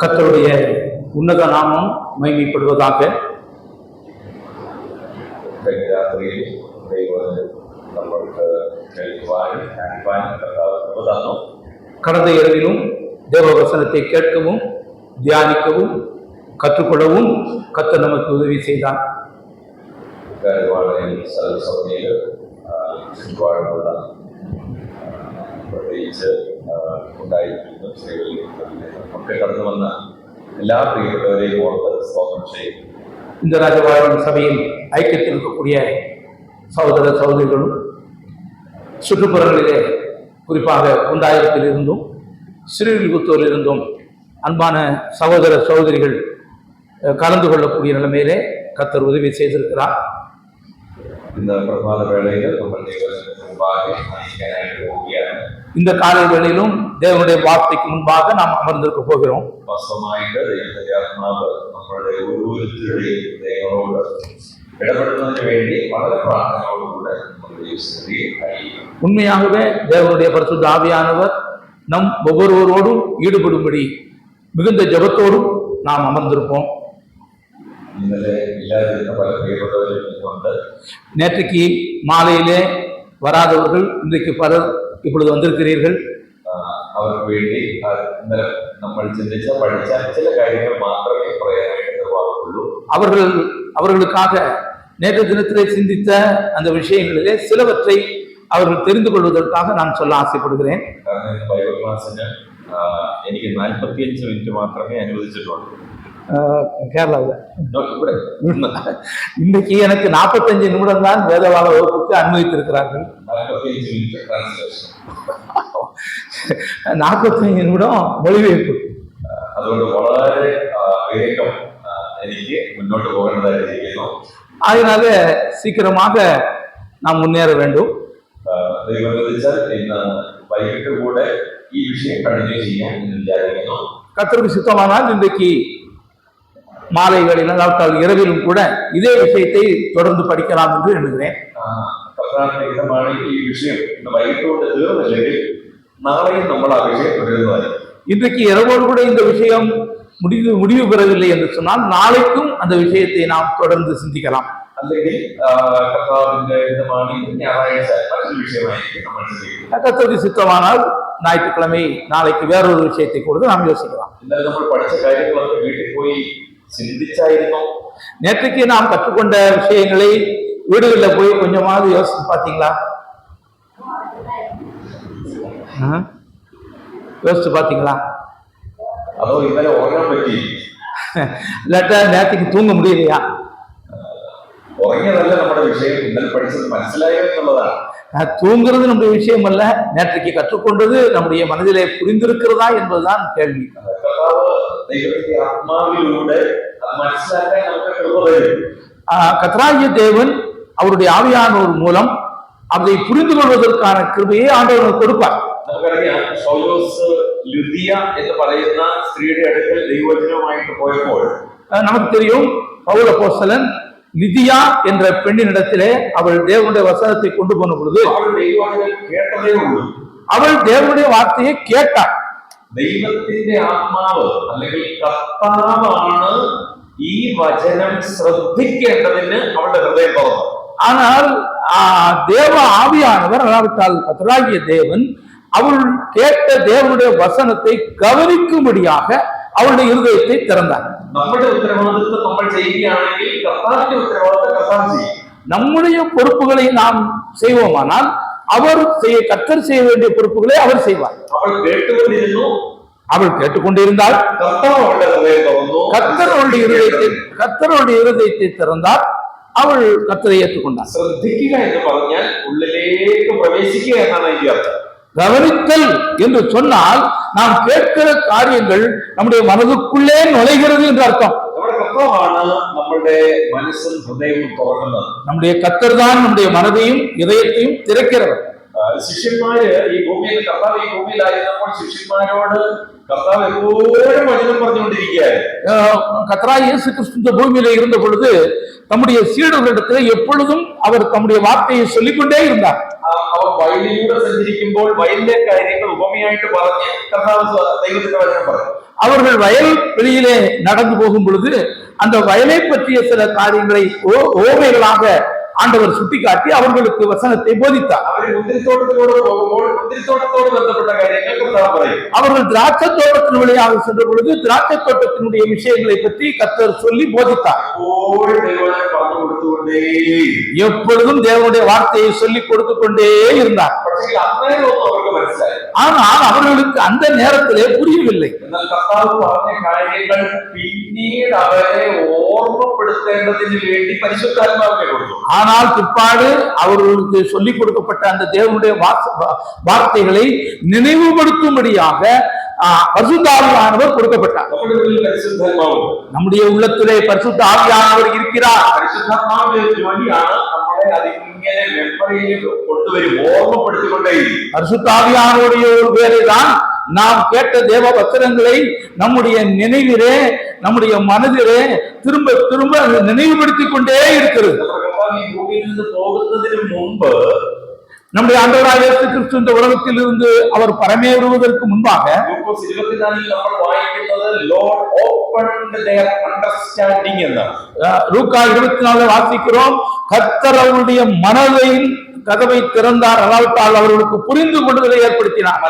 கர்த்தருடைய உன்னத நாமம் மகிமைப்படுவதாக. கடந்த இரவிலும் தேவ வசனத்தை கேட்கவும் தியானிக்கவும் கற்றுக்கொள்ளவும் கர்த்தர் நமக்கு உதவி செய்தார். പ്രത്യേകിച്ച് ഉണ്ടായിരിക്കുന്ന സ്ത്രീകളിൽ ഒക്കെ കടന്നു വന്ന എല്ലാ പ്രിയപ്പെട്ടവരെയും ഓർത്ത് സ്തോത്രം ചെയ്യും. இந்த ராஜபாளையம் சபையில் ஐக்கியத்தில் இருக்கக்கூடிய சகோதர சகோதரிகளும் சுற்றுப்புறங்களிலே குறிப்பாக குண்டாயிரத்தில் இருந்தும் ஸ்ரீவில்லிபுத்தூரில் இருந்தும் அன்பான சகோதர சகோதரிகள் கலந்து கொள்ளக்கூடிய நிலைமையிலே கர்த்தர் உதவி செய்திருக்கிறார். இந்த பிரபாத வேளையில் முன்பாக இந்த காலை வேளையிலும் தேவனுடைய வார்த்தைக்கு முன்பாக நாம் அமர்ந்திருக்க போகிறோம். உண்மையாகவே தேவனுடைய பரிசுத்த ஆவியானவர் நம் ஒவ்வொருவரோடும் ஈடுபடும்படி மிகுந்த ஜெபத்தோடும் நாம் அமர்ந்திருப்போம். நேற்றைக்கு மாலையிலே வராதவர்கள் இன்றைக்கு பலர் இப்பொழுது வந்திருக்கிறீர்கள். அவருக்கு வேண்டி நம்ம சிந்திச்ச படிச்ச சில காரியங்கள் மாத்திரமே அவர்களுக்காக நேற்று தினத்திலே சிந்தித்த அந்த விஷயங்களிலே சிலவற்றை அவர்கள் தெரிந்து கொள்வதற்காக நான் சொல்ல ஆசைப்படுகிறேன். பைபிள் கிளாஸிന് എനിക്ക് 45 മിനിറ്റ് മാത്രമേ അനുവദിച്ചിട്ടുള്ളൂ. கேரளாவில் இன்றைக்கு எனக்கு 45 நிமிடம் தான் வேதவாள வகுப்புக்கு அனுமதித்திருக்கிறார்கள். 45 நிமிடம் மொழிபெயர்ப்பு. അതുകൊണ്ട് വളരെ വേഗം എനിക്ക് മുന്നോട്ട് പോകേണ്ടതായിരിക്കുന്നു. அதனால சீக்கிரமாக நாம் முன்னேற வேண்டும். ഇന്ന് വൈകിട്ട് കൂടെ ഈ വിഷയം കണ്ടിന്യൂ ചെയ്യാൻ വിചാരിക്കുന്നു. கர்த்தருக்கு சித்தமானால் இன்றைக்கு மாலை வேளையில் அதாவது இரவிலும் கூட இதே விஷயத்தை தொடர்ந்து படிக்கலாம் என்று எண்ணுகிறேன். ഈ വിഷയം വൈകിട്ടോട് തീർന്നില്ലെങ്കിൽ നാളെയും നമ്മൾ ആ വിഷയം തുടരുന്നതായിരിക്കും. இன்றைக்கு இரவோடு கூட இந்த விஷயம் முடிவு பெறவில்லை என்று சொன்னால் நாளைக்கும் அந்த விஷயத்தை நாம் தொடர்ந்து சிந்திக்கலாம். അല്ലെങ്കിൽ ഞായറാഴ്ച മറ്റൊരു വിഷയമായിരിക്കും നമ്മൾ ചിന്തിക്കുന്നത്. கர்த்தருக்கு சித்தமானால் ஞாயிற்றுக்கிழமை நாளைக்கு வேறொரு விஷயத்தை கொடுத்து நாம் யோசிக்கலாம். എന്നാലും നമ്മൾ പഠിച്ച കാര്യങ്ങളൊക്കെ വീട്ടിൽ പോയി சிந்திச்சாயிருந்தோ. நேற்றுக்கு நாம் கற்றுக்கொண்ட விஷயங்களை வீடுகளில் போய் கொஞ்சமாவது யோசிச்சு பார்த்தீங்களா? யோசிச்சு பார்த்தீங்களா? அதோ இന്നലെ உறங்க பற்றி இல்லாட்டா நேற்றுக்கு தூங்க முடியலையா? உறங்கியதல்ல നമ്മുടെ விஷயம், இന്നലെ படிச்சது മനസ്സിലായോ എന്നുള്ളതാണ്. தூங்குறது நம்முடைய விஷயம் அல்ல, நேற்றைக்கு கற்றுக்கொண்டது நம்முடைய மனதிலே புரிந்திருக்கிறதா என்பதுதான் கேள்வி. ஆத்மாவிலூടെ മനസ്സിലാക്കാൻ നമുക്ക് കൃപ തരും. கர்த்தராகிய தேவன் அவருடைய ஆவியானவர் மூலம் அதை புரிந்து கொள்வதற்கான கிருபையை ஆண்டவர் கொடுப்பார். നമുക്കറിയാം പൗലോസ് ലുദിയ എന്ന് പറയുന്ന സ്ത്രീയുടെ അടുക്കൽ ദൈവവചനവുമായിട്ട് പോയപ്പോൾ நமக்கு தெரியும் பவுல் அப்போஸ்தலன் லிதியா என்ற பெண்ணினிடத்திலே அவள் தேவனுடைய வசனத்தை கொண்டு போன பொழுது அவள் தேவனுடைய வார்த்தையை கேட்டாள். ദൈവത്തിന്റെ ആത്മാവ് അല്ലെങ്കിൽ കർത്താവാണ് ഈ വചനം ശ്രദ്ധിക്കേണ്ടതിന് അവളുടെ ഹൃദയം തുറന്നു. ஆனால் தேவ ஆவியானவர் அல்லாவிட்டால் கர்த்தராகிய தேவன் அவள் கேட்ட தேவனுடைய வசனத்தை கவனிக்கும்படியாக அவளுடைய இருதயத்தை திறந்தார். നമ്മുടെ ഉത്തരവാദിത്വം നമ്മൾ ചെയ്യുകയാണെങ്കിൽ കർത്താവിന്റെ ഉത്തരവാദിത്വം കർത്താവ് ചെയ്യും. நம்முடைய பொறுப்புகளை நாம் செய்வோமானால் கர்த்தர் செய்ய வேண்டிய பொறுப்புகளை அவர் செய்வார். அவள் கேட்டுக்கொண்டிருந்தால் கர்த்தருடைய இருதயத்தை திறந்தால் அவள் கர்த்தரை ஏற்றுக்கொண்டார். ശ്രദ്ധിക്കുക എന്ന് പറഞ്ഞാൽ ഉള്ളിലേക്ക് പ്രവേശിക്കുക എന്നാണ് ഇതിന്റെ അർത്ഥം. கவனித்தல் என்று சொன்னால் நாம் கேட்கிற காரியங்கள் நம்முடைய மனதுக்குள்ளே நுழைகிறது என்று அர்த்தம். நம்முடைய கர்த்தர் தான் நம்முடைய மனதையும் இதயத்தையும் திறக்கிறவர். ശിഷ്യന്മാര് ഈ ഭൂമിയിലായിരുന്നപ്പോൾ ശിഷ്യന്മാരോട് കർത്താവ് എപ്പോഴും വചനം പറഞ്ഞുകൊണ്ടിരിക്കുകയായിരുന്നു. கர்த்தராகிய இயேசு கிறிஸ்து இந்த பூமியில இருந்த பொழுது தம்முடைய சீடர்களிடத்தில் எப்பொழுதும் அவர் தம்முடைய வார்த்தையை சொல்லிக்கொண்டே இருந்தார். അവർ വയലിലൂടെ സഞ്ചരിക്കുമ്പോൾ വയലിലെ കാര്യങ്ങൾ ഉപമയായിട്ട് പറഞ്ഞ് കർത്താവ് ദൈവത്തിന്റെ വചനം പറഞ്ഞു. அவர்கள் வயல் வெளியிலே நடந்து போகும் பொழுது அந்த வயலை பற்றிய சில காரியங்களை ஓமைகளாக ஆண்டவர் சுட்டிக்காட்டி அவர்களுக்கு வசனத்தை போதித்தார். അവർ മുന്തിരിത്തോട്ടത്തിലൂടെ പോകുമ്പോൾ മുന്തിരിത്തോട്ടത്തോട് ബന്ധപ്പെട്ട കാര്യങ്ങൾ കർത്താവ് പറയും. அவர்கள் திராட்சை தோட்டத்தின் வழியாக சென்ற பொழுது திராட்சை தோட்டத்தினுடைய விஷயங்களை பற்றி கர்த்தர் சொல்லி போதித்தார். எப்பொழுதும் தேவனுடைய வார்த்தையை சொல்லிக் கொடுத்து கொண்டே இருந்தார். ஆனால் அவர்களுக்கு அந்த நேரத்திலே புரியவில்லை. ஆனால் பிற்பாடு அவர்களுக்கு சொல்லிக் கொடுக்கப்பட்ட அந்த தேவனுடைய வார்த்தைகளை நினைவுபடுத்தும்படியாக பரிசுத்த ஆவியானவர் கொடுக்கப்பட்டார். நம்முடைய உள்ளத்திலே பரிசுத்த ஆவியானவர் இருக்கிறார். பரிசுத்த ஆவியானவருடைய ஒரு வேலைதான் நாம் கேட்ட தேவ வசனங்களை நம்முடைய நினைவிலே நம்முடைய மனதிலே திரும்ப திரும்ப நினைவுபடுத்திக் கொண்டே இருக்கிறது. நம்முடைய ஆண்டவராகிய இயேசு கிறிஸ்து இந்த உலகத்தில் இருந்து அவர் பரமேறுவதற்கு முன்பாக லூக்கா 24 வாசிக்கிறோம், கர்த்தர் அவருடைய மனதின் கதவை திறந்தார், அல்லாவிட்டால் அவர்களுக்கு புரிந்து கொள்வதை ஏற்படுத்தினார்.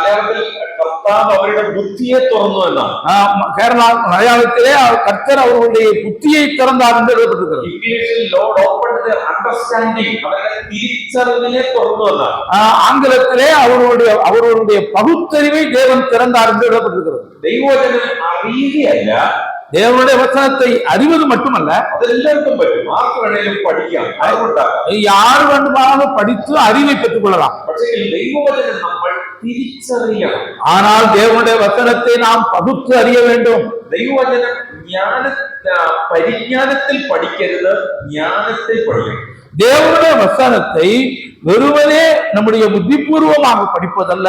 அவருடைய புத்தியை திறந்தோம். கேரளா மலையாளத்திலே கர்த்தர் அவர்களுடைய புத்தியை திறந்தார் என்று எழுதப்பட்டிருக்கிறது. ஆங்கிலத்திலே அவர்களுடைய பகுத்தறிவை தேவன் திறந்தார் என்று எழுதப்பட்டிருக்கிறது. தெய்வஜனம் அறிவி அல்ல, தேவனுடைய வசனத்தை அறிவது மட்டுமல்ல, யார் வேண்டுமானாலும் படித்து அறிவை பெற்றுக் கொள்ளலாம். ஆனால் தேவனுடைய வசனத்தை நாம் பகுத்து அறிய வேண்டும். தெய்வஜனம் பரிஞானத்தில் படிக்கிறது, ஞானத்தில் படிக்கணும். தேவனுடைய வசனத்தை வெறுமனே நம்முடைய புத்திபூர்வமாக படிப்பதல்ல,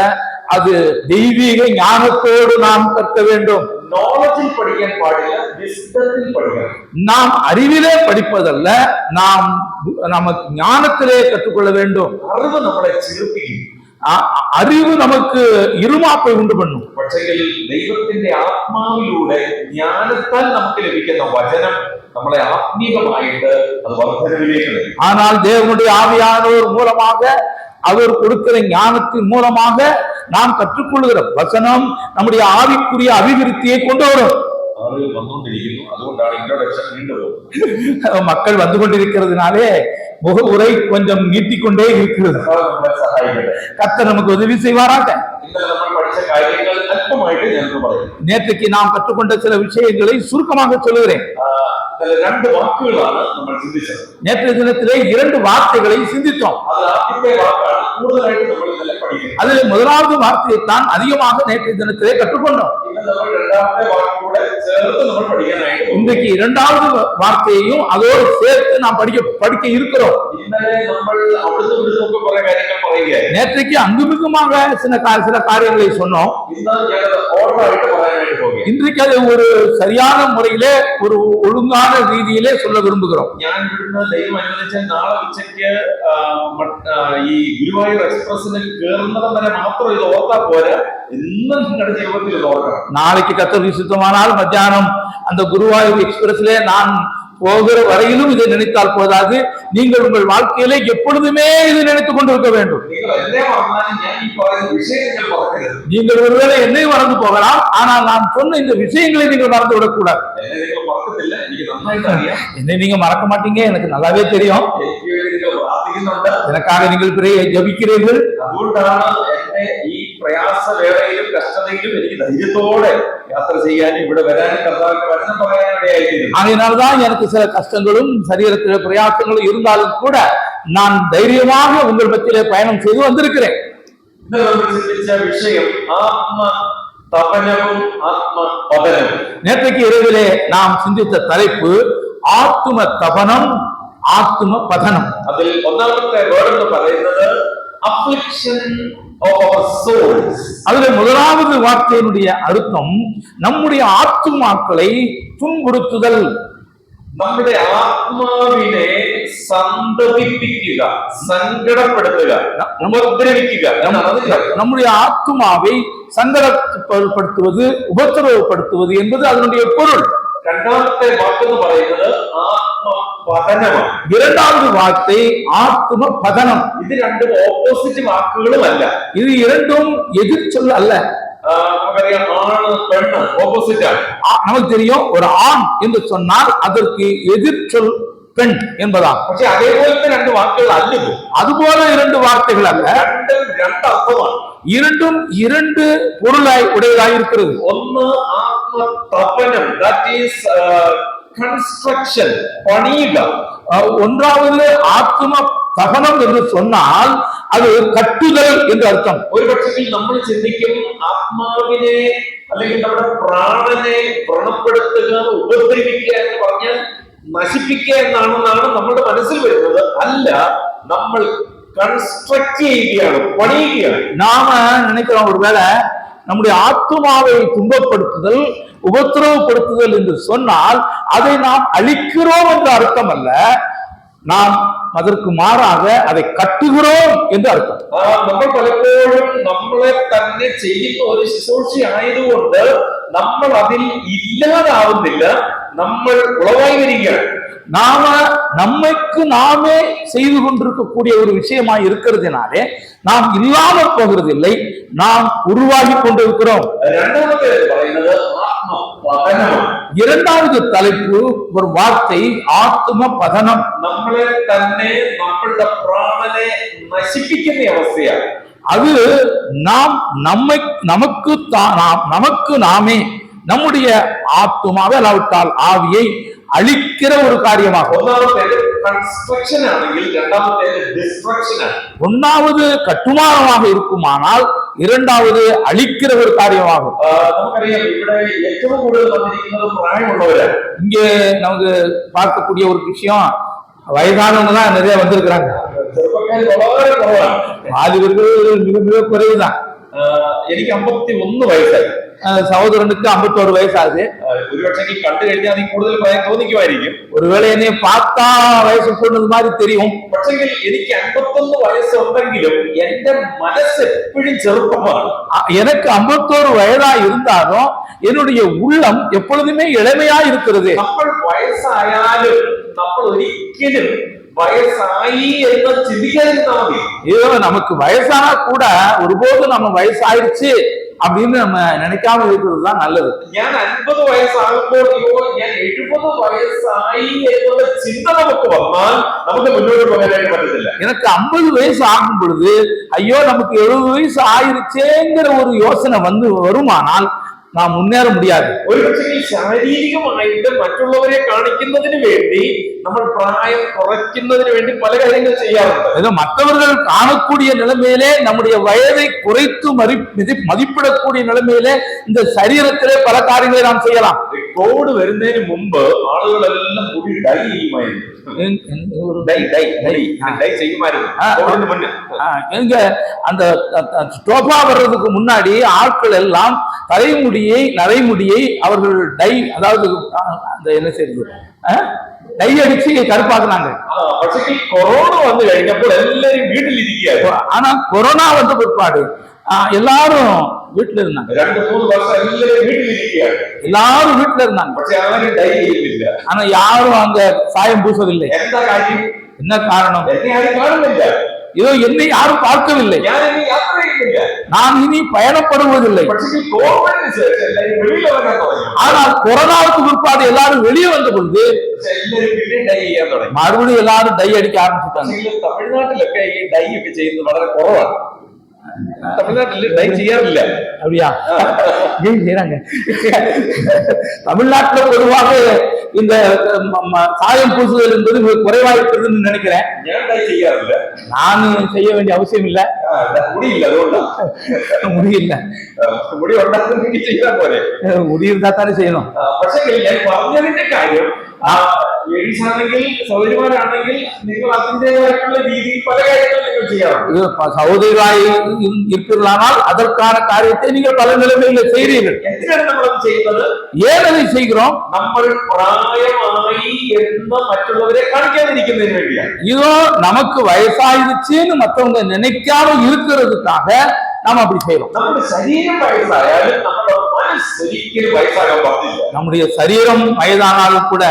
அது தெய்வீக ஞானத்தோடு நாம் கற்க வேண்டும். நாலேஜில் படிக்க பாடில்ல, விஸ்டத்தில் படிக்கணும். நாம் அறிவிலே படிப்பதல்ல, நாம் நமக்கு ஞானத்திலே கற்றுக்கொள்ள வேண்டும். அறிவு நம்மளை சிறுப்பிக்கும். அறிவு நமக்கு இருமாப்பை உண்டு பண்ணும். ദൈവത്തിന്റെ ആത്മാവിലൂടെ ஞானத்தால் നമുക്ക് ലഭിക്കുന്ന വചനം നമ്മളെ ആത്മീയമായിട്ട് അത് വർദ്ധനവിലേക്ക് നയിക്കും. ஆனால் தேவனுடைய ஆவியானவர் மூலமாக அவர் கொடுக்கிற ஞானத்தின் மூலமாக நாம் கற்றுக்கொள்கிற வசனம் நம்முடைய ஆவிக்குரிய அபிவிருத்தியை கொண்டு வரும். மக்கள் வந்து கொண்டிருக்கிறதுனாலே முக உரை கொஞ்சம் நீட்டிக்கொண்டே இருக்கிறது. கர்த்தர் நமக்கு உதவி செய்வாராக. நேற்றைக்கு நாம் கற்றுக்கொண்ட சில விஷயங்களை சுருக்கமாக சொல்லுகிறேன். நேற்றைய தினத்திலே 2 வார்த்தைகளை சிந்தித்தோம். அதில் முதலாவது வார்த்தையை தான் அதிகமாக நேற்றைய தினத்திலே கற்றுக்கொண்டோம். இன்றைக்கு 2வது வார்த்தையையும் அதோடு சேர்த்து நாம் படிக்க இருக்கிறோம். நேற்றைக்கு அங்குமிகுமாக சில காரியங்களை சொன்னோம். இன்றைக்கு அதை ஒரு சரியான முறையிலே ஒரு ஒழுங்கான രീതിയിலே சொல்ல விரும்புகிறோம். ഞാൻ ഇവിടുന്ന് ദൈവം അനുവദിച്ച നാളെ ഉച്ചയ്ക്ക് ഈ ഗുരുവായൂർ എക്സ്പ്രസിന് കയറുന്നത് വരെ മാത്രം ഇത് ഓർത്താ പോരാ, ഇന്നും നിങ്ങളുടെ ജീവിതത്തിൽ ഇത് ഓർക്കണം. நாளைக்கு கர்த்தர் விசுத்தமானால் மத்தியானம் அந்த குருவாயூர் எக்ஸ்பிரஸ்ல நான் போகிற வரையிலும் இதை நினைத்தால் போதாது, நீங்கள் உங்கள் வாழ்க்கையிலே எப்பொழுதுமே இதை நினைத்துக் கொண்டிருக்க வேண்டும். நீங்கள் ஒருவேளை என்னை மறந்து போகலாம், ஆனால் நான் சொன்ன இந்த விஷயங்களை நீங்கள் மறந்து விடக்கூடாது. என்னை நீங்க மறக்க மாட்டீங்க, எனக்கு நல்லாவே தெரியும். எனக்காக நீங்கள் ஜபிக்கிறீர்கள். ഈ പ്രയാസ വേളയിലും കഷ്ടതയിലും എനിക്ക് ധൈര്യത്തോടെ യാത്ര ചെയ്യാനും ഇവിടെ വരാനും കർത്താവിന്റെ വചനം പറയാനിടയായിരിക്കുന്നു. அதனால்தான் எனக்கு சில கஷ்டங்களும் சரீரத்திலே பிரயாசங்களும் இருந்தாலும் கூட நான் தைரியமாக உங்கள் மத்தியிலே பயணம் செய்து வந்திருக்கிறேன். ഇന്ന് നമ്മൾ ചിന്തിച്ച വിഷയം ആത്മ தபனமும் ஆத்ம பதனமும். நேற்றைக்கு இரவிலே நாம் சிந்தித்த தலைப்பு ஆத்ம தபனம், ஆத்ம பதனம். அதில் ஒன்றாவது வேர்ட் എന്ന് പറയുന്നത് affliction of our souls. அதுல முதலாவது வார்த்தையினுடைய அர்த்தம் நம்முடைய ஆத்துமாக்களை துன்புறுத்துதல். നമ്മുടെ ആത്മാവിനെ സന്തപിപ്പിക്കുക, സങ്കടപ്പെടുത്തുക, ഉപദ്രവിക്കുക എന്നാണ് അതിന്റെ അർത്ഥം. நம்முடைய ஆத்மாவை சங்கடப்படுத்துவது, உபத்திரவப்படுத்துவது என்பது அதனுடைய பொருள். രണ്ടാമത്തെ വാക്കെന്ന് പറയുന്നത് ആത്മപതനമാണ്. இரண்டாவது வார்த்தை ஆத்ம பதனம். ഇത് രണ്ടും ഓപ്പോസിറ്റ് വാക്കുകളുമല്ല. இது இரண்டும் எதிர்ச்சொல் அல்ல. നമുക്കറിയാം ആണ് പെണ്ണ് ഓപ്പോസിറ്റ് ആണ്. நமக்கு தெரியும் ஒரு ஆண் என்று சொன்னால் அதற்கு எதிர்ச்சொல் பெண் என்பதாகும். പക്ഷെ അതേപോലത്തെ രണ്ട് വാക്കുകൾ അല്ല ഇത്. அதுபோல இரண்டு வார்த்தைகள் அல்ல, രണ്ടും രണ്ടർത്ഥമാണ്. இரண்டும் இரண்டு பொருளாய் உடையதாய் இருக்கிறது. ഒന്ന് ആത്മതപനം, ദാറ്റ് ഈസ് കൺസ്ട്രക്ഷൻ, പണിയുക. ஒன்றாவது ஆத்ம தகனம் என்று சொன்னால் அது கட்டுதல் என்று அர்த்தம். ഒരു പക്ഷേ നമ്മൾ ചിന്തിക്കും ആത്മാവിനെ അല്ലെങ്കിൽ നമ്മുടെ പ്രാണനെ വ്രണപ്പെടുത്തുക, ഉപദ്രവിക്കുക എന്ന് പറഞ്ഞാൽ നശിപ്പിക്കുക എന്നാണെന്നാണ് നമ്മുടെ മനസ്സിൽ വരുന്നത്. അല്ല, നമ്മൾ கன்ஸ்ட்ரக்ட் ചെയ്യുകയാണ്, பணியுകയാണ്. நாம நினைக்கிறோம் ஒருவேளை நம்முடைய ஆத்மாவை துன்பப்படுத்துதல், உபத்திரவப்படுத்துதல் என்று சொன்னால் அதை நாம் அழிக்கிறோம் என்ற அர்த்தம் அல்ல, நாம் அதற்கு மாறாக அதை கட்டுகிறோம் என்று அர்த்தம். നമ്മൾ പലപ്പോഴും നമ്മളെ തന്നെ ചെയ്യുന്ന ഒരു ശുശ്രൂഷ ആയതുകൊണ്ട് നമ്മൾ അതിൽ ഇല്ലാതാവുന്നില്ല, നമ്മൾ ഉളവായി വരികയാണ്. நாம நம்மைக்கு நாமே செய்து கொண்டிருக்கக்கூடிய ஒரு விஷயமாய் இருக்கிறதுனாலே நாம் இல்லாமல் போகிறதில்லை, நாம் உருவாகி கொண்டிருக்கிறோம். இரண்டாவது தலைப்பு ஒரு வார்த்தை ஆத்ம பதனம். നമ്മളെ തന്നെ നമ്മളുടെ പ്രാണനെ നശിപ്പിക്കുന്ന അവസ്ഥയാണ്. அது நாம் நமக்கு நாமே நம்முடைய ஆத்மாவை அல்லாவிட்டால் ஆவியை அழிக்கிற ஒரு காரியமாகும். ஒன்னாவது கட்டுமானமாக இருக்குமானால் இரண்டாவது அழிக்கிற ஒரு காரியமாகும். இங்கே நமக்கு பார்க்கக்கூடிய ஒரு விஷயம், வயதானவங்க தான் நிறைய வந்திருக்கிறாங்க, வாலிபர்கள் மிக மிக குறைவுதான். എനിക്ക് 51 വയസ്സായി. சகோதரனுக்கு 51 வயசாகுது. ഒരുപക്ഷെ കണ്ടു കഴിഞ്ഞാൽ അതിൽ കൂടുതൽ പ്രായം തോന്നിക്കുമായിരിക്കും. ஒருவேளை என்னை பார்த்தா வயசு சொன்னது மாதிரி தெரியும். പക്ഷേ എനിക്ക് 51 വയസ്സുണ്ടെങ്കിലും എന്റെ മനസ്സ് എപ്പോഴും ചെറുപ്പമാണ്. எனக்கு 51 வயதா இருந்தாலும் என்னுடைய உள்ளம் எப்பொழுதுமே இளமையா இருக்கிறது. നമ്മൾ വയസ്സായാലും നമ്മൾ ഒരിക്കലും வயசாயி എന്ന് ചിന്തിക്കാതിരുന്നാൽ മതി. ஏதோ நமக்கு வயசானா கூட ஒருபோது நம்ம வயசாயிருச்சு அப்படின்னு நம்ம நினைக்காம இருக்கிறது தான் நல்லது. ഞാൻ 50 വയസ്സാകുമ്പോൾ ഞാൻ 70 വയസ്സായി എന്നുള്ള ചിന്ത നമുക്ക് വന്നാൽ നമുക്ക് മുന്നോട്ട് പോകാനായിട്ട് പറ്റത്തില്ല. எனக்கு 50 வயசு ஆகும் பொழுது ஐயோ நமக்கு 70 வயசு ஆயிருச்சேங்கிற ஒரு யோசனை வருமானால் நாம் முன்னேற முடியாது. ഒരു പക്ഷേ ശാരീരികമായിട്ട് മറ്റുള്ളവരെ കാണിക്കുന്നതിന് വേണ്ടി നമ്മൾ പ്രായം കുറയ്ക്കുന്നതിന് വേണ്ടി പല കാര്യങ്ങൾ ചെയ്യാറുണ്ട്. மற்றவர்கள் காணக்கூடிய நிலைமையிலே நம்முடைய வயதை குறைத்து மதிப்பிடக்கூடிய நிலைமையிலே இந்த சரீரத்திலே பல காரியங்களை நாம் செய்யலாம். കോവിഡ് വരുന്നതിന് മുമ്പ് ആളുകളെല്ലാം മുടി ഡൈ ചെയ്യുമായിരുന്നു. எங்க அந்த டோபா வர்றதுக்கு முன்னாடி ஆட்கள் எல்லாம் தலைமுடியை, நரைமுடியை அவர்கள் டை, அதாவது அந்த என்ன செய்யுது, டை அடிச்சு கருப்பாக்குனாங்க. கொரோனா வந்து കഴിഞ്ഞപ്പോൾ எல்லாரும் வீட்டில் இருக்கிறாங்க. ஆனா கொரோனா வந்த பிற்பாடு எல்லாரும் வீட்டுல இருந்தாங்க. 2-3 வருஷம் எல்லாரும் வீட்டில் இருக்கிறாங்க. எல்லாரும் வீட்டுல இருந்தாங்க. ஆனா யாரும் அங்க சாயம் பூசவில்லை. என்ன காரணம்? இதோ என்னை யாரும் பார்க்கவில்லை, நான் இனி பயணப்படுவதில்லை. ஆனால் கொரோனாவுக்கு பிற்பாடு எல்லாரும் வெளியே வந்த பொழுது மறுபடியும் எல்லாரும் டை அடிக்க ஆரம்பிச்சுட்டாங்க. தமிழ்நாட்டிலൊക്കെ ഈ ഡൈ ഒക്കെ ചെയ്യുന്നത് വളരെ കുറവാണ്. தமிழ்நாட்டில் டை செய்யறதில்ல. அப்படியா? செய்யறாங்க. தமிழ்நாட்டுல பொதுவாக இந்த சாயம் பூசுதல் என்பது குறைவா இருக்கிறதுன்னு நினைக்கிறேன். நான் செய்ய வேண்டிய அவசியம் இல்ல, முடியல முடியிருந்தா தானே செய்யணும். പറഞ്ഞതിന്റെ കാര്യം ലേഡീസാണെങ്കിൽ സൗകര്യമാരാണെങ്കിൽ നിങ്ങൾ അതിൻ്റെതായിട്ടുള്ള രീതിയിൽ പല കാര്യങ്ങളും നിങ്ങൾ ചെയ്യാറുണ്ട്. சகோதரிகளாய் இருக்கிறானால் அதற்கான காரியத்தை நீங்கள் பல நிலைமையில் செய்கிறீர்கள். എന്തിനാണ് നമ്മൾ അത് ചെയ്യുന്നത്? ஏன் அதை செய்கிறோம்? നമ്മൾ പ്രായമായി എന്ന് മറ്റുള്ളവരെ കാണിക്കാതിരിക്കുന്നതിന് വേണ്ടിയാണ്. இதோ நமக்கு வயசாயிருச்சுன்னு மத்தவங்க நினைக்காம இருக்கிறதுக்காக நாம் அப்படி செய்யறோம். നമ്മുടെ ശരീരം വയസ്സായാലും നമ്മുടെ മനസ്സ് ഒരിക്കലും വയസ്സാകാൻ പാടില്ല. நம்முடைய சரீரம் வயதானாலும் கூட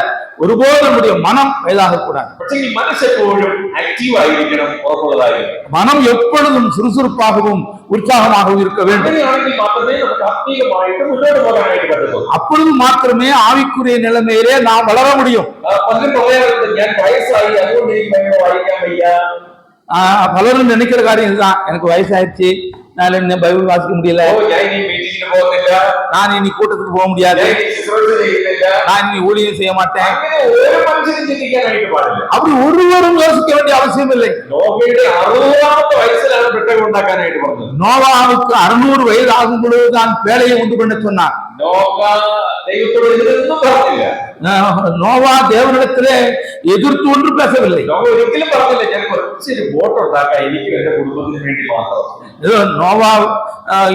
ஒருபோது நம்முடைய மனம் வயதாக கூடாது. പക്ഷേ ഈ മനസ്സ് എപ്പോഴും ആക്റ്റീവ് ആയിരിക്കണം, ഉറപ്പുള്ളതായിരിക്കണം. மனம் எப்பொழுதும் சுறுசுறுப்பாகவும் உற்சாகமாகவும் இருக்க வேண்டும். അങ്ങനെയാണെങ്കിൽ മാത്രമേ നമുക്ക് ആത്മീയമായിട്ട് മുന്നോട്ട് പോകാനായിട്ട് പറ്റത്തുള്ളൂ. அப்பொழுது மாத்திரமே ஆவிக்குரிய நிலைமையிலே நாம் வளர முடியும். പലരും പറയാറുണ്ട്, ഞാൻ വയസ്സായി അതുകൊണ്ട് എനിക്ക് ബൈബിൾ വായിക്കാൻ വയ്യ. பலரும் நினைக்கிற காரியம் இதுதான், எனக்கு வயசாயிடுச்சு, நான் என்ன பைபிள் வாசிக்க முடியல, ഞാൻ ഇനി മീറ്റിങ്ങിന് പോകുന്നില്ല, நான் இனி கூட்டத்துக்கு போக முடியாது, ഞാൻ ഇനി ശുശ്രൂഷ ചെയ്യുന്നില്ല, நான் இனி ஊழியம் செய்ய மாட்டேன். അങ്ങനെ ഒരു മനുഷ്യനും ചിന്തിക്കാനായിട്ട് പാടില്ല. அப்படி ஒருவரும் யோசிக்க வேண்டிய அவசியம் இல்லை. നോവയുടെ 60ാമത്തെ വയസ്സിലാണ് പെട്ടകം ഉണ്ടാക്കാനായിട്ട് പറഞ്ഞത്. நோவாவுக்கு 600 வயது ஆகும் பொழுதுதான் வேலையை உண்டு பண்ண சொன்னார். നോവ ദൈവത്തോട് എതിരൊന്നും പറഞ്ഞില്ല. நோவா தேவனிடத்திலே எதிர்த்து ஒன்று பேசவில்லை. നോവ ഒരിക്കലും പറഞ്ഞില്ല, ഞാൻ കുറച്ചൊരു ബോട്ട് ഉണ്ടാക്കാം എനിക്കും എന്റെ കുടുംബത്തിന് വേണ്ടി മാത്രം. நோவா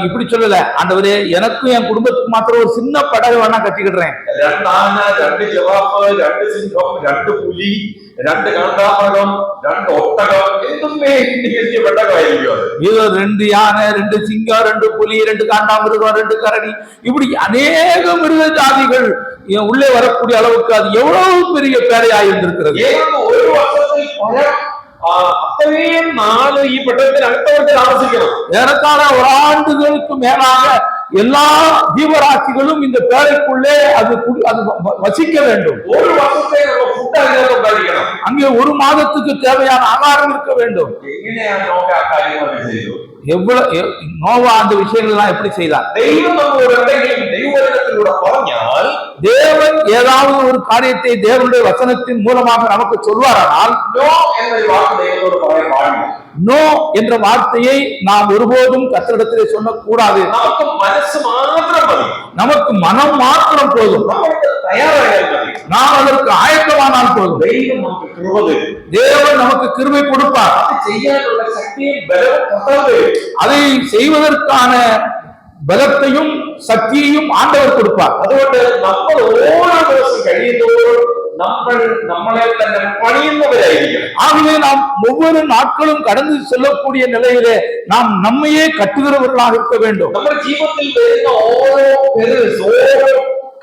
இப்படி சொல்லல, ஆண்டவரே எனக்கும் என் குடும்பத்துக்கு மாத்திரம் ஒரு சின்ன படகு வேணா கட்டிக்கிடுறேன். 2 ആന, 2 ജിറാഫ്, 2 സിംഹം, 2 പുലി, 2 കാണ്ടാമൃഗം, 2 ഒട്ടകം, എന്തും വലിയ പെട്ടകമായിരിക്കും അത്. இது 2 யானை, 2 சிங்கம், 2 புலி, 2 காண்டாமிருகம், 2 கரடி, இப்படி அநேக மிருக ஜாதிகள் உள்ளே வரக்கூடிய அளவுக்கு அது எவ்வளவு பெரிய பேரையாக இருந்திருக்கிறது. ഒരു വർഷത്തിൽ അത്രയും നാള് ഈ പെട്ടകത്തിനകത്തവർക്ക് താമസിക്കണം. ஏறத்தாழ ஒரு ஆண்டுகளுக்கு மேலாக எல்லா ஜீவராசிகளும் இந்த பேரைக்குள்ளே அது வசிக்க வேண்டும். ஒரு வருஷத்தை நம்ம ஃபுட் அதிகம் உண்டாக்கணும். அங்கே ஒரு மாதத்துக்கு தேவையான ஆகாரம் இருக்க வேண்டும். എങ്ങനെയാണ് നോക്ക ആ കാര്യങ്ങൾ ചെയ്തു? எவ்வளவு நோவா அந்த விஷயங்கள் எல்லாம் எப்படி செய்தார்? ദൈവം നമ്മോട് എന്തെങ്കിലും ദൈവവചനത്തിലൂടെ പറഞ്ഞാൽ, தேவன் ஏதாவது ஒரு காரியத்தை தேவனுடைய வசனத்தின் மூலமாக நமக்கு சொல்வாரானால், நோ என்ற வார்த்தை தேவனோடு പറയാൻ പാടില്ല. நோ என்ற வார்த்தையை நாம் ஒருபோதும் கர்த்தரிடத்திலே சொல்லக்கூடாது. நமக்கு மனசு மாத்திரம் மதி, நமக்கு மனம் மாத்திரம் போதும், நமக்கு தயாராக மதி, நாம் அதற்கு ஆயத்தமானால் போதும். தெய்வம் நமக்கு கிருபை, தேவன் நமக்கு கிருபை கொடுப்பார். அது செய்யாനുള്ള சக்தியும் பலமும் கர்த்தர், அதை செய்வதற்கான பலத்தையும் சக்தியையும் ஆண்டவர் கொடுப்பார். അതുകൊണ്ട് നമ്മൾ ഓരോ ദിവസം കഴിയുന്നതോറും നമ്മളെ തന്നെ പണിയുന്നവരായിരിക്കണം. ஆகவே நாம் ஒவ்வொரு நாட்களும் கடந்து செல்லக்கூடிய நிலையிலே நாம் நம்மையே கட்டுகிறவர்களாக இருக்க வேண்டும். നമ്മുടെ ജീവിതത്തിൽ വരുന്ന ഓരോ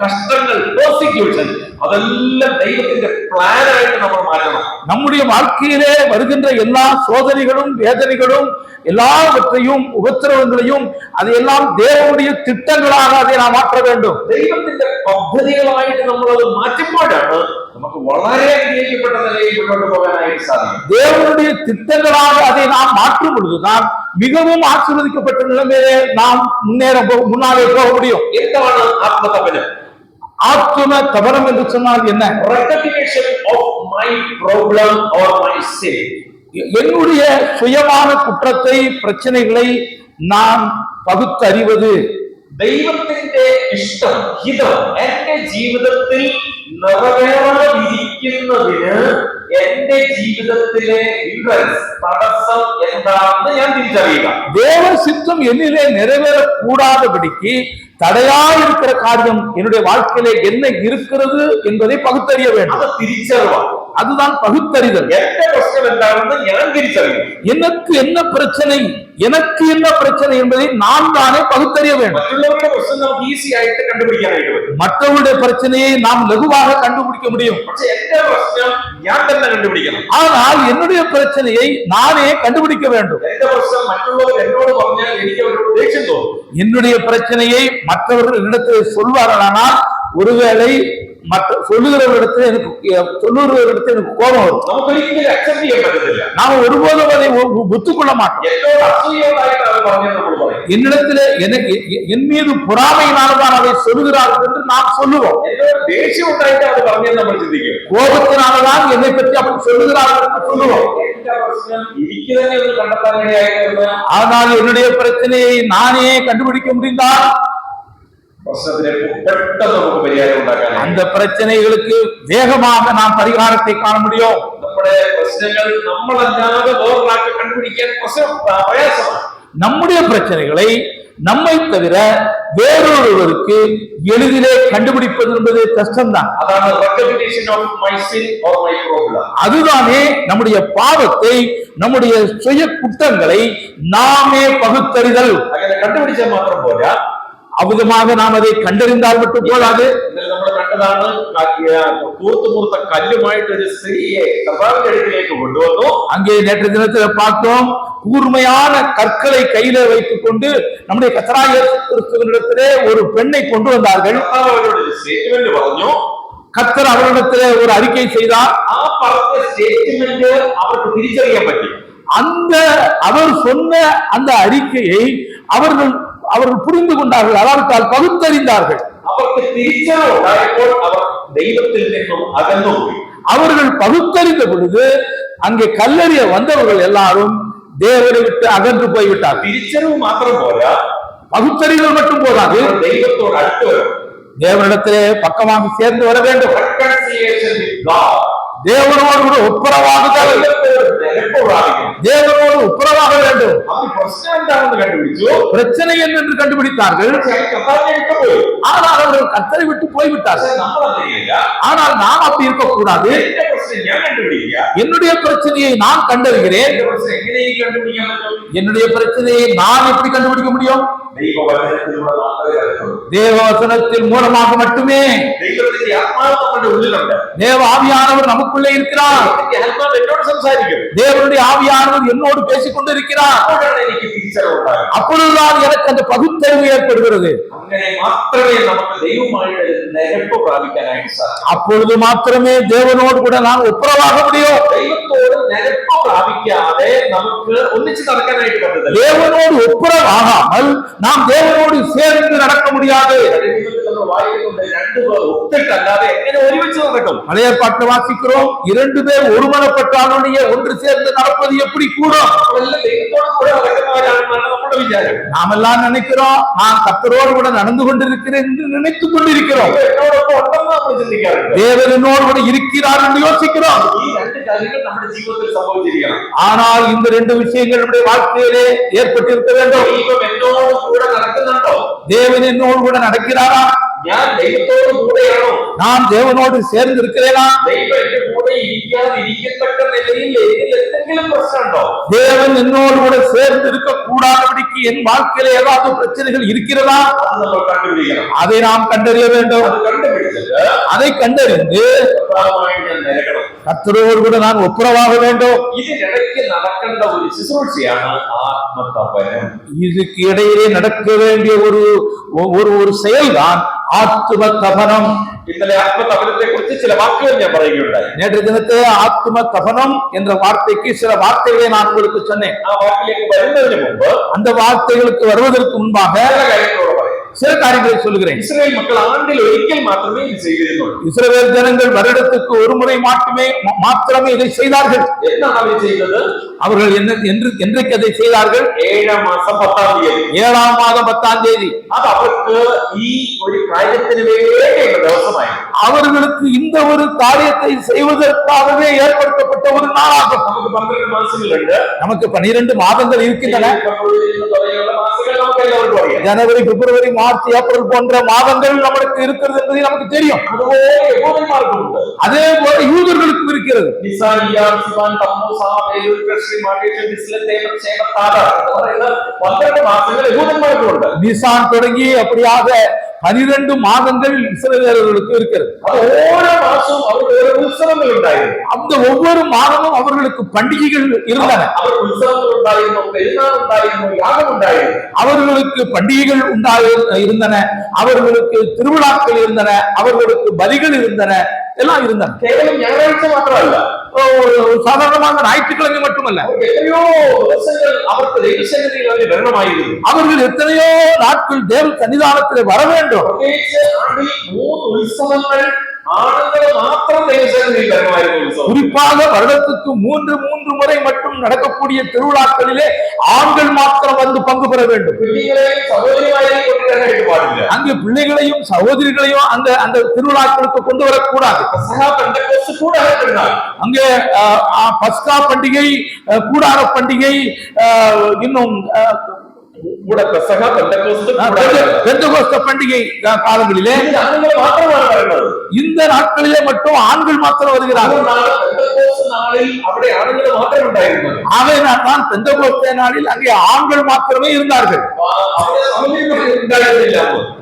കഷ്ടങ്ങൾ, പ്രോസിക്യൂഷൻ, അതെല്ലാം ദൈവത്തിന്റെ പ്ലാനായിട്ട് നമ്മൾ മാറ്റണം. நம்முடைய வாழ்க்கையிலே வருகின்ற எல்லா சோதனைகளும் வேதனைகளும் எல்லாவற்றையும் உபத்திரவங்களையும் அதையெல்லாம் தேவனுடைய திட்டங்களாக அதை நாம் மாற்ற வேண்டும். ദൈവത്തിന്റെ പദ്ധതികളായിട്ട് നമ്മൾ അത് മാറ്റുമ്പോഴാണ് നമുക്ക് വളരെ അനുഗ്രഹിക്കപ്പെട്ട നിലയിൽ മുന്നോട്ട് പോകാനായിട്ട് സാധിക്കും. தேவனுடைய திட்டங்களாக அதை நாம் மாற்றும் பொழுதுதான் மிகவும் ஆசீர்வதிக்கப்பட்ட நிலைமையிலே நாம் முன்னாலே போக முடியும். എന്താണ് ആത്മതപനം? ஆத்ம தபனம் என்று சொன்னால் என்ன? Recognition of my problem or my sin. என்னுடைய சுயமான குற்றத்தை, பிரச்சனைகளை நான் പകുത്തറിவது. ദൈവത്തിന്റെ ഇഷ്ടം, ഹിതം എന്റെ ജീവിതത്തിൽ നിറവേറാതിരിക്കുന്നതിന് എന്റെ ജീവിതത്തിലെ ഹിൻഡ്രൻസ്, തടസ്സം എന്താണെന്ന് ഞാൻ തിരിച്ചറിയുക. தேவ சித்தம் என்னிலே நிறைவேறக்கூடாதபடிக்கு தடையா இருக்கிற காரியம் என்னுடைய வாழ்க்கையிலே என்ன இருக்கிறது என்பதை பகுத்தறிய வேண்டும். അത് തിരിച്ചറിവാണ്. அதுதான் பகுத்தறிதல். എന്റെ പ്രശ്നം എന്താണെന്ന് ഞാൻ തിരിച്ചറിയും. எனக்கு என்ன பிரச்சனை, எனக்கு என்ன பிரச்சனை என்பதை நான் தானே பகுத்தறிய வேண்டும். മറ്റുള്ളവരുടെ പ്രശ്നം നമുക്ക് ഈസി ആയിട്ട് കണ്ടുപിടിക്കാനായിട്ട് പറ്റും. மற்றவருடைய பிரச்சனையை நாம் லகுவாக கண்டுபிடிக்க முடியும். പക്ഷെ എന്റെ പ്രശ്നം ഞാൻ തന്നെ കണ്ടുപിടിക്കണം. ஆனால் என்னுடைய பிரச்சனையை நானே கண்டுபிடிக்க வேண்டும். എന്റെ പ്രശ്നം മറ്റുള്ളവർ എന്നോട് പറഞ്ഞാൽ എനിക്ക് അവരോട് ദേഷ്യം തോന്നും. என்னுடைய பிரச்சனையை மற்றவர்கள் இடத்திலே சொல்வார்களானால் ஒருவேளை மற்ற சொல்லுகிறவரிடத்தில் எனக்கு கோபம் வரும். നമുക്കൊരിക്കലും അക്സെപ്റ്റ് ചെയ്യാൻ പറ്റത്തില്ല. நாம் ஒருபோதும் அதை ஒத்துக்கொள்ள மாட்டோம். എന്നോട് അസൂയമായിട്ട് അവർ പറഞ്ഞത് നമ്മൾ പറയും. என்னிடத்திலே என் மீது பொறாமையினால்தான் அதை சொல்லுகிறார்கள் என்று நாம் சொல்லுவோம். എന്നോട് ദേഷ്യം ഉണ്ടായിട്ട് അവർ പറഞ്ഞത് നമ്മൾ ചിന്തിക്കും. கோபத்தினால்தான் என்னை பற்றி அப்படி சொல்லுகிறார்கள் என்று சொல்லுவோம். എന്റെ പ്രശ്നം എനിക്ക് തന്നെ ഒന്ന് കണ്ടെത്താൻ ഇടയായിട്ടുണ്ട്. ஆனால் என்னுடைய பிரச்சனையை நானே கண்டுபிடிக்க முடிந்தால் പ്രശ്നത്തിന് പെട്ടെന്ന് നമുക്ക് പരിഹാരം ഉണ്ടാക്കാൻ, அந்த பிரச்சனைகளுக்கு வேகமாக நாம் பரிகாரத்தை காண முடியும். നമ്മുടെ പ്രശ്നങ്ങൾ നമ്മളല്ലാതെ വേറൊരാൾക്ക് കണ്ടുപിടിക്കാൻ പ്രയാസമാണ്. நம்முடைய பிரச்சனைகளை நம்மை தவிர வேறொருவருக்கு எளிதிலே கண்டுபிடிப்பது என்பது கஷ்டம்தான். அதாவது recognition of my sin or my problem. அதுதானே நம்முடைய பாவத்தை, நம்முடைய சுய குற்றங்களை நாமே பகுத்தறிதல். അങ്ങനെ കണ്ടുപിടിച്ചാൽ മാത്രം പോരാ, அவ்விதமாக நாம் அதை கண்டறிந்தால் மட்டும் போதாது. നമ്മൾ കണ്ടതാണ് കൂർത്തുമൂർത്ത കല്ലുമായിട്ട് ഒരു സ്ത്രീയെ കർത്താവിന്റെ അടുക്കിലേക്ക് കൊണ്ടുവന്നു. அங்கே நேற்று தினத்தில் பார்த்தோம், கூர்மையான கற்களை கையில வைத்துக் கொண்டு நம்முடைய கர்த்தராகிய இயேசு கிறிஸ்துவினிடத்திலே ஒரு பெண்ணை கொண்டு வந்தார்கள். അവരോട് ഒരു സ്റ്റേറ്റ്മെന്റ് പറഞ്ഞു. கர்த்தர் அவரிடத்திலே ஒரு அறிக்கை செய்தார். ആ പറഞ്ഞ സ്റ്റേറ്റ്മെന്റ് അവർക്ക് തിരിച്ചറിയാൻ പറ്റി. அந்த அவர் சொன்ன அந்த அறிக்கையை அவர்கள் புரிந்து கொண்டார்கள், அதாவது பகுத்தறிந்தார்கள். അവർക്ക് തിരിച്ചറിവുണ്ടായപ്പോൾ അവർ ദൈവത്തിൽ നിന്നും അകന്നുപോയി. அவர்கள் பகுத்தறிந்த பொழுது அங்கே கல்லறிய வந்தவர்கள் எல்லாரும் தேவனை விட்டு அகன்று போய்விட்டார். തിരിച്ചറിവ് മാത്രം പോരാ, பகுத்தறிதல் மட்டும் போதாது, ദൈവത്തോട് അടുത്ത് വരും. தேவனிடத்திலே பக்கமாக சேர்ந்து வர வேண்டும். Reconciliation with God. தேவனோடு கூட ஒப்புரவாகுதல், தேவனோடு ஒப்புரவாக வேண்டும். പ്രശ്നം എന്താണെന്ന് കണ്ടുപിടിച്ചു. பிரச்சனை என்று கண்டுபிடித்தார்கள். ஆனால் அவர்கள் கர்த்தரை விட்டு போய்விட்டார்கள். ஆனால் நாம் அப்படி இருக்கக்கூடாது. என்னுடைய பிரச்சனையை நான் கண்டறிகிறேன். என்னுடைய பிரச்சனையை நான் எப்படி கண்டுபிடிக்க முடியும்? தேவ வசனத்தின் மூலமாக மட்டுமே. தேவ ஆவியானவர் நமக்குள்ளே இருக்கிறார். தேவனுடைய ஆவியானவர் என்னோடு பேசிக் கொண்டிருக்கிறார். அப்பொழுதுதான் எனக்கு அந்த பகுத்தறிவு ஏற்படுகிறது. அப்பொழுது மாத்திரமே தேவனோடு கூட நான் ஒப்புரவாக முடியும். தேவனோடு ஒப்புரவாகாமல் நாம் தேவனோடு சேர்ந்து நடக்க முடியாது. பழைய ஏற்பாட்டை வாசிக்கிறோம், 2 பேர் ஒருமனப்பட்டாலுடைய ஒன்று சேர்ந்து நடப்பது எப்படி கூடும்? நாம் எல்லாம் நினைக்கிறோம், நான் கர்த்தரோடு கூட நடந்து கொண்டிருக்கிறேன் என்று நினைத்துக் கொண்டிருக்கிறோம். தேவனோடு கூட இருக்கிறார் என்று யோசிக்கிறோம். ஆனால் இந்த 2 விஷயங்கள் நம்முடைய வாழ்க்கையிலே ஏற்பட்டிருக்க வேண்டும். தேவன் என்னோடு கூட நடக்கிறாரா? நான் தேவனோடு சேர்ந்து இருக்கிறேனா? தேவன் என்னோடு கூட சேர்ந்து இருக்க கூடாதபடிக்கு என் வாழ்க்கையில ஏதாவது பிரச்சனைகள் இருக்கிறதா? அதை நாம் கண்டறிய வேண்டும். அதை கண்டறிந்து கர்த்தரோடு கூட நான் ஒப்புரவாக வேண்டும். இதுக்கு இடையிலே நடக்க வேண்டிய ஒரு செயல்தான் ஆத்ம தபனம். ഇന്നലെ ആത്മതപനത്തെ കുറിച്ച് ചില വാക്കുകൾ ഞാൻ പറയുകയുണ്ടായി. நேற்று தினத்தே ஆத்ம தபனம் என்ற வார்த்தைக்கு சில வார்த்தைகளை நான் உங்களுக்கு சொன்னேன். ആ വാക്കിലേക്ക് വരുന്നതിന് മുമ്പ്, அந்த வார்த்தைகளுக்கு வருவதற்கு முன்பாக சில காரியங்களை சொல்லுகிறேன். இஸ்ரேல் மக்கள் ஆண்டில் ஒരിക്കൽ മാത്രമേ ഇത് ചെയ്തിരുന്നുള്ളൂ. இஸ்ரவேல் ஜனங்கள் வருடத்துக்கு ஒரு முறை மாத்திரமே இதை செய்தார்கள். എന്താണ് അവർ ചെയ്തത്? அவர்கள் என்றைக்கு அதை செய்தார்கள்? 7-ാം മാസം 10-ാം തീയതി. 7-ാം മാதம் 10-ാം தேதி. അത് അവർക്ക് ഈ ഒരു കാര്യത്തിന് വേണ്ടിയുള്ള ദിവസമായിരുന്നു. அவர்களுக்கு இந்த ஒரு காரியத்தை செய்வதற்காகவே ஏற்படுத்தப்பட்ட ஒரு நாளாகும். നമുക്ക് 12 മാസങ്ങളുണ്ട്. நமக்கு 12 மாதங்கள் இருக்கின்றன. ஜனவரி, பிப்ரவரி, மார்ச், ஏப்ரல் போன்ற மாதங்கள் நமக்கு இருக்கிறது என்பது நமக்கு தெரியும். அதே போல யூதர்களுக்கும் இருக்கிறது. நிசான் தொடங்கி அப்படியாக 12 மாதங்கள் இஸ்ரவேலர்களுக்கு இருக்கிறது. அந்த ஒவ்வொரு மாதமும் அவர்களுக்கு பண்டிகைகள் இருந்தன. அவர்களுக்கு பண்டிகைகள் இருந்தன, அவர்களுக்கு திருவிழாக்கள் இருந்தன, அவர்களுக்கு பலிகள் இருந்தன, எல்லாம் இருந்தன. கேவலம் ஞாயிற்று மாத்திரம் அல்ல, சாதாரணமாக ஞாயிற்றுக்கிழமை மட்டுமல்ல, அவர்கள் எத்தனையோ நாட்கள் தேவ சன்னிதானத்தில் வர வேண்டும். குறிப்பாக வருடத்துக்கு 3 முறை மட்டும் நடக்கக்கூடிய திருவிழாக்களிலே ஆண்கள் மாத்திரம் வந்து பங்கு பெற வேண்டும். அங்கு பிள்ளைகளையும் சகோதரிகளையும் அந்த திருவிழாக்களுக்கு கொண்டு வரக்கூடாது. அங்கே பஸ்கா பண்டிகை, கூடார பண்டிகை, இன்னும் கூட பெசகா பெந்தகோஸ்து பெந்தகோஸ்து பண்டிகை காலங்களிலே ஆண்கள் மாத்திரமாக வருகிறது. இந்த நாட்களிலே மட்டும் ஆண்கள் மாத்திரம் வருகிறார்கள். பெந்தகோஸ்து நாளில் அப்படி ஆண்கள் மாத்திரம் உண்டாயிருந்தது. ஆகையினால் தான் பெந்தகோஸ்தே நாளில் அங்கே ஆண்கள் மாத்திரமே இருந்தார்கள்.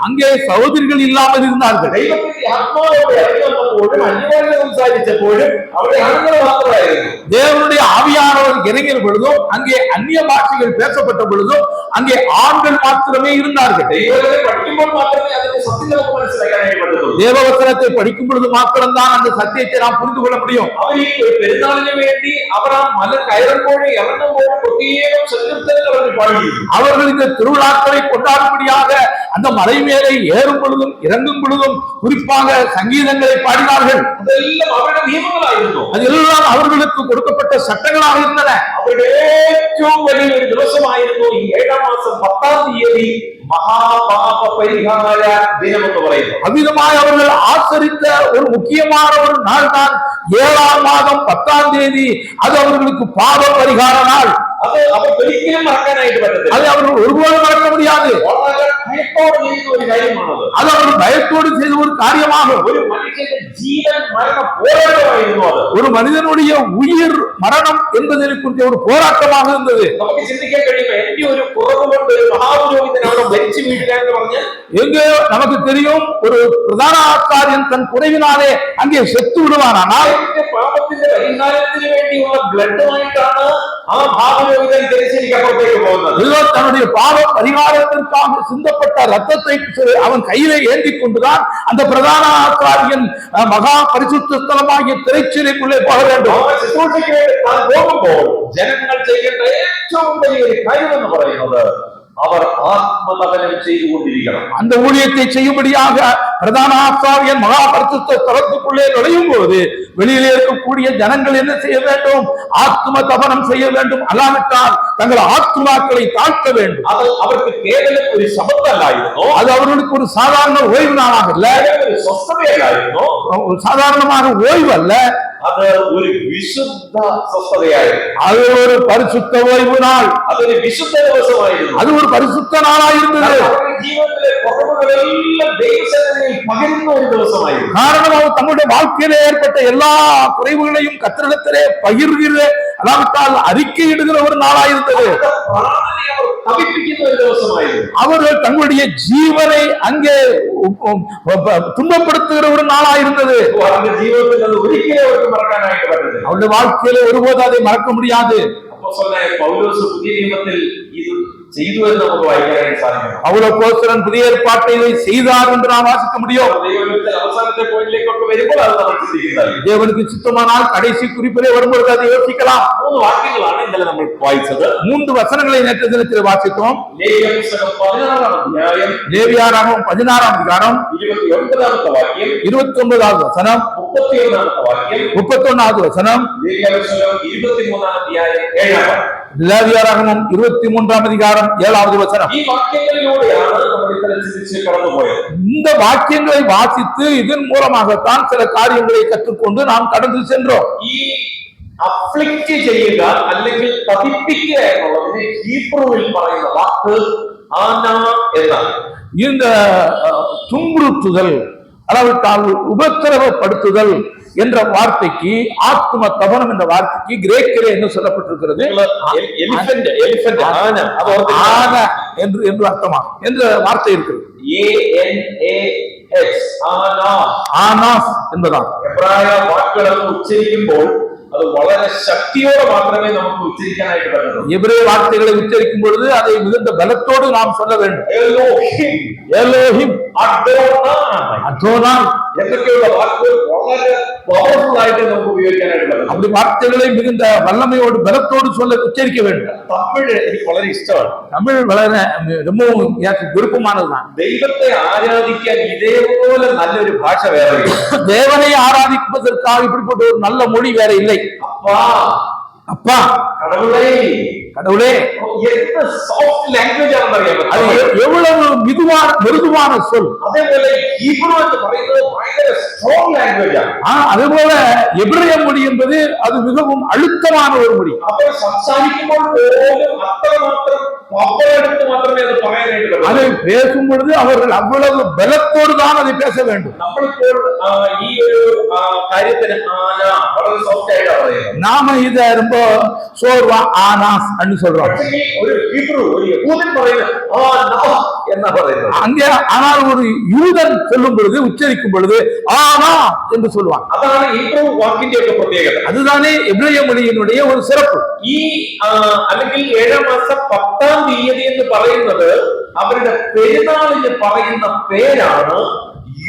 அங்கே சகோதரிகள் இல்லாமல் இருந்தார்கள். தெய்வத்தின் ஆத்மாவோடு இறங்கினபோது அந்நியர்கள் சம்சாரித்தபோது அப்படி ஆண்கள் மாத்திரமாயிருந்தது. தேவனுடைய ஆவியானவர் இறங்கின பொழுதும் அங்கே அந்நிய பாஷைகள் பேசப்பட்ட பொழுதும் அங்கே ஆண்கள் மாத்திரமே இருந்தார்கள். தேவவசனத்தை படிக்கும் பொழுது மாத்திரம்தான் அந்த சத்தியத்தை நாம் புரிந்து கொள்ள முடியும். அவர்கள் இந்த திருவிழாக்களை கொண்டாடும்படியாக அந்த மலை மேலே ஏறும் பொழுதும் இறங்கும் பொழுதும் குறிப்பாக சங்கீதங்களை பாடினார்கள். அதெல்லாம் அவர்களுக்கு கொடுக்கப்பட்ட சட்டங்களாக இருந்தன. அவ்விதமாய் அவர்கள் ஆசரித்த ஒரு முக்கியமான ஒரு நாள் தான் 7ஆம் மாதம் 10ஆம் தேதி. அது அவர்களுக்கு பாவ பரிகார நாள். அது அவர்கள் ஒருபோதும் மறக்க முடியாது. அது அவர்கள் பயத்தோடு செய்த ஒரு காரியமாக. ஒரு மனிதனுடைய உயிர் மரணம் என்பதை குறித்த ஒரு போராட்டமாக இருந்தது. எங்கே நமக்கு தெரியும், ஒரு பிரதான ஆசாரியன் தன் குறைவினாலே அங்கே செத்து விடுவானால் தன்னுடைய பாவ பரிகாரத்திற்காக சிந்தப்பட்ட ரத்தத்தை அவன் கையிலே ஏந்தி கொண்டுதான் அந்த பிரதான ஆசாரியன் மகா பரிசுத்த ஸ்தலமாகிய திரைச்சீலைக்குள்ளே போக வேண்டும். ஜனங்கள் செய்கின்ற ഏറ്റവും വലിയ കാര്യം എന്ന് പറയുന്നത് அவர் ஆத்மதகனம் செய்து கொண்டிருக்கிறார். அந்த ஊழியத்தை செய்யும்படியாக பிரதான ஆசாரியன் மகா பரிசுத்த ஸ்தலத்துக்குள்ளே நுழையும் போது வெளியிலே இருக்கக்கூடிய ஜனங்கள் என்ன செய்ய வேண்டும்? ஆத்ம தபனம் செய்ய வேண்டும். அல்லாவிட்டால் தங்கள் ஆத்மாக்களை தாழ்த்த வேண்டும். அது அவருக்கு கேவலம் ஒரு சபத்தல்லாயிருந்தோ, அது அவர்களுக்கு ஒரு சாதாரண ஓய்வு நாளாக இல்ல, ஒரு சொஸ்தமே இல்லாயிருந்தோ, சாதாரணமாக ஓய்வு அல்ல, அது ஒரு விசுத்த சொஸ்ததையாயிருந்தது. அது ஒரு பரிசுத்த ஓய்வு நாள். அது ஒரு விசுத்த திவசமாயிருந்தது. அது ஒரு பரிசுத்த நாளாயிருந்தது. ஜீவனத்திலே குறைவுகள் எல்லாம் தேவசனத்தில் பகிர்ந்த ஒரு திவசமாயிருந்தது. காரணம் அவர் தம்முடைய வாழ்க்கையிலே ஏற்பட்ட எல்லா குறைவுகளையும் கர்த்தரிடத்திலே பகிர்கிற, அல்லாவிட்டால் அறிக்கையிடுகிற ஒரு நாளாயிருந்தது. அவர்கள் தங்களுடைய ஜீவனை அங்கே துன்பப்படுத்துகிற ஒரு நாளாயிருந்தது. அவருடைய வாழ்க்கையில ஒருபோது அதை மறக்க முடியாது. பவுலப்போஸ்தலன் புதிய ஏற்பாட்டை இதை செய்தார் என்று நாம் வாசிக்க முடியும். தேவனுக்கு சித்தமானால் கடைசி குறிப்பிலே வரும்பொழுது அதை யோசிக்கலாம். 3 வசனங்களை நேற்று தினத்தில் வாசித்தோம். லேவியராகமம் 16ஆம் அதிகாரம் 29வது வசனம், 31வது வசனம், லேவியராகமம் 23ஆம் அதிகாரம் 7வது வசனம். இந்த வாக்கியங்களை வாசித்து இதன் மூலமாகத்தான் சில காரியங்களை கற்றுக்கொண்டு நாம் கடந்து சென்றோம். അഫ്ലിക്റ്റ് ചെയ്യുക അല്ലെങ്കിൽ പതിപ്പിക്കുക എന്നുള്ളതിന് ഹീബ്രുവിൽ പറയുന്ന വാക്ക് ആന എന്നാണ്. இந்த துன்புறுத்துதல், அல்லாவிட்டால் உபத்திரவப்படுத்துதல் என்ற வார்த்தைக்கு, ஆத்ம தபனம் என்ற வார்த்தைக்கு கிரேக்கிலே என்ன சொல்லப்பட்டிருக்கிறது? ஆன என்று அர்த்தமா என்ற வார்த்தை இருக்கிறது. ஆனாஸ் என்பதான். എബ്രായ വാക്കുകളൊക്കെ ഉച്ചരിക്കുമ്പോൾ அது വളരെ சக்தியோடு மாத்திரமே நமக்கு உச்சரிக்கானாയിട്ട് பட்டது. எபிரேய வார்த்தைகளை உச்சரிக்கும் பொழுது அதை மிகுந்த பலத்தோடு நாம் சொல்ல வேண்டும். எலோஹிம், எலோஹிம், அடோனாய், அடோனாய் എന്നൊക്കെയുള്ള വാക്കുകൾ വളരെ പവർഫുൾ ആയിട്ട് നമുക്ക് ഉപയോഗിക്കാനായിട്ട് പറ്റും. அப்படி வார்த்தைகளை மிகுந்த வல்லமையோடு பலத்தோடு சொல்ல உச்சரிக்க வேண்டும். தமிழ் எனக்கு വളരെ ഇഷ്ടമാണ്. தமிழ் വളരെ ரொம்பவும் எனக்கு விருப்பமானதுதான். ദൈവത്തെ ആരാധിക്കാൻ ഇതേപോലെ നല്ലൊരു ഭാഷ വേറെ ഇല്ല. தேவனை ஆராதிப்பதற்காக இப்படிப்பட்ட ஒரு நல்ல மொழி வேற இல்லை. அப்பா, அப்பா, கடவுளே, கடவுளே, என்ன சாஃப்ட் லாங்குவேஜ் ஆனது அறியாம. அது எவ்வளவு மிருதுவான சொல். அதே போல ஹீப்ரு என்று പറയുന്നത് ഭയങ്കര ஸ்ட்ராங் லாங்குவேஜ் ആണ്. அதே போல எபிரேய மொழி என்பது அது மிகவும் அழுத்தமான ஒரு மொழி. അപ്പോൾ സംസാരിക്കുമ്പോൾ പോലും അത്രമാത്രം പപ്പടത്ത് മാത്രമേ അത് പറയാനായിട്ട് പറ്റൂ. அதை பேசும் பொழுது அவர்கள் அவ்வளவு பலத்தோடு தான் அதை பேச வேண்டும். നമ്മളിപ്പോൾ ഈ ഒരു കാര്യത്തിന് ആന വളരെ സോഫ്റ്റ് ആയിട്ടാണ് പറയുന്നത്. நாம இத ரொம்ப சோர்வா ஆனாஸ் அப்படின்னு சொல்றோம். പക്ഷേ ഒരു ഹീബ്രു ഒരു യഹൂദൻ പറയുന്നത് ആന എന്നാ പറയുന്നത്. அங்கே ஆனால் ஒரு யூதன் சொல்லும் பொழுது உச்சரிக்கும் பொழுது ஆனா என்று சொல்லுவான். അതാണ് ഹീബ്രു വാക്കിന്റെ ഒക്കെ പ്രത്യേകത. அதுதானே எபிரேய மொழியினுடைய ஒரு சிறப்பு. ഈ അല്ലെങ്കിൽ 7-ാം മാസം 10-ാം തീയതി എന്ന് പറയുന്നത് അവരുടെ പെരുന്നാളിന് പറയുന്ന പേരാണ്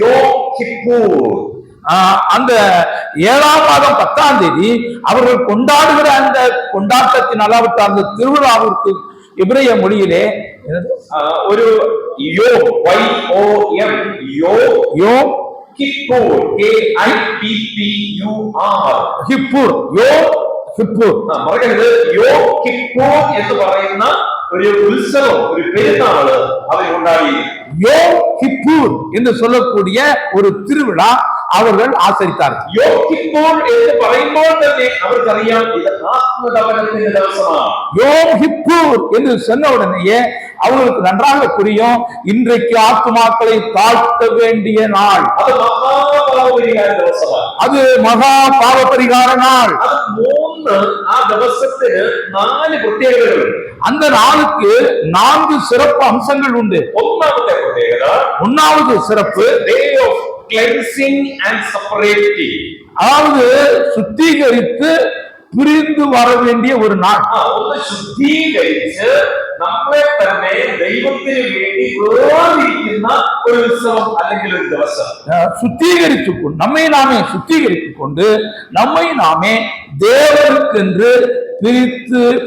യോം കിപ്പൂർ. அந்த 7ஆம் மாதம் 10ஆம் தேதி அவர்கள் கொண்டாடுகிற அந்த கொண்டாட்டத்தின் அளவிட்ட அந்த திருவிழாவிற்கு எபிரேய மொழியிலே ഒരു യോം YOM യോம் കിപ്പൂർ KIPPUR ஹிப்பூர் யோம் ஹிப்பூர் മറക്കരുത്. യോം കിപ്പൂർ എന്ന് പറയുന്ന ഒരു ഉത്സവം ഒരു പെരുന്നാള് അവർ കൊണ്ടാടി. யோம் கிப்பூர் என்று சொல்லக்கூடிய ஒரு திருவிழா அவர்கள் ஆசரித்தார்கள். யோம் கிப்பூர் എന്ന് പറയുമ്പോൾ തന്നെ അവർക്കറിയാം ഇത് ആത്മതപനത്തിന്റെ ദിവസമാണ്. யோம் கிப்பூர் என்று சொன்ன உடனேயே அவர்களுக்கு நன்றாக புரியும், இன்றைக்கு ஆத்துமாக்களை தாழ்த்த வேண்டிய நாள். അത് മഹാപാപപരിഹാര ദിവസമാണ്. அது மகா பாவ பரிகார நாள். അത് 3 ആ ദിവസത്തിന് 4 പ്രത്യേകതകളുണ്ട്. அந்த நாளுக்கு 4 சிறப்பு அம்சங்கள் உண்டு. ഒന്നാമത്തെ പ്രത്യേകത, ஒன்னாவது சிறப்பு day of cleansing and separating. அதாவது சுத்திகரித்து பிரிந்து வர வேண்டிய ஒரு நாள். ഒന്ന് ശുദ്ധീകരിച്ച് നമ്മളെ തന്നെ ദൈവത്തിന് വേണ്ടി വേർതിരിക്കുന്ന ഒരു ഉത്സവം അല്ലെങ്കിൽ ഒരു ദിവസം. சுத்திகரித்துக் கொண்டு நம்மை நாமே சுத்திகரித்துக் கொண்டு நம்மை நாமே தேவனுக்கென்று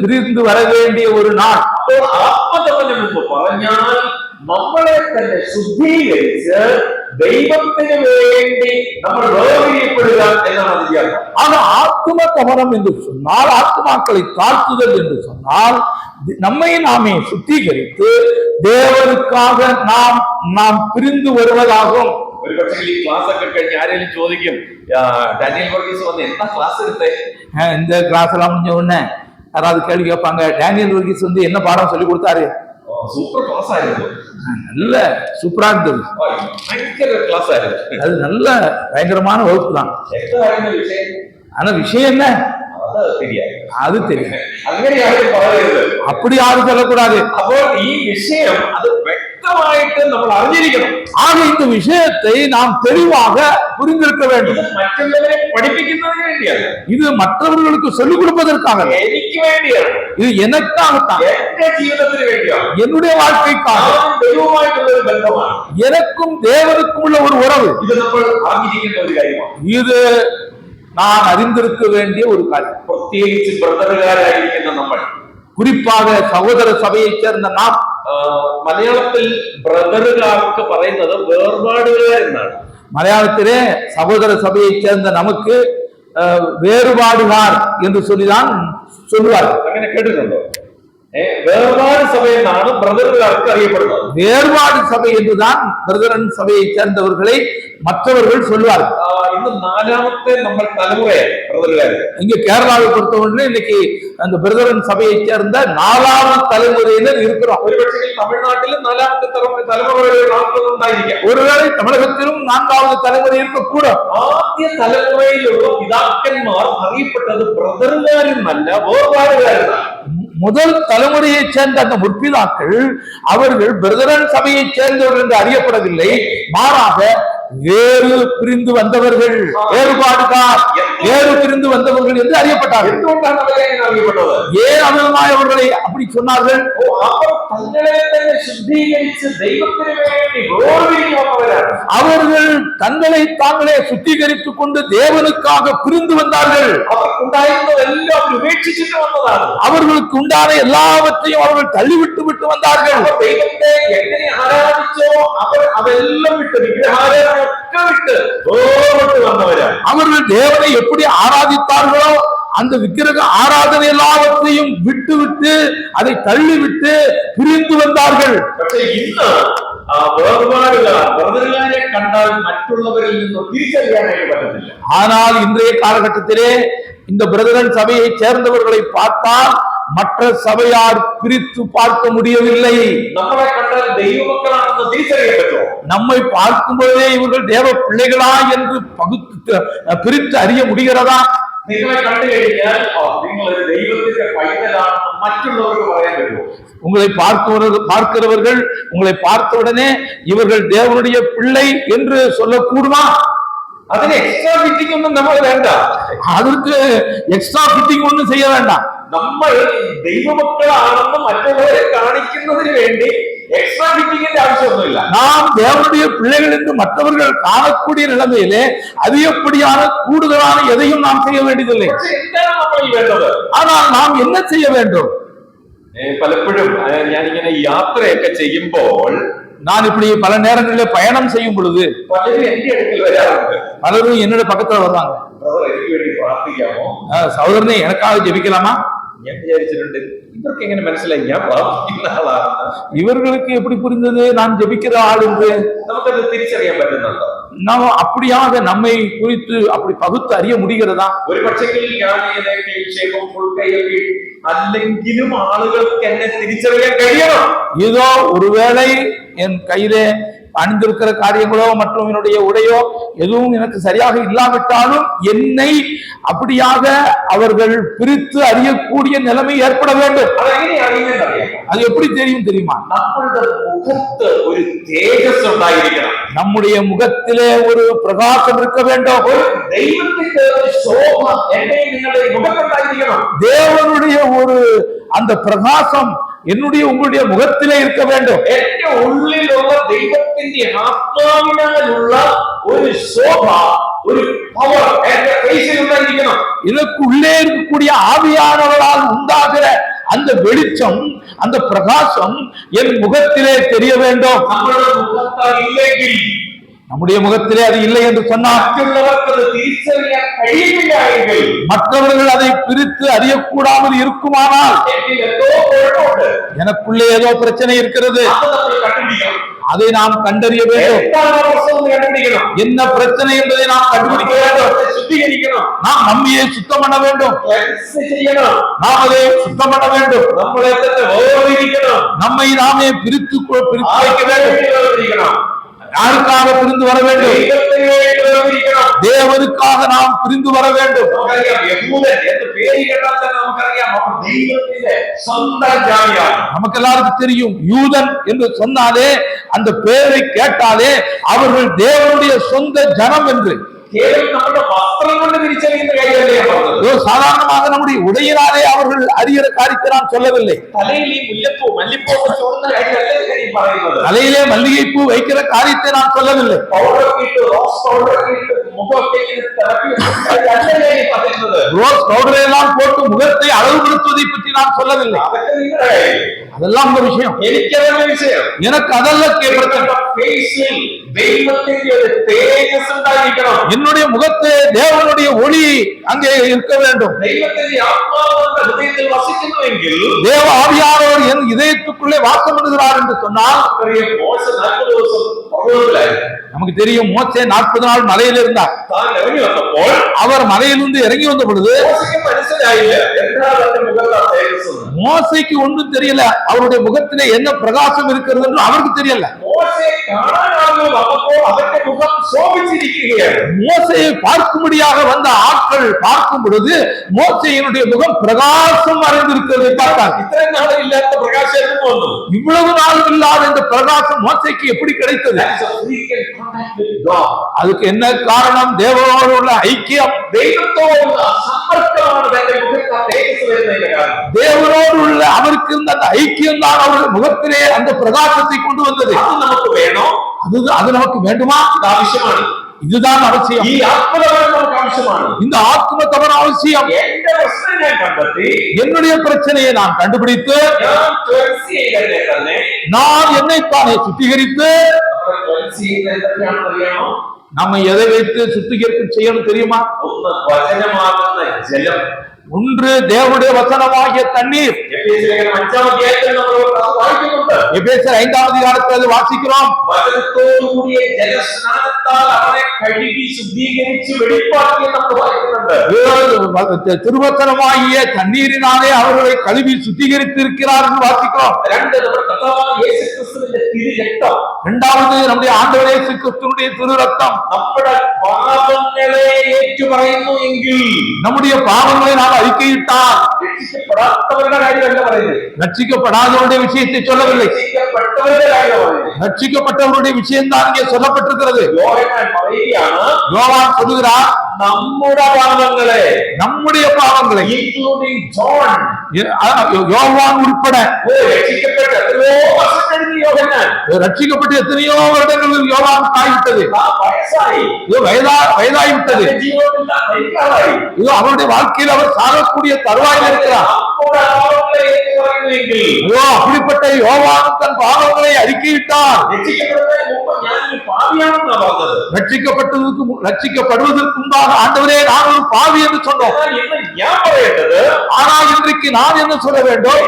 பிரிந்து வர வேண்டிய ஒரு நாள். അപ്പോൾ ആത്മതപനം എന്ന് പറഞ്ഞാൽ നമ്മളെ തന്നെ ശുദ്ധീകരിച്ച് ദൈവത്തിന് വേണ്ടി നമ്മൾ വേർതിരിക്കപ്പെടുക എന്നാണ് അതിന്റെ അർത്ഥം. ஆனா ஆத்ம தவனம் என்று சொன்னால், ஆத்மாக்களை தாழ்த்துதல் என்று சொன்னால், நம்மை நாமே சுத்திகரித்து தேவனுக்காக நாம் பிரிந்து வருவதாகும். ഒരു പക്ഷേ ഈ ക്ലാസ് ഒക്കെ കഴിഞ്ഞ് ആരെങ്കിലും ചോദിക്കും, ഡാനിയൽ വർഗീസ് വന്ന് എന്താ ക്ലാസ് എടുത്തേ? இந்த கிளாஸ் எல்லாம் முடிஞ்ச உடனே யாராவது கேள்வி கேட்பாங்க, டேனியல் வர்கீஸ் வந்து என்ன பாடம் சொல்லி கொடுத்தாரு? സൂപ്പർ ക്ലാസ് ആയിരുന്നു. நல்ல சூப்பரா இருந்தது. ഭയങ്കര ക്ലാസ് ആയിരുന്നു. அது நல்ல பயங்கரமான வகுப்பு தான். എന്തായിരുന്നു വിഷയം? ஆனா விஷயம் என்ன? அது தெரியும். അങ്ങനെയാണ് പറയുന്നത്. அப்படி யாரும் சொல்லக்கூடாது. അപ്പോൾ ഈ വിഷയം അത് വ്യക്തമായിട്ട് നമ്മൾ അറിഞ്ഞിരിക്കണം. ஆக இந்த விஷயத்தை நாம் தெளிவாக புரிந்திருக்க வேண்டும். ഇത് മറ്റുള്ളവരെ പഠിപ്പിക്കുന്നതിന് വേണ്ടിയാണ്. இது மற்றவர்களுக்கு சொல்லிக் கொடுப்பதற்காக, എനിക്ക് വേണ്ടിയാണ്. இது எனக்காகத்தான், എന്റെ ജീവിതത്തിന് വേണ്ടിയാണ്. என்னுடைய வாழ்க்கைக்காக, ദൈവവുമായിട്ടുള്ള ഒരു ബന്ധമാണ്. எனக்கும் தேவனுக்கும் உள்ள ஒரு உறவு. ഇത് നമ്മൾ അറിഞ്ഞിരിക്കേണ്ട ഒരു കാര്യമാണ്. இது நான் அறிந்திருக்க வேண்டிய ஒரு காரியம். പ്രത്യേകിച്ച് ബ്രദറുകാരായിരിക്കുന്ന നമ്മൾ, குறிப்பாக சகோதர சபையைச் சேர்ந்த நாம். മലയാളത്തിൽ ബ്രദറുകാർക്ക് പറയുന്നത് വേർപാടുകാർ എന്നാണ്. மலையாளத்திலே சகோதர சபையைச் சேர்ந்த நமக்கு வேறுபாடுகார் என்று சொல்லிதான் சொல்லுவார். അങ്ങനെ കേട്ടിട്ടുണ്ടോ? വേർപാട് സഭ എന്നാണ് ബ്രദറുകാർക്ക് അറിയപ്പെടുന്നത്. வேறுபாடு சபை என்றுதான் பிரதரன் சபையைச் சேர்ந்தவர்களை மற்றவர்கள் சொல்வார்கள். ഇന്ന് 4ാമത്തെ നമ്മൾ തലമുറയാണ് ബ്രദറുകാർ. இங்க கேரளாவை பொறுத்தவரை இன்னைக்கு அந்த பிரதரன் சபையைச் சேர்ந்த 4வது தலைமுறையினர் இருக்கிறோம். ഒരുപക്ഷെ തമിഴ്നാട്ടിൽ 4ാമത്തെ തലമുറയിലുള്ള ആളുകൾ ഉണ്ടായിരിക്കാം. ஒருவேளை தமிழகத்திலும் 4வது தலைமுறை இருக்கக்கூடும். ആദ്യ തലമുറയിലുള്ള പിതാക്കന്മാർ അറിയപ്പെട്ടത് ബ്രദറുകാരെന്നല്ല, വേർപാടുകാരെന്നാണ്. முதல் தலைமுறையைச் சேர்ந்த அந்த முற்பிதாக்கள் அவர்கள் பிரதரன் சபையைச் சேர்ந்தவர்கள் என்று அறியப்படவில்லை, மாறாக வேறு பிரிந்து வந்தவர்கள், வேறுபாடுகார், வேறு பிரிந்து வந்தவர்கள் என்று அறியப்பட்டார்கள். എന്തുകൊണ്ടാണ് അവരെ അറിയപ്പെട്ടത്? ஏன் அமிதமாய் அவர்களை அப்படி சொன்னார்கள்? അവർ തങ്ങളെ തന്നെ ശുദ്ധീകരിച്ച് ദൈവത്തിന് വേണ്ടി വേർതിരിഞ്ഞു വന്നവരാണ്. அவர்கள் தங்களை தாங்களே சுத்திகரித்துக் கொண்டு தேவனுக்காக பிரிந்து வந்தார்கள். അവർക്കുണ്ടായിരുന്നതെല്ലാം ഉപേക്ഷിച്ചിട്ട് വന്നതാണ്. அவர்களுக்கு உண்டான எல்லாவற்றையும் அவர்கள் தள்ளிவிட்டு வந்தார்கள். ദൈവത്തെ എങ്ങനെ ആരാധിച്ചോ അവർ അതെല്ലാം വിട്ട് വിഗ്രഹാരാധന ഒക്കെ വിട്ട് വേറിട്ട് വന്നവരാണ്. அவர்கள் தேவனை எப்படி ஆராதித்தார்களோ அந்த விக்கிரக ஆராதனை எல்லாவற்றையும் விட்டு அதை தள்ளிவிட்டு பிரிந்து வந்தார்கள். പക്ഷേ ഇന്ന് ബ്രദറുകാരെ കണ്ടാൽ മറ്റുള്ളവരിൽ നിന്ന് തിരിച്ചറിയാനായിട്ട് പറ്റത്തില്ല. ஆனால் இன்றைய காலகட்டத்திலே இந்த பிரதரன் சபையை சேர்ந்தவர்களை பார்த்தால் மற்ற சபையார் பிரித்து பார்க்க முடியவில்லை. നമ്മളെ കണ്ടാൽ ദൈവമക്കളാണെന്ന് തിരിച്ചറിയാൻ പറ്റുമോ? நம்மை பார்க்கும்போதே இவர்கள் தேவ பிள்ளைகளா என்று பிரித்து அறிய முடிகிறதா? നിങ്ങളെ കണ്ടു കഴിഞ്ഞാൽ നിങ്ങൾ ഒരു ദൈവത്തിന്റെ പൈതലാണെന്ന് മറ്റുള്ളവർക്ക് പറയാൻ പറ്റുമോ? உங்களை பார்க்கிறவர்கள் உங்களை பார்த்தவுடனே இவர்கள் தேவனுடைய பிள்ளை என்று சொல்லக்கூடுமா? അതിന് എക്സ്ട്രാ ഫിറ്റിംഗ് ഒന്നും നമ്മൾ വേണ്ട. அதற்கு எக்ஸ்ட்ரா ஃபிட்டிங் ஒன்றும் செய்ய வேண்டாம். നമ്മൾ ദൈവമക്കളാണെന്ന് മറ്റുള്ളവരെ കാണിക്കുന്നതിന് വേണ്ടി எக்ஸ்ட்ரா ஃபிட்டிங்கிന്റെ ஆവശ്യമൊന്നുമില്ല. நாம் தேவனுடைய பிள்ளைகள் என்று மற்றவர்கள் காணக்கூடிய நிலைமையிலே அதிகப்படியான கூடுதலான எதையும் நாம் செய்ய வேண்டியதில்லை. എന്താണ് നമ്മൾ വേണ്ടത്? ஆனால் நாம் என்ன செய்ய வேண்டும்? പലപ്പോഴും ഞാനിങ്ങനെ യാത്രയൊക്കെ ചെയ്യുമ്പോൾ நான் இப்படி பல நேரங்களிலே பயணம் செய்யும் பொழுது പലരും എന്റെ അടുക്കൽ വരാറുണ്ട്. பலரும் என்னோட பக்கத்துல வருவாங்க. എനിക്ക് വേണ്ടി പ്രാർത്ഥിക്കാമോ? சகோதரனே எனக்காக ஜெபிக்கலாமா? ഞാൻ വിചാരിച്ചിട്ടുണ്ട് ഇവർക്ക് എങ്ങനെ മനസ്സിലായി ഞാൻ പ്രാർത്ഥിക്കുന്ന ആളാണെന്ന്. இவர்களுக்கு எப்படி புரிந்தது நான் ஜெபிக்கிற ஆள் என்று? നമുക്കത് തിരിച്ചറിയാൻ പറ്റുന്നുണ്ടോ? நாம் அப்படியாக நம்மை குறித்து அப்படி பகுத்து அறிய முடிகிறதா? ഒരു പക്ഷെങ്കിൽ ഞാൻ ഇങ്ങനെ ചെയ്യുമ്പോൾ ഫുൾ കൈയിൽ അല്ലെങ്കിലും ആളുകൾക്ക് എന്നെ തിരിച്ചറിയാൻ കഴിയണം. ஏதோ ஒருவேளை என் கையிலே அணிந்திருக்கிற காரியங்களோ மற்றும் என்னுடைய உடையோ எதுவும் எனக்கு சரியாக இல்லாவிட்டாலும் என்னை அப்படியாக அவர்கள் பிரித்து அறியக்கூடிய நிலைமை ஏற்பட வேண்டும். അതെങ്ങനെ അറിയുന്നറിയാം? அது எப்படி தெரியும் தெரியுமா? നമ്മളുടെ മുഖത്ത് ഒരു തേജസ് ഉണ്ടായിരിക്കണം. நம்முடைய முகத்திலே ஒரு பிரகாசம் இருக்க வேண்டும். ഒരു ദൈവത്തിന്റെ ഒരു ശോഭ എന്നെ നിങ്ങളുടെ മുഖത്തുണ്ടായിരിക്കണം. தேவனுடைய ஒரு அந்த பிரகாசம் என்னுடைய உங்களுடைய முகத்திலே இருக்க வேண்டும். എന്റെ ഉള്ളിലുള്ള ദൈവത്തിന്റെ ആത്മാവിനാലുള്ള ഒരു ശോഭ, ഒരു പവർ എന്റെ ഫേസിൽ ഉണ്ടായിരിക്കണം. இதற்கு உள்ளே இருக்கக்கூடிய ஆவியானவரால் உண்டாகிற அந்த வெளிச்சம், அந்த பிரகாசம் என் முகத்திலே தெரிய வேண்டும். നമ്മുടെ മുഖത്താൽ ഇല്ലെങ്കിൽ, நம்முடைய முகத்திலே அது இல்லை என்று சொன்னால், മറ്റുള്ളവർക്ക് അത് തിരിച്ചറിയാൻ കഴിയില്ല എങ്കിൽ, மற்றவர்கள் அதை பிரித்து அறியக்கூடாமல் இருக்குமானால், എന്നിൽ എന്തോ കുഴപ്പമുണ്ട്, எனக்குள்ளே ஏதோ பிரச்சனை இருக்கிறது, അത് നമ്മൾ കണ്ടുപിടിക്കണം. அதை நாம் கண்டறிய வேண்டும். എന്താണ് പ്രശ്നം എന്ന് കണ്ടുപിടിക്കണം. என்ன பிரச்சனை என்பதை நாம் கண்டுபிடிக்க வேண்டும். ശുദ്ധീകരിക്കണം. நாம் நம்மையே சுத்தம் பண்ண வேண்டும். ക്ലെൻസ് ചെയ്യണം. நாம் அதை சுத்தம் பண்ண வேண்டும். നമ്മളെ തന്നെ വേർതിരിക്കണം. நம்மை நாமே பிரித்து வைக்க வேண்டும். വേർതിരിക്കണം. யாருக்காக பிரிந்து வர வேண்டும்? ദൈവത്തിന് വേണ്ടി വേർതിരിക്കണം. தேவனுக்காக நாம் பிரிந்து வர வேண்டும். നമുക്കറിയാം യഹൂദൻ എന്ന് പേര് കേട്ടാൽ തന്നെ നമുക്കറിയാം അവർ ദൈവത്തിന്റെ സ്വന്തം ജാതിയാണ്. நமக்கு எல்லாருக்கும் தெரியும், யூதன் என்று சொன்னாலே, அந்த பெயரை கேட்டாலே அவர்கள் தேவனுடைய சொந்த ஜனம் என்று. കേവലം നമ്മുടെ വസ്ത്രം കൊണ്ട് തിരിച്ചറിയുന്ന കാര്യമല്ലേ ഞാൻ പറഞ്ഞത്. சாதாரணமாக நம்முடைய உடையினாலே அவர்கள் அறிகிற காரியத்தை நான் சொல்லவில்லை. തലയിൽ ഈ മുല്ലപ്പൂ മല്ലിപ്പൂ ചൂടുന്ന കാര്യമല്ലേ ഞാൻ പറയുന്നത്. தலையிலே மல்லிகைப்பூ வைக்கிற காரியத்தை நான் சொல்லவில்லை. പൗഡറൊക്കെ ഇട്ട് റോസ് പൗഡറൊക്കെ ഇട്ട് മുഖമൊക്കെ ഇങ്ങനെ തിളപ്പി അതല്ലേ ഞാൻ പറയുന്നത്. ரோஸ் பவுடரை எல்லாம் போட்டு முகத்தை அழகுபடுத்துவதை பற்றி நான் சொல்லவில்லை. അതൊക്കെ നിങ്ങളുടെ കാര്യം. அதெல்லாம் உங்க விஷயம். എനിക്കതല്ല വിഷയം. எனக்கு அதல்ல பிரச்சனை. ഫേസിൽ ദൈവത്തിന്റെ ഒരു തേജസ് ഉണ്ടായിരിക്കണം. என்னுடைய முகத்தை தேவனுடைய ஒளி அங்கே இருக்க வேண்டும். ദൈവത്തിന്റെ ആത്മാവ് നമ്മുടെ ഹൃദയത്തിൽ വസിക്കുന്നുവെങ്കിൽ, தேவ ஆவியானவர் என் இதயத்துக்குள்ளே வாசம் பண்ணுகிறார் என்று சொன்னால், മോശ 40 ദിവസം പർവ്വതത്തിലായിരുന്നു. நமக்கு தெரியும், மோசே 40 நாள் மலையில் இருந்தார். താൻ ഇറങ്ങി വന്നപ്പോൾ அவர் மலையிலிருந்து இறங்கி வந்த பொழுது മോശയ്ക്ക് മനസ്സിലായില്ല എന്താ തന്റെ മുഖത്ത് ആ തേജസ്. மோசைக்கு ஒன்றும் தெரியல அவருடைய முகத்திலே என்ன பிரகாசம் இருக்கிறது என்று அவருக்கு தெரியல. മോശയെ കാണാൻ ആളുകൾ വന്നപ്പോൾ അവന്റെ മുഖം ശോഭിച്ചിരിക്കുകയാണ്. மோசையை பார்க்கும்படியாக வந்த ஆட்கள் பார்க்கும் பொழுது மோசையினுடைய முகம் பிரகாசம் அடைந்திருக்கிறதை பார்த்தார். ഇത്രയും നാളില്ലാത്ത പ്രകാശം എവിടെ വന്നു? இவ்வளவு நாள் இல்லாத இந்த பிரகாசம் மோசைக்கு எப்படி கிடைத்தது? அதுக்கு என்ன காரணம்? தேவனோடு உள்ள ஐக்கியம். ദൈവത്തോടുള്ള സമ്പർക്കമാണ് തന്റെ മുഖത്ത് ആ തേജസ് വരുന്നതിന്റെ കാരണം. தேவனோடு உள்ள அவருக்கு இருந்த அந்த ஐக்கியம் தான் அவருடைய முகத்திலே அந்த பிரகாசத்தை கொண்டு வந்தது. അത് നമുക്ക് വേണോ? அது நமக்கு வேண்டுமா? ഇത് ആവശ്യമാണ്. இதுதான் அவசியம். ഈ ആത്മതപരം നമുക്ക് ആവശ്യമാണ്. இந்த ஆத்ம தவறு அவசியம். എന്റെ പ്രശ്നം ഞാൻ കണ്ടെത്തി, என்னுடைய பிரச்சனையை நான் கண்டுபிடித்து, ഞാൻ ക്ലെൻസ് ചെയ്തതിനെ തന്നെ நான் என்னைத்தானே சுத்திகரித்து, ക്ലെൻസ് ചെയ്യുന്നത് എന്തൊക്കെയാണെന്ന് അറിയാമോ? நம்ம எதை வைத்து சுத்திகரிப்பு செய்யணும் தெரியுமா? ഒന്ന് വചനമാകുന്ന ജലം. ஒன்று தேவனுடைய வசனமாகிய தண்ணீர். എഫേസ്യർ ലേഖനം 5-ാം അധ്യായത്തിൽ നമ്മൾ വായിക്കുന്നു. പറയുന്നുണ്ട്. எபேசியர் 5ஆம் அதிகாரத்தில் அது வாசிக்கிறோம். വചനത്തോടു കൂടിയ ജലസ്നാനത്താൽ അവനെ കഴുകി ശുദ്ധീകരിച്ച് വെളിപ്പാക്കി നമ്മൾ വായിക്കുന്നുണ്ട്. திருவசனமாகிய தண்ணீரினாலே அவர்களை கழுவி சுத்திகரித்து இருக்கிறார் என்று வாசிக்கிறோம். രണ്ട് നമ്മുടെ കർത്താവായ യേശുക്രിസ്തുവിന്റെ തിരുരക്തം. இரண்டாவது நம்முடைய ஆண்டவர் இயேசு கிறிஸ்துவினுடைய திரு ரத்தம் നമ്മുടെ പാപങ്ങളെ ഏറ്റുപറയുന്നു എങ്കിൽ நம்முடைய பாவங்களை நாம் அறிக்கையிட்டால் രക്ഷിക്കപ്പെടാത്തവരുടെ കാര്യമല്ല പറയുന്നത്, ரட்சிக்கப்படாதவருடைய விஷயத்தை சொல்லவில்லை, രക്ഷിക്കപ്പെട്ടവരുടെ കാര്യമാണ് പറയുന്നത്. ரட்சிக்கப்பட்டவருடைய விஷயம் தான் இங்கே சொல்லப்பட்டிருக்கிறது. യോഹന്നാൻ പറയുകയാണ്, யோவான் சொல்லுகிறார் നമ്മുടെ പാപങ്ങളെ, நம்முடைய பாவங்களை ഇൻക്ലൂഡിംഗ് ജോൺ, யோவான் உட்பட രക്ഷിക്കപ്പെട്ട എത്രയോ വർഷം കഴിഞ്ഞ് യോഹന്നാൻ, ரட்சிக்கப்பட்டு எத்தனையோ வருடங்களில் யோவான் ஆகிவிட்டது, വയസ്സായി, வயதாகிவிட்டது, ജീവിതത്തിൽ മരിക്കാറായി, இதோ அவருடைய வாழ்க்கையில் அவர் சாகக்கூடிய தருவாயில் இருக்கிறார். നമ്മുടെ പാപങ്ങളെ ഏറ്റുപറയുന്നുവെങ്കിൽ, ஐயோ அப்படிப்பட்ட யோவான் தன் பாவங்களை அறிக்கையிட்டார். രക്ഷിക്കപ്പെടുന്നതിന് മുമ്പ് ഞാനൊരു പാപിയാണെന്നാ പറഞ്ഞത്. ரட்சிக்கப்படுவதற்கு முன்பாக ஆண்டவரே நான் ஒரு பாவி என்று சொன்னோம். ഇന്ന് ഞാൻ പറയേണ്ടത്, ஆனால் இன்றைக்கு நான் என்ன சொல்ல வேண்டும்?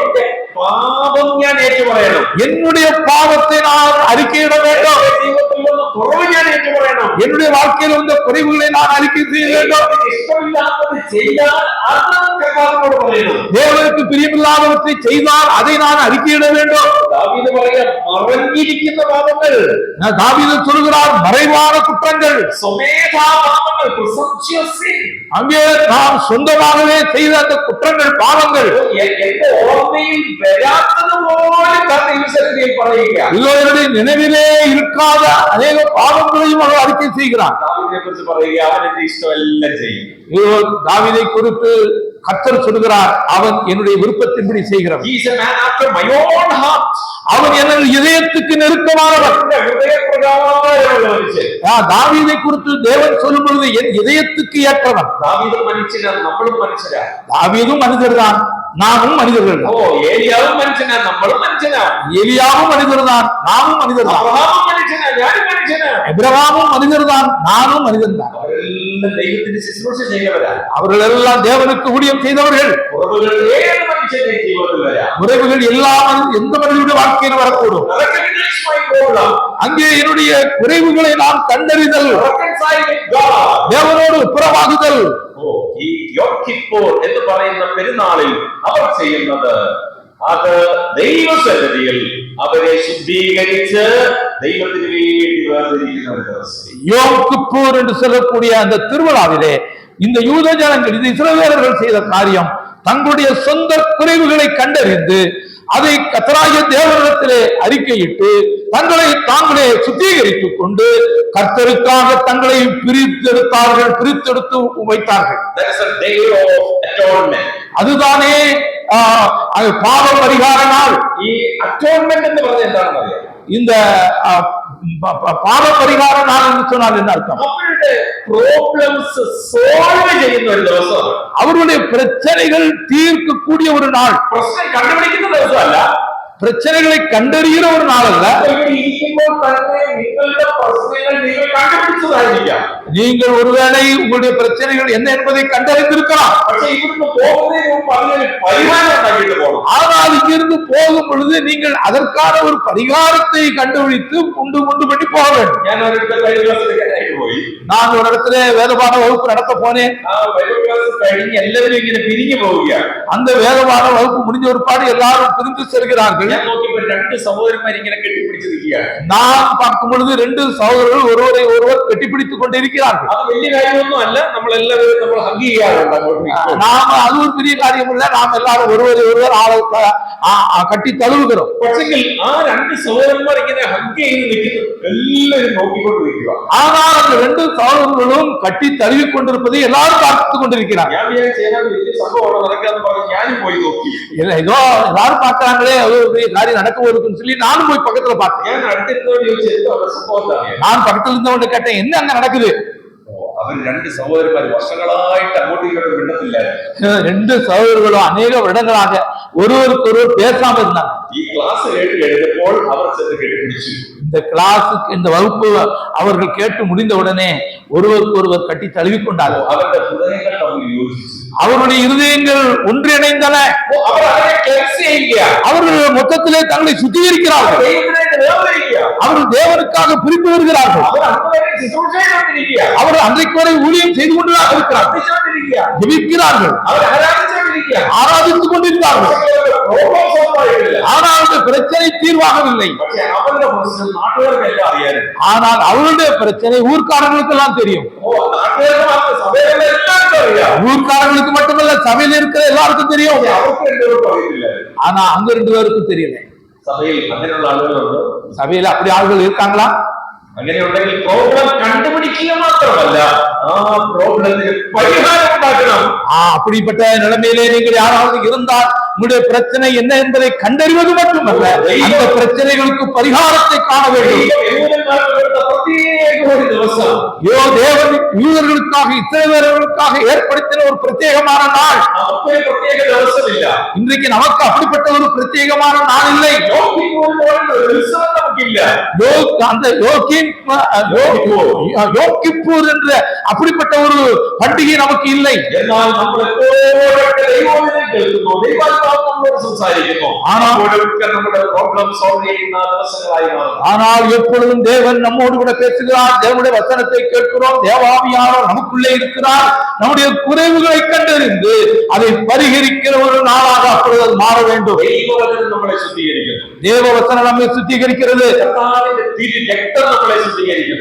പാപം ഞാൻ ഏറ്റുപറയണം, என்னுடைய பாவத்தை நான் அறிக்கையிட வேண்டும், ജീവിതത്തിൽ വന്ന കുറവ് ഞാൻ ഏറ്റുപറയണം, என்னுடைய வாழ்க்கையில் வந்த குறைவுகளை நான் அறிக்கை செய்ய வேண்டும். ഇഷ്ടമില്ലാത്തത് ചെയ്യാൻ അത് കർത്താവിനോട് പറയുന്നു. தேவனுக்கு பிரியமில்லாதவற்றை செய்தால் அதை நான் அறிக்கையிட வேண்டும். ദാവീദ് പറയാ, മറഞ്ഞിരിക്കുന്ന പാപങ്ങൾ, தாவீது சொல்கிறார் மறைவான குற்றங்கள், സ്വമേധാ പാപങ്ങൾ, presumptuous sin. அங்கே நாம் சொந்தமாகவே செய்த அந்த குற்றங்கள் பாவங்கள் എന്റെ ഓർമ്മയിൽ വരാത്തത് പോലും ദൈവസന്നിധിയിൽ പറയുക. இதோ என்னுடைய நினைவிலே இருக்காத அநேக பாவங்களையும் அவர் அறிக்கை செய்கிறார். ദാവീദിനെ കുറിച്ച് പറയുക, അവൻ എന്റെ ഇഷ്ടമെല്ലാം ചെയ്യും. இதோ தாவீதை குறித்து கர்த்தர் சொல்கிறார், அவன் என்னுடைய விருப்பத்தின்படி செய்கிறவன், He is a man after my own heart. அவன் எனது இதயத்துக்கு நெருக்கமானவன். தாவீதை குறித்து தேவன் சொல்லும் பொழுது என் இதயத்துக்கு ஏற்றவன். தாவீதும் மனுஷனா, நம்மளும் மனுஷனா. தாவீதும் மனிதர் தான், நாமும் மனிதர்கள் தான். ஏலியாவும் மனுஷனா, நம்மளும் மனுஷனா. எலியாவும் மனிதர் தான், நாமும் மனிதர் தான். அப்ரஹாமும் மனுஷனா, ഞാനും மனுஷனா. அபிரகாமும் மனிதர் தான், நானும் மனிதன் தான். அவரெல்லாம் தெய்வத்திற்கு ശുശ്രൂഷ ചെയ്തവരാ. அவர்கள் எல்லாம் தேவனுக்கு ஊழியம் செய்தவர்கள். குறைவுகள் ஏழு மனுஷனுடைய ஜீவத்தில் வர. குறைவுகள் எல்லாம் எந்த மனிதனுடைய வாழ்க்கையில் வரக்கூடும். அங்கே என்னுடைய குறைவுகளை நாம் கண்டறிதல், தேவனோடு புறமாகுதல். ഈ യോം കിപ്പൂർ എന്ന് പറയുന്ന പെരുന്നാളിൽ അവർ ചെയ്യുന്നത് അത് ദൈവസന്നിധിയിൽ അവരെ ശുദ്ധീകരിച്ച് ദൈവത്തിന് വേണ്ടി വേർതിരിക്കുന്ന ഒരു ദിവസം. யோம் கிப்பூர் என்று சொல்லக்கூடிய அந்த திருவிழாவிலே இந்த யூத ஜனங்கள், இந்த இஸ்ரவேலர்கள் செய்த காரியம், தங்களுடைய சொந்த குறைவுகளை கண்டறிந்து அதை கர்த்தராகிய தேவனிடத்திலே அறிக்கையிட்டு தங்களை தாங்களே சுத்திகரித்துக் கொண்டு கர்த்தருக்காக தங்களை பிரித்தெடுத்து வைத்தார்கள். அதுதானே பாவ பரிகார நாள். அட்டோன்மென்ட் என்று പറഞ്ഞാൽ എന്താണെന്ന് അറിയാം? இந்த பாவ பரிகார நாள் என்று சொன்னால் என்ன அர்த்தம்? அவருடைய ப்ராப்ளம்ஸ் சால்வ் ചെയ്യുന്ന ഒരു ദിവസം, அவருடைய பிரச்சனைகள் தீர்க்கக்கூடிய ஒரு நாள். പ്രശ്നം കണ്ടുപിടിക്കുന്ന ദിവസമല്ല, பிரச்சனைகளை கண்டறிகிற ஒரு நாள் அல்ல. ഇരിക്കുമ്പോൾ തന്നെ നിങ്ങളുടെ പ്രശ്നങ്ങൾ നിങ്ങൾ കണ്ടുപിടിച്ചതായിരിക്കാം. நீங்கள் ஒருவேளை உங்களுடைய பிரச்சனைகள் என்ன என்பதை கண்டறிந்திருக்கலாம். പക്ഷേ ഇവിടുന്ന് പോകുന്നതിന് മുമ്പ് അതിനൊരു പരിഹാരം ഉണ്ടാക്കിയിട്ട് പോകണം. ஆனால் இங்கிருந்து போகும் பொழுது நீங்கள் அதற்கான ஒரு பரிகாரத்தை கண்டுபிடித்து கொண்டு பண்ணி போக வேண்டும். ഞാൻ ഒരിടത്ത് ബൈബിൾ ക്ലാസ് എടുക്കാനായിട്ട് പോയി. நான் ஒரு இடத்துல வேதபாட வகுப்பு நடத்த போனேன். ബൈബിൾ ക്ലാസ് കഴിഞ്ഞ് എല്ലാവരും ഇങ്ങനെ പിരിഞ്ഞു പോവുകയാണ്. அந்த வேதபாட வகுப்பு முடிஞ்ச ஒரு பாடு எல்லாரும் பிரிந்து செல்கிறார்கள். ഞാൻ നോക്കിയപ്പോൾ രണ്ട് സഹോദരന്മാർ ഇങ്ങനെ കെട്ടിപ്പിടിച്ച് നിൽക്കുകയാണ്. நான் பார்க்கும் பொழுது ரெண்டு சகோதரர்கள் ஒருவரை ஒருவர் கெட்டிப்பிடித்துக் கொண்டிருக்கிறார்கள். അത് വലിയ കാര്യമൊന്നും അല്ല, നമ്മളെല്ലാവരും നമ്മൾ ഹഗ് ചെയ്യാറുണ്ട് അങ്ങോട്ട്. நாம அது ஒரு பெரிய காரியம் இல்ல, நாம் எல்லாரும் ஒருவரை ஒருவர் கட்டி தழுவுகிறோம். പക്ഷെങ്കിൽ ആ രണ്ട് സഹോദരന്മാർ ഇങ്ങനെ ഹഗ് ചെയ്ത് നിൽക്കുന്നു, എല്ലാവരും നോക്കിക്കൊണ്ട് നിൽക്കുക. ஆனால் அந்த ரெண்டு சகோதரர்களும் கட்டி தழுவி கொண்டிருப்பதை எல்லாரும் பார்த்துக் கொண்டிருக்கிறார். ഞാൻ വിചാരിച്ചു വലിയ സംഭവം നടക്കാന്ന് പറഞ്ഞ് ഞാനും போய் നോക്കി. ஏதோ எல்லாரும் பார்க்கறாங்களே, அது ஒரு பெரிய காரியம் நடக்க போகுதுன்னு சொல்லி நானும் போய் பக்கத்துல பார்த்தேன். ഞാൻ അടുത്തിരുന്നോട് ചോദിച്ചു, അവരുടെ സംഭവം തന്നെ. நான் பக்கத்துல இருந்தவங்க கேட்டேன், என்ன அங்க நடக்குது? അവർ രണ്ട് സഹോദരന്മാർ വർഷങ്ങളായിട്ട് അങ്ങോട്ടും ഇങ്ങോട്ടും മിണ്ടത്തില്ല. ரெண்டு சகோதரர்களும் அநேக வருடங்களாக ஒருவருக்கு ஒருவர் பேசாம இருந்தாங்க. ഈ ക്ലാസ് കേട്ട് കഴിഞ്ഞപ്പോൾ അവർ ചെന്ന് കെട്ടിപ്പിടിച്ചു. இந்த கிளாஸுக்கு, இந்த வகுப்பு அவர்கள் கேட்டு முடிந்த உடனே ஒருவருக்கு ஒருவர் கட்டி தழுவி கொண்டார்கள். അവരുടെ ഹൃദയങ്ങൾ തമ്മിൽ യോജിച്ചു. அவருடைய இருதயங்கள் ஒன்றிணைந்தன. അവർ അവരെ ക്ലെൻസ് ചെയ്യുകയാണ്. அவர்கள் மொத்தத்திலே தங்களை சுத்திகரிக்கிறார்கள். ദൈവത്തിനായിട്ട് വേർതിരിക്കുകയാണ്. அவர்கள் தேவனுக்காக பிரித்து வருகிறார்கள். അവർ അന്നുവരെ ശുശ്രൂഷ ചെയ്തുകൊണ്ടിരിക്കുകയാണ്. அவர்கள் அன்றைக்கு வரை ஊழியம் செய்து கொண்டுதான் இருக்கிறார்கள், പ്രാർത്ഥിച്ചുകൊണ്ടിരിക്കുകയാണ്. ஜெபிக்கிறார்கள், അവർ ആരാധിച്ചുകൊണ്ടിരിക്കുകയാണ്. ஆராதித்துக் கொண்டிருக்கிறார்கள். പ്രോബ്ലം സോൾവ് ആയിട്ടില്ല. ஆனால் அந்த பிரச்சனை தீர்வாகவில்லை. പക്ഷേ അവരുടെ പ്രശ്നം നാട്ടുകാർക്കെല്ലാം അറിയാനും. ஆனால் அவர்களுடைய பிரச்சனை ஊர்க்காரர்களுக்கெல்லாம் தெரியும். നാട്ടുകാർക്ക് മാത്രം സഭയിലുള്ള എല്ലാവർക്കും അറിയാം. ஊர்க்காரர்களுக்கு மட்டுமல்ல, சபையில் இருக்கிற எல்லாருக்கும் தெரியும். അവർക്ക് രണ്ടുപേർക്കും അറിയത്തില്ല. ஆனா அங்க 2 பேருக்கும் தெரியல. സഭയിൽ അങ്ങനെയുള്ള ആളുകളുണ്ട്. சபையில அப்படி ஆள்கள் இருக்காங்களா? അങ്ങനെയുണ്ടെങ്കിൽ പ്രോബ്ലം കണ്ടുപിടിക്കുക മാത്രമല്ല, ആ പ്രോബ്ലത്തിന് പരിഹാരം ഉണ്ടാക്കണം. அப்படிப்பட்ட நிலைமையிலே நீங்கள் யாராவது இருந்தால் உங்களுடைய பிரச்சனை என்ன என்பதை கண்டறிவது மட்டுமல்ல, அந்த பிரச்சனைகளுக்கு பரிகாரத்தை காண வேண்டும். தேவன் யூதர்களுக்காக இஸ்ரவேலர்களுக்காக ஏற்படுத்தின ஒரு பிரத்யேகமான நாள். இன்றைக்கு நமக்கு அப்படிப்பட்ட ஒரு பிரத்யேகமான நாள் இல்லை. அந்த யோம் கிப்பூர் என்ற அப்படிப்பட்ட ஒரு பண்டிகை நமக்கு இல்லை. ஆனால் எப்பொழுதும் தேவன் நம்மோடு கூட பேசுகிறார், தேவனுடைய வசனத்தை கேட்கிறோம், தேவாவியானவர் நமக்குள்ளே இருக்கிறார். நம்முடைய குறைவுகளை கண்டறிந்து அதை பரிகரிக்கிற ஒரு நாளாக அப்பொழுது மாற வேண்டும். நம்மளை சுத்திகரிக்கிறது. தேவ வசனம் நம்மை சுத்திகரிக்கிறது.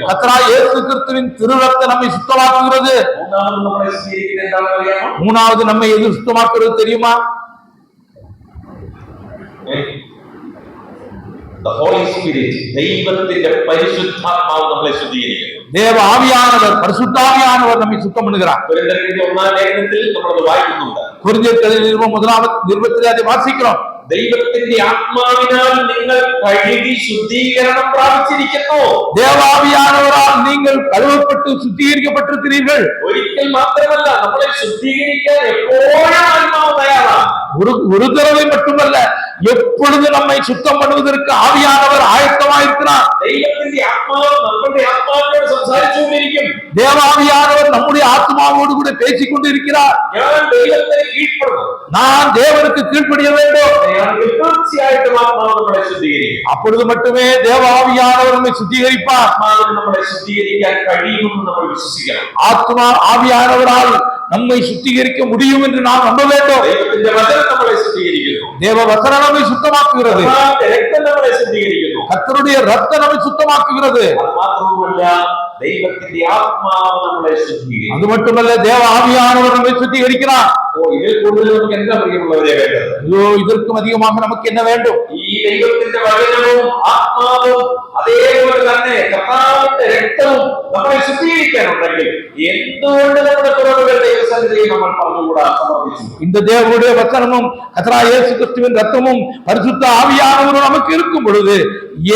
கர்த்தராகிய இயேசு கிறிஸ்துவின் திருரத்தம் நம்மை சுத்தமாக்குகிறது. மூணாவது நம்மை எது சுத்தமாக்குறது தெரியுமா? The Holy Spirit, தெய்வத்தின் பரிசுத்தாத்மாவு நம்மை சுத்திகரிக்கிறது. தேவ ஆவியானவர், பரிசுத்த ஆவியானவர் நம்மை சுத்தம் பண்ணுகிறார். கொரிந்தியர் 1 ലേഖനത്തിൽ നമ്മളത് വായിക്കുന്നുണ്ട്. கொரிந்தியர் நிருபத்திலே அதை வாசிக்கிறோம். ദൈവത്തിന്റെ ആത്മാവിനാൽ നിങ്ങൾ കഴുകി ശുദ്ധീകരണം പ്രാപിച്ചിരിക്കുന്നു. தேவாவியானவரால் நீங்கள் கழுவப்பட்டு சுத்திகரிக்கப்பட்டிருக்கிறீர்கள். ഒരിക്കൽ മാത്രമല്ല, നമ്മളെ ശുദ്ധീകരിക്കാൻ എപ്പോഴും ആത്മാവ് തയ്യാറാണ്. ஒரு தடவை மட்டுமல்ல, எப்பொழுது நம்மை சுத்தம் பண்ணுவதற்கு ஆவியானவர் ஆயத்தமாயிருக்கிறார். ദൈവത്തിന്റെ ആത്മാവ് നമ്മുടെ ആത്മാവിനോട് സംസാരിച്ചുകൊണ്ടിരിക്കും. தேவாவியானவர் நம்முடைய ஆத்மாவோடு கூட பேசிக் கொண்டிருக்கிறார். ഞാൻ ദൈവത്തിന് കീഴ്പ്പെടണം, நான் தேவனுக்கு கீழ்ப்படிய வேண்டும். തീർച്ചയായിട്ടും ആത്മാവ് നമ്മളെ ശുദ്ധീകരിക്കും. அப்பொழுது மட்டுமே தேவாவியானவர் நம்மை சுத்திகரிப்பார். ആത്മാവിന് നമ്മളെ ശുദ്ധീകരിക്കാൻ കഴിയുമെന്ന് നമ്മൾ വിശ്വസിക്കണം. ஆத்மா ஆவியானவரால் நம்மை சுத்திகரிக்க முடியும் என்று நாம் நம்ப வேண்டும். ദൈവത്തിന്റെ വചനം നമ്മളെ ശുദ്ധീകരിക്കുന്നു. தேவ வசனம் நம்மை சுத்தமாக்குகிறது. രക്തം നമ്മളെ ശുദ്ധീകരിക്കുന്നു. கர்த்தருடைய ரத்தம் நம்மை சுத்தமாக்குகிறது. அது മാത്രമല്ല, ദൈവത്തിന്റെ ആത്മാവ് നമ്മളെ ശുദ്ധീകരിക്കും. அது மட்டுமல்ல, தேவ ஆவியானவர் நம்மை சுத்திகரிக்கிறார். ഇതിൽ കൂടുതൽ നമുക്ക് എന്താ പ്രിയമുള്ളവരെ വേണ്ടത്? ஐயோ, இதற்கும் அதிகமாக நமக்கு என்ன வேண்டும்? ഈ ദൈവത്തിന്റെ വചനവും ആത്മാവും അതേപോലെ തന്നെ കർത്താവിന്റെ രക്തവും നമ്മളെ ശുദ്ധീകരിക്കാനുണ്ടെങ്കിൽ എന്തുകൊണ്ട് നമ്മുടെ കുറവുകൾ ദൈവസന്നിധിയിൽ നമ്മൾ പറഞ്ഞുകൂടാ സമർപ്പിച്ചു? இந்த தேவனுடைய வசனமும் கர்த்தராகிய இயேசு கிறிஸ்துவின் ரத்தமும் பரிசுத்த ஆவியானவரும் நமக்கு இருக்கும் பொழுது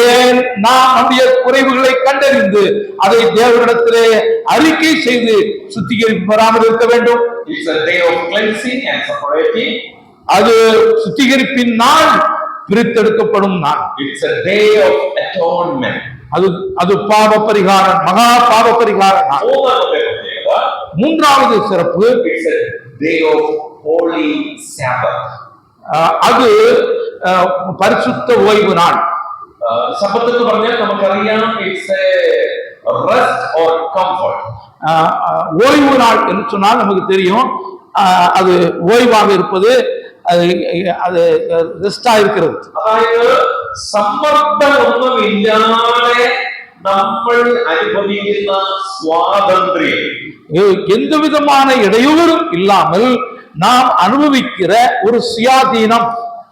ஏன் நாம் நம்முடைய குறைவுகளை கண்டறிந்து அதை தேவனிடத்திலே அறிக்கை செய்து சுத்திகரிப்பு பெறாமல் இருக்க வேண்டும்? It's a day of cleansing and separating. அது சுத்திகரிப்பின் நாள், பிரித்தெடுக்கப்படும் நாள். It's a day of atonement. அது பாவ பரிகாரம், மகா பாவ பரிகார நாள். மூன்றாவது சிறப்பு, it's a day of holy Sabbath. அது பரிசுத்த ஓய்வு நாள். சபத் എന്ന് പറഞ്ഞാൽ നമുക്കറിയാം, it's a rest or comfort. ஓய்வு நாள் என்று சொன்னால் நமக்கு தெரியும், அது ஓய்வாக இருப்பது, அது ரெஸ்டா இருக்கிறது. അതായത് സമ്മർദ്ദമൊന്നുമില്ലാതെ നമ്മൾ അനുഭവിക്കുന്ന സ്വാതന്ത്ര്യം, எந்த விதமான இடையூறும் இல்லாமல் நாம் அனுபவிக்கிற ஒரு சுயாதீனம்.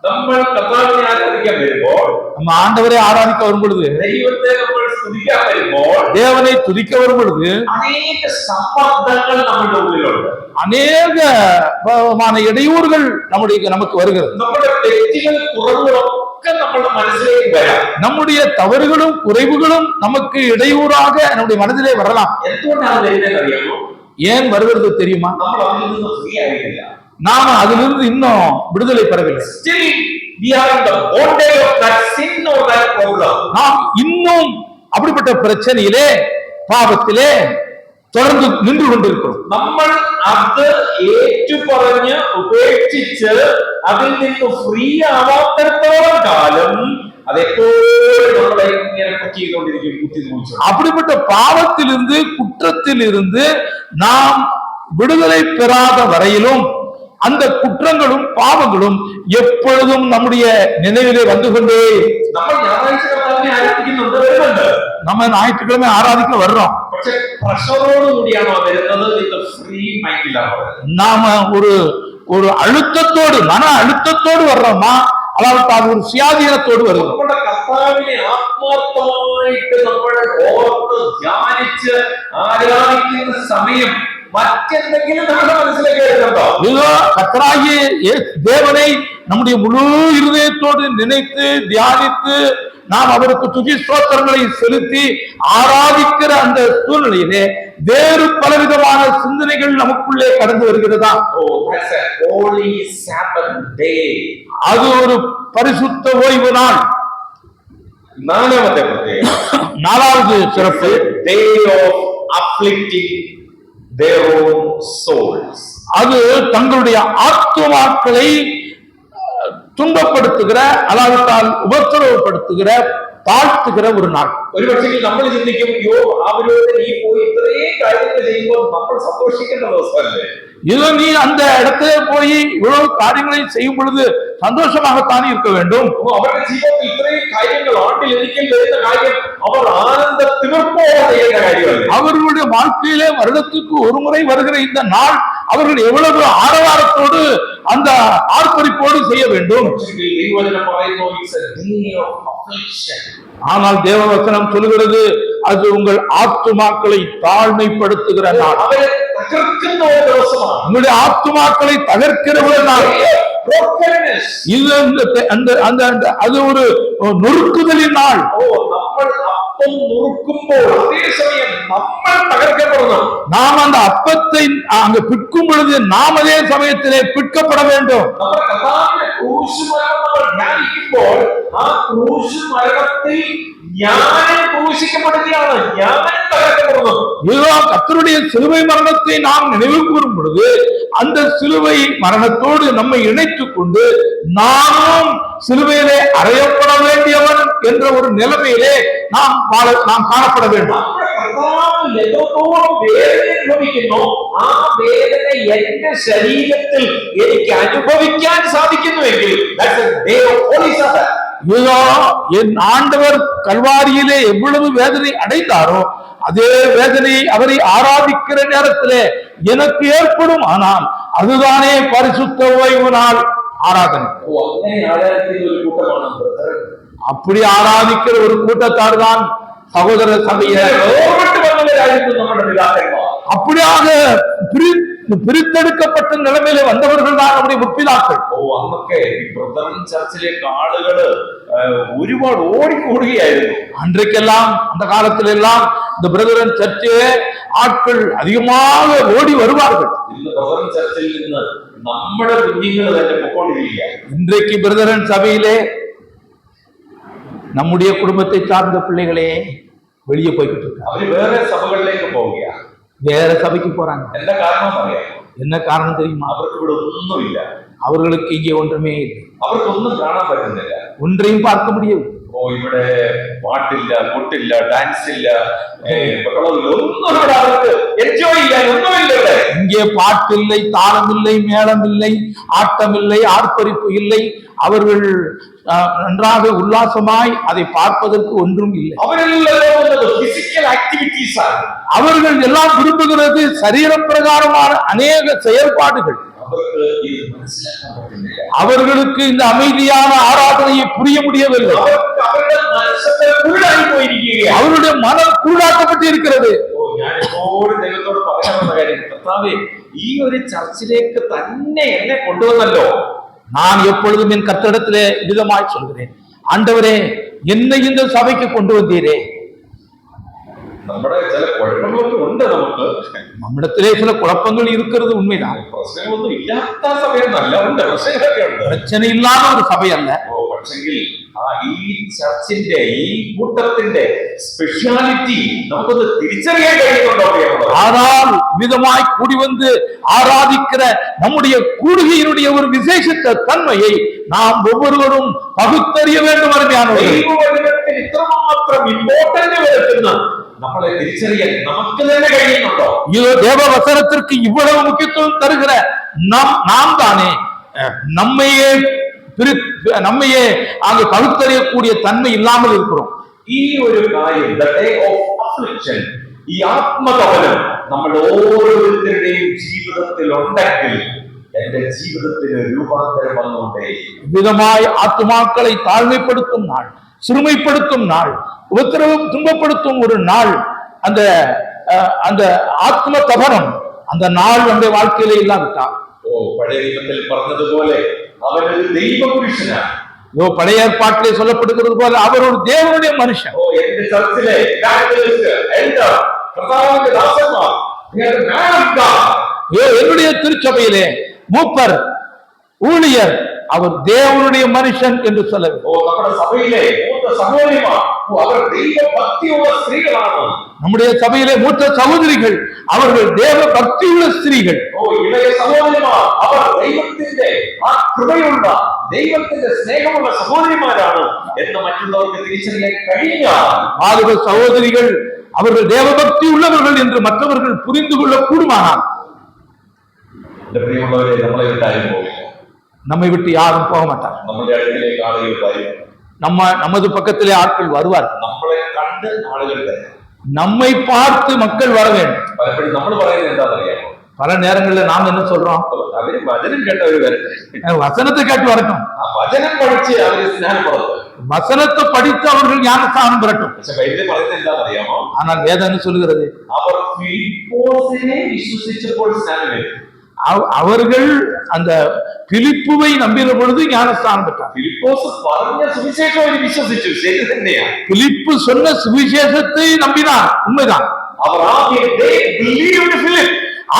നമ്മൾ കർത്താവിനെ ആരാധിക്കാൻ വരുമ്പോൾ, நம்ம ஆண்டவரை ஆராதிக்க வரும் பொழுது, ദൈവത്തെ നമ്മൾ സ്തുതിക്കാൻ വരുമ്പോൾ, தேவனை துதிக்க வரும் பொழுது അനേക സമ്മർദ്ദങ്ങൾ നമ്മുടെ ഉള്ളിലുണ്ട്. அநேக இடையூறுகள் நமக்கு வருகிறது. നമ്മുടെ തെറ്റുകൾ കുറവുകളൊക്കെ നമ്മുടെ മനസ്സിലേക്ക് വരാം. நம்முடைய தவறுகளும் குறைவுகளும் நமக்கு இடையூறாக நம்முடைய மனதிலே வரலாம். എന്തുകൊണ്ടാണ് വരുന്നത് അറിയാമോ? ஏன் வருகிறது தெரியுமா? നമ്മൾ അതിൽ നിന്ന് ഫ്രീ ആയിട്ടില്ല. நாம அதிலிருந்து இன்னும் விடுதலை பெறவில்லை. Still we are in the bondage of that sin or that problem. நாம் இன்னும் அப்படிப்பட்ட பிரச்சனையிலே, பாவத்திலே, தொடர்ந்து நின்று கொண்டிருக்கிறோம். നമ്മൾ അത് ഏറ്റുപറഞ്ഞ് ഉപേക്ഷിച്ച് അതിൽ നിന്ന് ഫ്രീ ആവാത്തിടത്തോളം കാലം അതെപ്പോഴും നമ്മളെ ഇങ്ങനെ ചെയ്തുകൊണ്ടിരിക്കും, കുത്തി നോച്ചു. அப்படிப்பட்ட பாவத்திலிருந்து குற்றத்திலிருந்து நாம் விடுதலை பெறாத வரையிலும் அந்த குற்றங்களும் பாவங்களும் எப்பொழுதும் நம்முடைய நினைவிலே வந்து கொண்டே. നമ്മൾ ഞായറാഴ്ച കർത്താവിനെ ആരാധിക്കുന്നുണ്ട്, വരുന്നുണ്ട്. நம்ம ஞாயிற்றுக்கிழமை ஆராதிக்க வர்றோம். പക്ഷെ പ്രഷറോട് കൂടിയാണോ വരുന്നത്? ഇത് ഫ്രീ മൈൻഡിലാണ് വരുന്നത്. நாம ஒரு அழுத்தத்தோடு, மன அழுத்தத்தோடு வர்றோமா, அதாவது அது ஒரு சுயாதீனத்தோடு வருகிறோம். നമ്മുടെ കർത്താവിനെ ആത്മാർത്ഥമായിട്ട് നമ്മൾ ഓർത്ത് ധ്യാനിച്ച് ആരാധിക്കുന്ന സമയം മറ്റെന്തെങ്കിലും നമ്മുടെ മനസ്സിലേക്ക് വരുന്നുണ്ടോ? இதோ கர்த்தராகிய தேவனை நம்முடைய முழு இருதயத்தோடு நினைத்து தியானித்து நாம் அவருக்கு துதி ஸ்தோத்திரங்களை செலுத்தி ஆராதிக்கிற அந்த சூழ்நிலையிலே வேறு பலவிதமான சிந்தனைகள் நமக்குள்ளே கடந்து வருகிறதா? That's a holy Sabbath day. அது ஒரு பரிசுத்த ஓய்வு நாள். நாலாவது பிரத்யேகம், நாலாவது சிறப்பு, day of afflicting their own souls. அது தங்களுடைய ஆத்துமாக்களை துன்பப்படுத்துகிற, அல்லாவிட்டால் உபத்திரவப்படுத்துகிற, താഴ്ത്തുகிற ഒരു നാൾ. ഒരു പക്ഷേ നമ്മൾ ചിന്തിക്കും, യോ അവരോട് നീ പോയി ഇത്രയും കാര്യങ്ങൾ ചെയ്യുമ്പോൾ നമ്മൾ സന്തോഷിക്കേണ്ട ദിവസമല്ലേ? இதோ நீ அந்த இடத்துல போய் இவ்வளவு காரியங்களை செய்யும் பொழுது சந்தோஷமாகத்தான் இருக்க வேண்டும். അവരുടെ ജീവിതത്തിൽ ഇത്രയും കാര്യങ്ങൾ ആണ്ടിൽ ഒരിക്കൽ വരുന്ന കാര്യം അവർ ആനന്ദ തിമിർപ്പോടെ ചെയ്യേണ്ട കാര്യമല്ലേ? அவர்களுடைய வாழ்க்கையிலே வருடத்துக்கு ஒரு முறை வருகிற இந்த நாள் அவர்கள் எவ்வளவு ஆரவாரத்தோடு அந்த ஆர்ப்பரிப்போடு செய்ய வேண்டும். ஆனால் தேவவசனம் சொல்கிறது அது உங்கள் ஆத்துமாக்களை தாழ்மைப்படுத்துகிற நாள். உங்களுடைய ஆத்துமாக்களை தகர்க்கிற ஒரு நாள். இது அது ஒரு நொறுக்குதலின் நாள். நாம் அந்த அப்பத்தை அங்க பிற்கும் பொழுது நாம் அதே சமயத்திலே பிற்கப்பட வேண்டும். கர்த்தருடைய சிலுவை மரணத்தை நாம் நினைவு கூறும் பொழுது அந்த சிலுவை மரணத்தோடு நம்மை இணைத்துக் கொண்டு நாமும் சிலுவையிலே அறையப்பட வேண்டியவன் என்ற ஒரு நிலைமையிலே நாம் காணப்பட வேண்டும். എന്റെ ശരീരത്തിൽ എനിക്ക് അനുഭവിക്കാൻ സാധിക്കുന്നുവെങ്കിൽ இதோ என் ஆண்டவர் கல்வாரியிலே எவ்வளவு வேதனை அடைந்தாரோ அதே வேதனை அவரை ஆராதிக்கிற நேரத்திலே எனக்கு ஏற்படும். ஆனால் அதுதானே பரிசுத்த ஓய்வு நாள் ஆராதனை. அப்படி ஆராதிக்கிற ஒரு கூட்டத்தார் தான் சகோதர சபையை அப்படியாக பிரித்தெடுக்கப்பட்ட நிலைமையில வந்தவர்கள் தான் நம்முடைய முற்பிதாக்கள். അന്നൊക്കെ ഈ ബ്രദറൻ ചർച്ചിലേക്ക് ആളുകള് ഒരുപാട് ഓടിക്കൂടുകയായിരുന്നു. அன்றைக்கெல்லாம் அந்த காலத்தில் எல்லாம் இந்த பிரதரன் சர்ச்சிலே ஆட்கள் அதிகமாக ஓடி வருவார்கள். ഇന്ന് ബ്രദറൻ ചർച്ചിൽ നിന്ന് നമ്മുടെ കുഞ്ഞുങ്ങൾ തന്നെ പൊക്കോണ്ടിരിക്കുക. இன்றைக்கு பிரதரன் சபையிலே நம்முடைய குடும்பத்தை சார்ந்த பிள்ளைகளே வெளியே போய்கிட்டு இருக்காங்க. அவரு வேற சபைகளிലേക്ക് போகிறாங்க, வேற சபைக்கு போறாங்க. என்ன காரணம் അറിയാം? என்ன காரணம் தெரியுமா? അവർക്ക് ഇവിടെ ഒന്നുമില്ല. அவர்களுக்கு இங்கே ஒன்றுமே இல்லை. അവർക്ക് ഒന്നും കാണാൻ പറ്റുന്നില്ല. ஒன்றையும் பார்க்க முடியும். ഇവിടെ പാട്ടില്ല, കൊട്ടില്ല, ഡാൻസ് ഇല്ല, ഒന്നും ഇവിടെ അവർക്ക് എൻജോയ് ചെയ്യാൻ ഒന്നുമില്ല. ഇവിടെ இங்கே பாட்டு இல்லை, தாளம் இல்லை, மேளம் இல்லை, ஆட்டம் இல்லை, ஆர்ப்பரிப்பு இல்லை. அவர்கள் நன்றாக உல்லாசமாய் அதை பார்ப்பதற்கு ஒன்றும் இல்லை. அவர்கள் எல்லாம் விரும்புகிறது சரீர பிரகாரமான அநேக செயல்பாடுகள். அவர்களுக்கு இந்த அமைதியான ஆராதனையை புரிய முடியவில்லை. அவருடைய மனம் குருடாக்கப்பட்டு இருக்கிறது. ഈ ഒരു ചർച്ചിലേക്ക് തന്നെ എന്നെ കൊണ്ടുവന്നല്ലോ. நான் எப்பொழுதும் என் கர்த்தரிடத்திலே விதமாய் சொல்கிறேன், ஆண்டவரே என்னை இந்த சபைக்கு கொண்டு வந்தீரே. നമ്മുടെ ചില കുഴപ്പങ്ങളൊക്കെ ഉണ്ട്. നമുക്ക് நம்மிடத்திலே சில குழப்பங்கள் இருக்கிறது உண்மைதான். പ്രശ്നങ്ങളൊന്നും ഇല്ലാത്ത സഭയൊന്നല്ല, ഉണ്ട്, പ്രശ്നങ്ങളൊക്കെ ഉണ്ട്. பிரச்சனை இல்லாத ஒரு சபை அல்ல. പക്ഷെങ്കിൽ ഈ ചർച്ചിന്റെ ഈ കൂട്ടത്തിന്റെ സ്പെഷ്യാലിറ്റി നമുക്കൊന്ന് തിരിച്ചറിയാൻ കഴിയുന്നുണ്ടോ? ஆனால் விதமாய் கூடி வந்து ஆராதிக்கிற நம்முடைய கூடுகையினுடைய ஒரு விசேஷத்த தன்மையை நாம் ஒவ்வொருவரும் பகுத்தறிய வேண்டும். அருமையானவர்களே, ദൈവവചനത്തിന് ഇത്രമാത്രം ഇമ്പോർട്ടന്റ് വരുത്തുന്ന നമ്മളെ തിരിച്ചറിയാൻ നമുക്ക് തന്നെ കഴിയുന്നുണ്ടോ? இதோ தேவ வசனத்திற்கு இவ்வளவு முக்கியத்துவம் தருகிற நாம் தானே நம்மையே அங்கு பகுத்தறியக்கூடிய தன்மை இல்லாமல் இருக்கிறோம். ഈ ഒരു കാര്യം, the day of affliction, ഈ ആത്മകവനം നമ്മൾ ഓരോരുത്തരുടെയും ജീവിതത്തിൽ ഉണ്ടെങ്കിൽ എന്റെ ജീവിതത്തിന് രൂപാന്തരം വന്നുകൊണ്ടേ. விதமாய் ஆத்துமாக்களை தாழ்மைப்படுத்தும் நாள், சிறுமைப்படுத்தும் நாள், உபத்திரவம் துன்பப்படுத்தும் ஒரு நாள், அந்த ஆத்ம தபனம் அந்த நாள் நம்முடைய வாழ்க்கையிலே இல்லாவிட்டால், പഴയ നിയമത്തിൽ പറഞ്ഞതുപോലെ അവനൊരു ദൈവപുരുഷനാണ്. பழைய ஏற்பாட்டிலே சொல்லப்படுகிறது போல அவர் ஒரு தேவனுடைய மனுஷன். എന്റെ ചർച്ചിലെ என்னுடைய திருச்சபையிலே மூப்பர் ஊழியர் அவர் தேவனுடைய மனுஷன் என்று சொல்ல. നമ്മുടെ സഭയിലെ മൂത്ത സഹോദരിമാർ അവർ ദൈവഭക്തിയുള്ള സ്ത്രീകളാണ്. நம்முடைய சபையிலே மூத்த சகோதரிகள் அவர்கள் தேவ பக்தியுள்ள ஸ்திரீகள். இளைய சகோதரிமார் அவர் தெய்வത്തിന്റെ ആ കൃപയുള്ള ദൈവത്തിന്റെ സ്നേഹമുള്ള സഹോദരിമാരാണ് എന്ന് മറ്റുള്ളവർക്ക് തിരിച്ചറിയാൻ കഴിഞ്ഞാൽ, வாலிப சகோதரிகள் அவர்கள் தேவ பக்தி உள்ளவர்கள் என்று மற்றவர்கள் புரிந்து கொள்ள கூடுமானால், പ്രിയമുള്ളവരെ, നമ്മളെ വിട്ടാലും പോകില്ല. நம்மை விட்டு யாரும் போக மாட்டார். നമ്മുടെ അടുക്കിലേക്ക് ആളുകൾ വരും. நமது பக்கத்திலே ஆட்கள் வருவார். നമ്മളെ കണ്ട് ആളുകൾ വരും. நம்மை பார்த்து மக்கள் வர வேண்டும். പലപ്പോഴും നമ്മൾ പറയുന്നത് എന്താണെന്നറിയാമോ? பல நேரங்களில் நாம் என்ன சொல்றோம்? അവര് വചനം കേട്ടവര് വരട്ടെ, வசனத்தை கேட்டு வரட்டும், വചനം പഠിച്ച് അവര് സ്നാനം പുറത്ത്, வசனத்தை படித்து அவர்கள் ஞானஸ்தானம் பெறட்டும். പക്ഷെ ബൈബിളിൽ പറയുന്നത് എന്താണെന്നറിയാമോ? ஆனால் வேதம் என்ன சொல்கிறது? അവർ ഫിലിപ്പോസിനെ വിശ്വസിച്ചപ്പോൾ സ്നാനം എടുത്തു. அவர்கள் அந்த பிலிப்புவை நம்பின பொழுது ஞானஸ்தானம் பெற்றார். ഫിലിപ്പോസ് പറഞ്ഞ സുവിശേഷം അവർ വിശ്വസിച്ചു, ശരി തന്നെയാണ്. பிலிப்பு சொன்ன சுவிசேஷத்தை நம்பினார், உண்மைதான். അവർ ആദ്യം ഫിലിപ്പ്,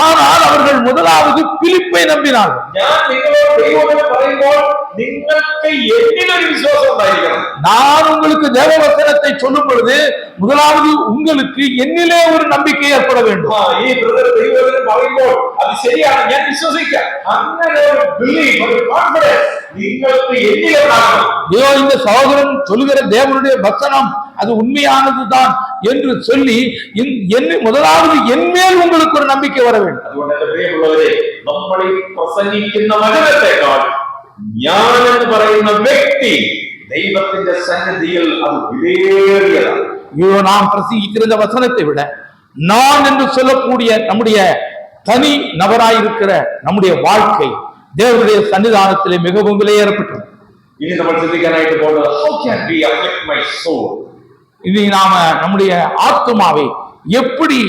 ஆனால் அவர்கள் முதலாவது பிலிப்பை நம்பினார்கள். ഞാൻ നിങ്ങളോട് ദൈവവചനം പറയുമ്പോൾ നിങ്ങൾക്ക് എന്നിലൊരു വിശ്വാസം ഉണ്ടായിരിക്കണം. நான் உங்களுக்கு தேவ வசனத்தை சொல்லும் பொழுது முதலாவது உங்களுக்கு என்னிலே ஒரு நம்பிக்கை ஏற்பட வேண்டும். ഈ ബ്രദർ ദൈവവചനം പറയുമ്പോൾ അത് ശരിയാണ്, ഞാൻ വിശ്വസിക്കാം. അങ്ങനെ ഒരു ബിലീവ്, ഒരു കോൺഫിഡൻസ് നിങ്ങൾക്ക് എന്നിൽ ഉണ്ടാകണം. ஐயோ, இந்த சகோதரன் சொல்லுகிற தேவனுடைய வசனம் அது உண்மையானதுதான் என்று சொல்லி முதலாவது என்மேல் உங்களுக்கு ஒரு நம்பிக்கை வர வேண்டும். അതുകൊണ്ട് എന്റെ പ്രിയമുള്ളവരെ, നമ്മൾ ഈ പ്രസംഗിക്കുന്ന വചനത്തെക്കാൾ ഞാൻ എന്ന് പറയുന്ന വ്യക്തി ദൈവത്തിന്റെ സന്നിധിയിൽ അത് വിലയേറിയതാണ്. ஐயோ, நாம் பிரசங்கிக்கிற இந்த வசனத்தை விட நான் என்று சொல்லக்கூடிய நம்முடைய தனி நபராயிருக்கிற நம்முடைய வாழ்க்கை தேவனுடைய சன்னிதானத்திலே மிகவும் விலையேறப்பட்டது. ഇനി നമ്മൾ ചിന്തിക്കാനായിട്ട് പോകുന്നത്, how can we affect my soul? இனி நாம நம்முடைய ஆத்துமாவை எப்படி